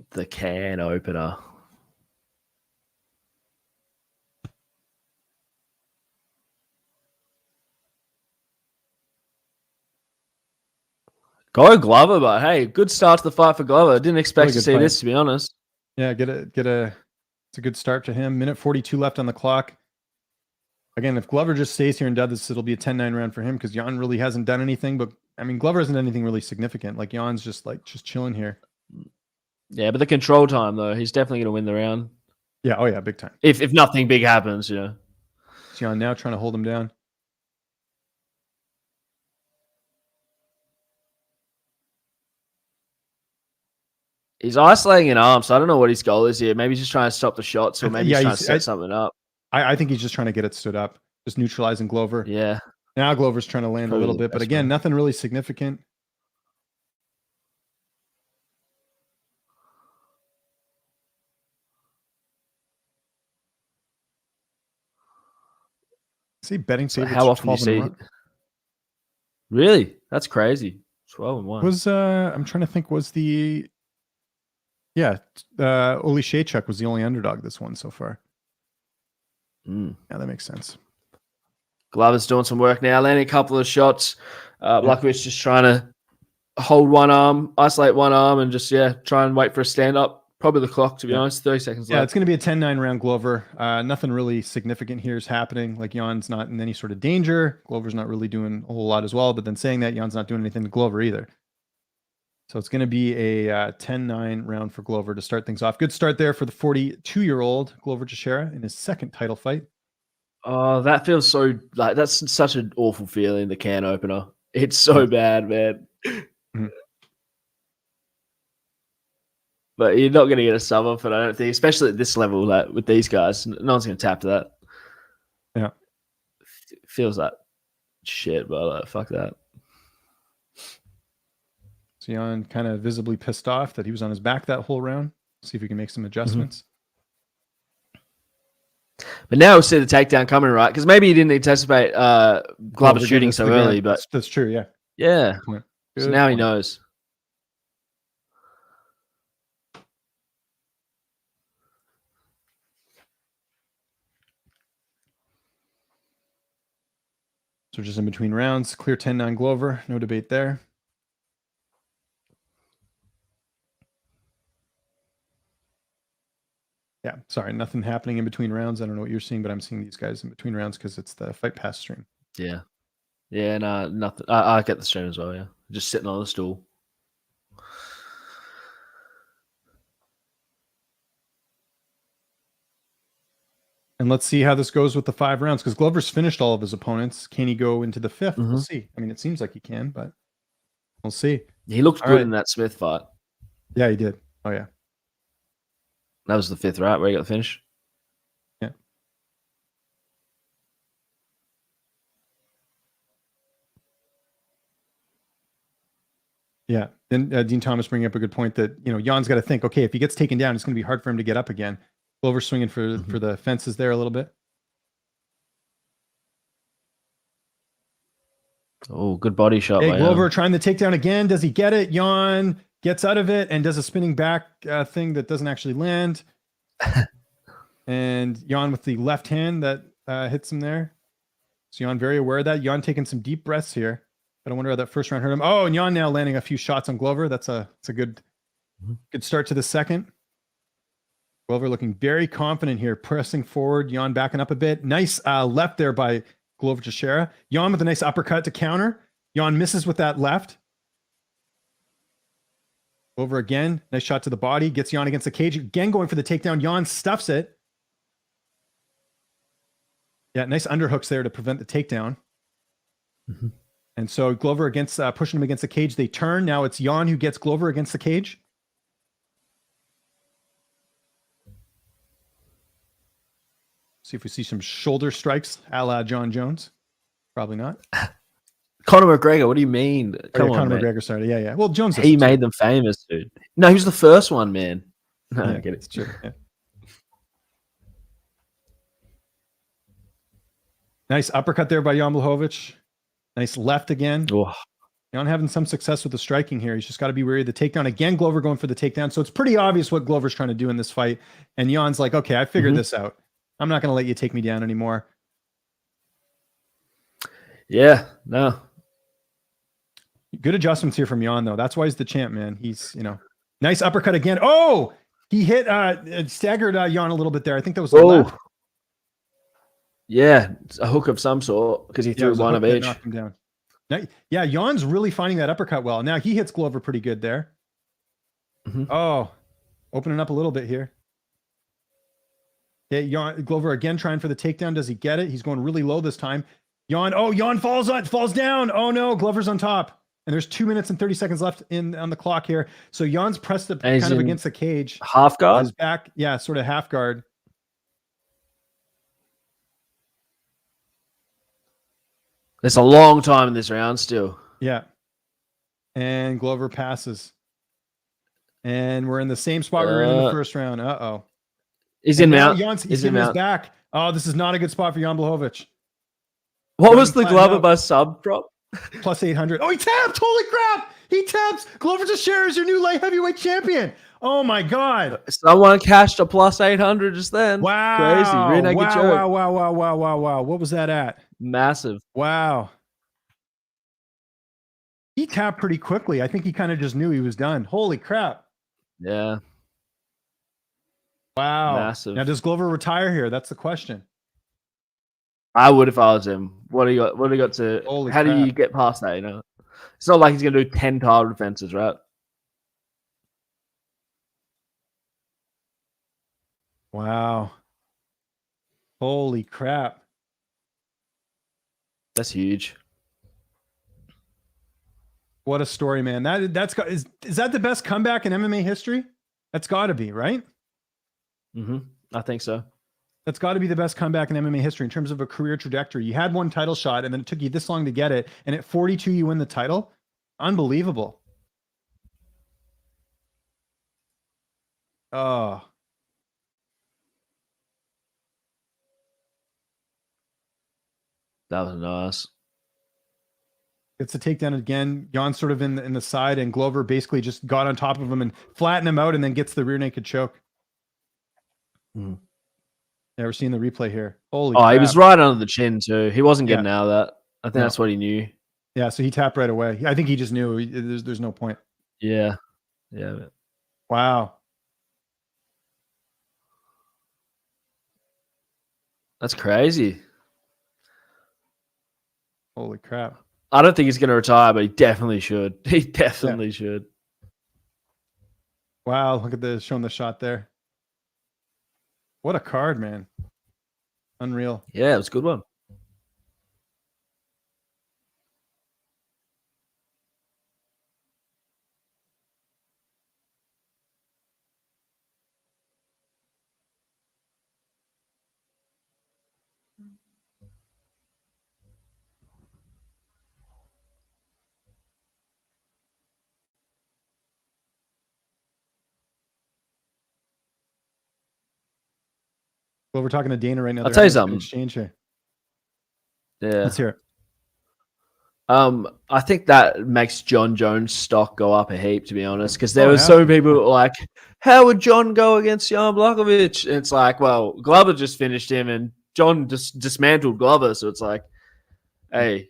S2: The can opener. Go Glover, but hey, good start to the fight for Glover. Didn't expect to see this, to be honest.
S1: Yeah, it's a good start to him. Minute 42 left on the clock. Again, if Glover just stays here and does this, it'll be a 10-9 round for him because Jan really hasn't done anything. But I mean, Glover hasn't done anything really significant. Like Jan's just chilling here.
S2: Yeah, but the control time though, he's definitely going to win the round.
S1: Yeah, oh yeah, big time.
S2: If nothing big happens,
S1: Jan now trying to hold him down.
S2: He's isolating an arm, so I don't know what his goal is here. Maybe he's just trying to stop the shots, or maybe he's trying to set something up.
S1: I think he's just trying to get it stood up, just neutralizing Glover.
S2: Yeah.
S1: Now Glover's trying to land a little bit, but again, nothing really significant. See betting favorites.
S2: How often do you see? Really? That's crazy. 12-1.
S1: I'm trying to think. Was the Oli Shaychuk was the only underdog this one so far. Yeah, that makes sense.
S2: Glover's doing some work now, landing a couple of shots. Blachowicz just trying to hold one arm, isolate one arm, and just try and wait for a stand up. Probably the clock, to be honest. 30 seconds left.
S1: Yeah, it's going to be a 10-9 round Glover. Nothing really significant here is happening. Like Jan's not in any sort of danger. Glover's not really doing a whole lot as well. But then saying that, Jan's not doing anything to Glover either. So it's going to be a 10-9 round for Glover to start things off. Good start there for the 42-year-old Glover Teixeira in his second title fight.
S2: Oh, that feels so like that's such an awful feeling. The can opener. It's so bad, man. But you're not going to get a sub off it, I don't think, especially at this level. Like with these guys, no one's going to tap to that.
S1: Yeah,
S2: feels like shit, but fuck that.
S1: So Jan kind of visibly pissed off that he was on his back that whole round. See if we can make some adjustments.
S2: But now we'll see the takedown coming, right? Because maybe he didn't anticipate Glover shooting so early, but
S1: that's true. Yeah.
S2: Yeah.
S1: Good
S2: So now he
S1: point.
S2: knows.
S1: So just in between rounds, clear 10-9 Glover. No debate there. Yeah, sorry, nothing happening in between rounds. I don't know what you're seeing, but I'm seeing these guys in between rounds because it's the Fight Pass stream.
S2: Yeah. Yeah, no, nothing. I get the stream as well, yeah. Just sitting on the stool.
S1: And let's see how this goes with the 5 rounds because Glover's finished all of his opponents. Can he go into the 5th? We'll see. I mean, it seems like he can, but we'll see.
S2: He looked
S1: All
S2: good
S1: right.
S2: in that Smith fight.
S1: Yeah, he did. Oh, yeah.
S2: That was the 5th, right? Where he got the finish.
S1: Yeah. Yeah. Then Dean Thomas bringing up a good point that, you know, Jan's got to think, okay, if he gets taken down, it's going to be hard for him to get up again. Glover swinging for the fences there a little bit.
S2: Oh, good body shot.
S1: Hey,
S2: by
S1: Glover trying the takedown again. Does he get it? Jan gets out of it and does a spinning back thing that doesn't actually land. And Jan with the left hand that hits him there. So Jan very aware of that. Jan taking some deep breaths here. But I wonder how that first round hurt him. Oh, and Jan now landing a few shots on Glover. That's a good start to the second. Glover looking very confident here, pressing forward. Jan backing up a bit. Nice left there by Glover Teixeira. Jan with a nice uppercut to counter. Jan misses with that left. Glover again. Nice shot to the body. Gets Jan against the cage. Again going for the takedown. Jan stuffs it. Yeah, nice underhooks there to prevent the takedown. And so Glover against pushing him against the cage. They turn. Now it's Jan who gets Glover against the cage. See if we see some shoulder strikes a la John Jones. Probably not.
S2: Conor McGregor, what do you mean? Come on,
S1: Conor
S2: man.
S1: McGregor started. Yeah, yeah. Well, Jones.
S2: He made them famous, dude. No, he was the first one, man. No,
S1: Yeah,
S2: I get it.
S1: it's true. Yeah. Nice uppercut there by Jan Błachowicz. Nice left again.
S2: Oh,
S1: Jan having some success with the striking here. He's just got to be wary of the takedown. Again, Glover going for the takedown. So it's pretty obvious what Glover's trying to do in this fight. And Jan's like, okay, I figured this out. I'm not going to let you take me down anymore.
S2: yeah, no.
S1: Good adjustments here from Jan, though. That's why he's the champ, man. He's, you know, nice uppercut again. Oh, he hit, staggered Jan a little bit there. I think that was the left.
S2: Yeah, it's a hook of some sort because he
S1: Yeah, it
S2: threw
S1: was a
S2: one
S1: hook
S2: of
S1: that
S2: each.
S1: knocked him down. Now, yeah, Jan's really finding that uppercut well. Now he hits Glover pretty good there. Oh, opening up a little bit here. Okay, Glover again trying for the takedown. Does he get it? He's going really low this time. Jan falls down. Oh no, Glover's on top. And there's 2 minutes and 30 seconds left on the clock here. So Jan's pressed up kind of against the cage.
S2: Half guard?
S1: His back, yeah, sort of half guard.
S2: There's a long time in this round still.
S1: Yeah. And Glover passes. And we're in the same spot we were in the first round. Uh-oh.
S2: He's in mount.
S1: He's giving his back. Oh, this is not a good spot for Jan Błachowicz.
S2: What was the Glover by sub prop?
S1: Plus 800. Oh, he tapped. Holy crap. He taps. Glover Teixeira is your new light heavyweight champion. Oh, my God.
S2: Someone cashed a plus 800 just then.
S1: Wow.
S2: Crazy. Rear naked choke.
S1: Wow. What was that at?
S2: Massive.
S1: Wow. He tapped pretty quickly. I think he kind of just knew he was done. Holy crap.
S2: Yeah.
S1: Wow.
S2: Massive.
S1: Now, does Glover retire here? That's the question.
S2: I would if I was him. What do you got to
S1: Holy
S2: how
S1: crap.
S2: do you get past that, you know? It's not like he's gonna do 10 title defenses, right?
S1: Wow. Holy crap.
S2: That's huge.
S1: What a story, man. Is that the best comeback in MMA history? That's got to be, right?
S2: I think so.
S1: That's got to be the best comeback in MMA history in terms of a career trajectory. You had one title shot and then it took you this long to get it. And at 42, you win the title. Unbelievable. Oh,
S2: That was nice.
S1: gets the takedown again. Jan sort of in the side, and Glover basically just got on top of him and flattened him out, and then gets the rear naked choke.
S2: Mm.
S1: Yeah, we're seeing the replay here. Holy
S2: Oh,
S1: crap.
S2: he was right under the chin too. He wasn't getting
S1: Yeah.
S2: out of that. I think
S1: No.
S2: that's what he knew.
S1: Yeah, so he tapped right away. I think he just knew there's no point.
S2: Yeah. Yeah.
S1: Wow.
S2: That's crazy.
S1: Holy crap.
S2: I don't think he's going to retire, but he definitely should. He definitely should.
S1: Wow, look at this, showing the shot there. What a card, man. Unreal.
S2: Yeah, it was a good one.
S1: Well, we're talking to Dana right now.
S2: I'll
S1: They're
S2: tell you
S1: having a good
S2: something.
S1: exchange here.
S2: Yeah.
S1: Let's hear it.
S2: I think that makes John Jones' stock go up a heap, to be honest, because there
S1: Oh,
S2: were
S1: it has
S2: so
S1: to.
S2: many people who were like, how would John go against Jan Błachowicz? And it's like, well, Glover just finished him and John just dismantled Glover. So it's like, hey,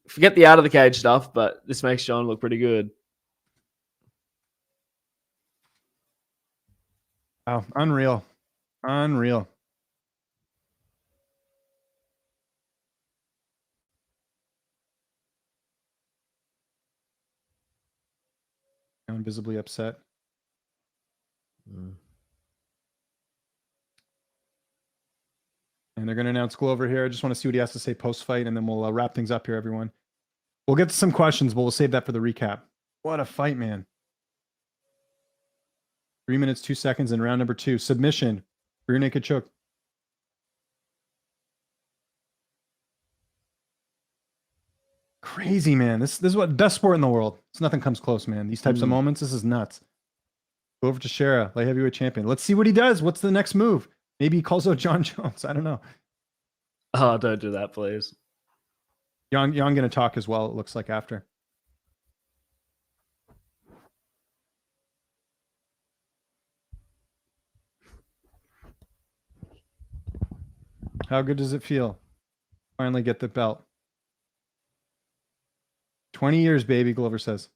S2: forget the out of the cage stuff, but this makes John look pretty good.
S1: Wow, unreal. Unreal. I'm visibly upset.
S2: Mm.
S1: And they're going to announce Glover here. I just want to see what he has to say post-fight, and then we'll wrap things up here, everyone. We'll get to some questions, but we'll save that for the recap. What a fight, man. 3 minutes, 2 seconds in round number 2. Submission. Rear naked choke. Crazy, man. This is what best sport in the world. It's nothing comes close, man. These types of moments, this is nuts. Go over to Teixeira, light heavyweight champion. Let's see what he does. What's the next move? Maybe he calls out John Jones. I don't know.
S2: Oh, don't do that, please.
S1: Jan going to talk as well, it looks like, after. How good does it feel? Finally get the belt. 20 years, baby, Glover says.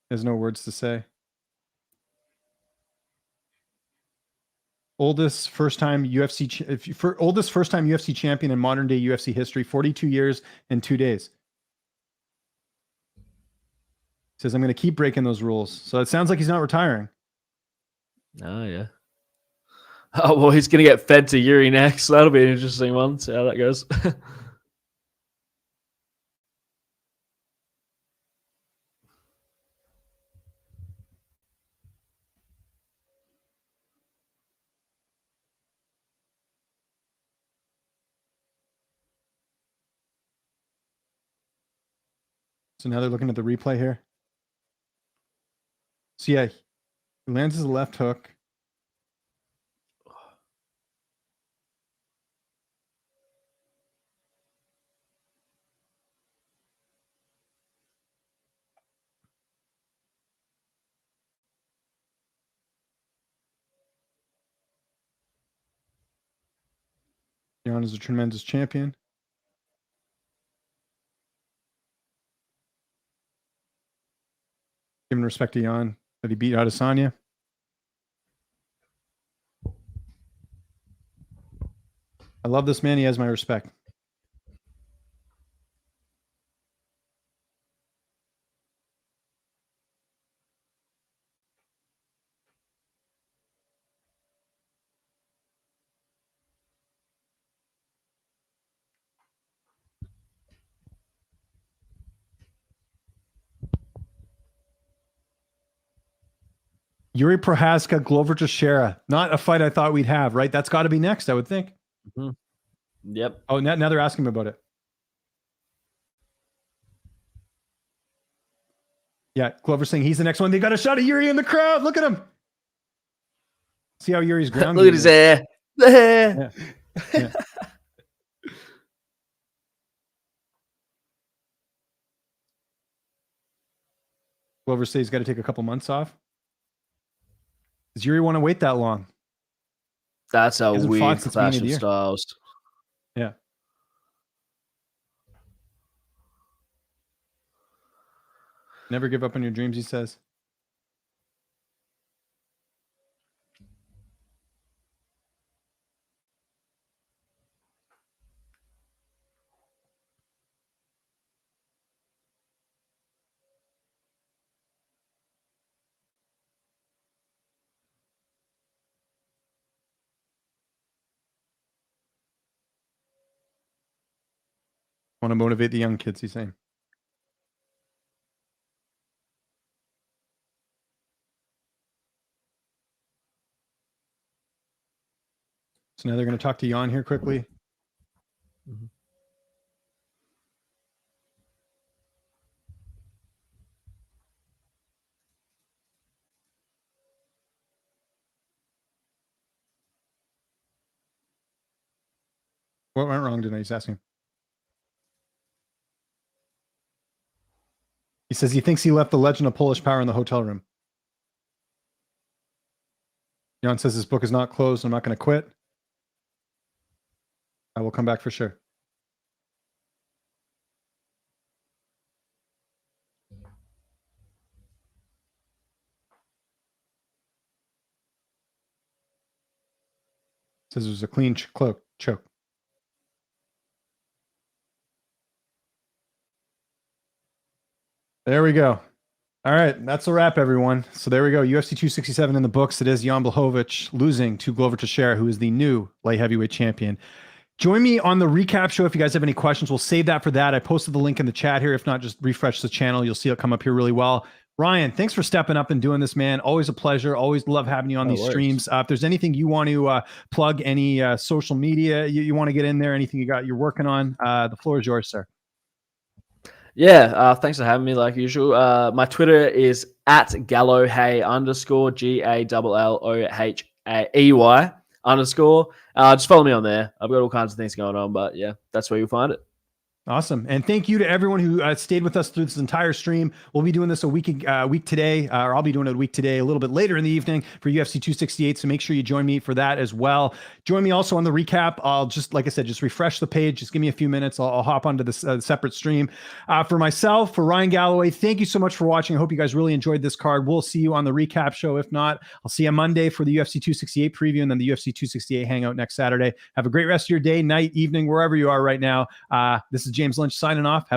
S1: There's no words to say. Oldest first time UFC champion in modern day UFC history, 42 years and 2 days. Says, I'm going to keep breaking those rules. So it sounds like he's not retiring.
S2: Oh, yeah. Oh, well, he's going to get fed to Yuri next. So that'll be an interesting one. See how that goes.
S1: So now they're looking at the replay here. So yeah, he lands his left hook. Jan is a tremendous champion. Giving respect to Jan that he beat Adesanya. I love this man. He has my respect. Yuri Prohaska, Glover Teixeira. Not a fight I thought we'd have, right? That's got to be next, I would think.
S2: Mm-hmm. Yep.
S1: Oh, now they're asking me about it. Yeah, Glover's saying he's the next one. They got a shot of Yuri in the crowd. Look at him. See how Yuri's grounded.
S2: Look at his hair. The hair.
S1: Yeah. Glover says he's got to take a couple months off. Does Yuri want to wait that long?
S2: That's a
S1: Hasn't
S2: weird
S1: fought since the beginning of
S2: clash
S1: the
S2: of
S1: year.
S2: styles.
S1: Yeah. Never give up on your dreams, he says. Want to motivate the young kids, he's saying. So now they're going to talk to Jan here quickly.
S2: Mm-hmm.
S1: What went wrong tonight? He's asking. He says he thinks he left the legend of Polish power in the hotel room. Jan says his book is not closed. I'm not going to quit. I will come back for sure. Says there's a clean choke. There we go. All right, that's a wrap, everyone. So there we go. UFC 267 in the books. It is Jan Blachowicz losing to Glover Teixeira, who is the new light heavyweight champion. Join me on the recap show if you guys have any questions. We'll save that for that. I posted the link in the chat here. If not, just refresh the channel. You'll see it come up here really well. Ryan, thanks for stepping up and doing this, man. Always a pleasure. Always love having you on these streams. If there's anything you want to plug, any social media you want to get in there, anything you're working on, the floor is yours, sir.
S2: Yeah, thanks for having me like usual. My Twitter is @GalloHey_, GALLOHAEY_. Just follow me on there. I've got all kinds of things going on, but yeah, that's where you'll find it.
S1: Awesome. And thank you to everyone who stayed with us through this entire stream. We'll be doing this a week today, or I'll be doing it a week today, a little bit later in the evening for UFC 268. So make sure you join me for that as well. Join me also on the recap. I'll just, like I said, just refresh the page. Just give me a few minutes. I'll hop onto this separate stream. For myself, for Ryan Galloway, thank you so much for watching. I hope you guys really enjoyed this card. We'll see you on the recap show. If not, I'll see you Monday for the UFC 268 preview and then the UFC 268 Hangout next Saturday. Have a great rest of your day, night, evening, wherever you are right now. This is James Lynch signing off. Have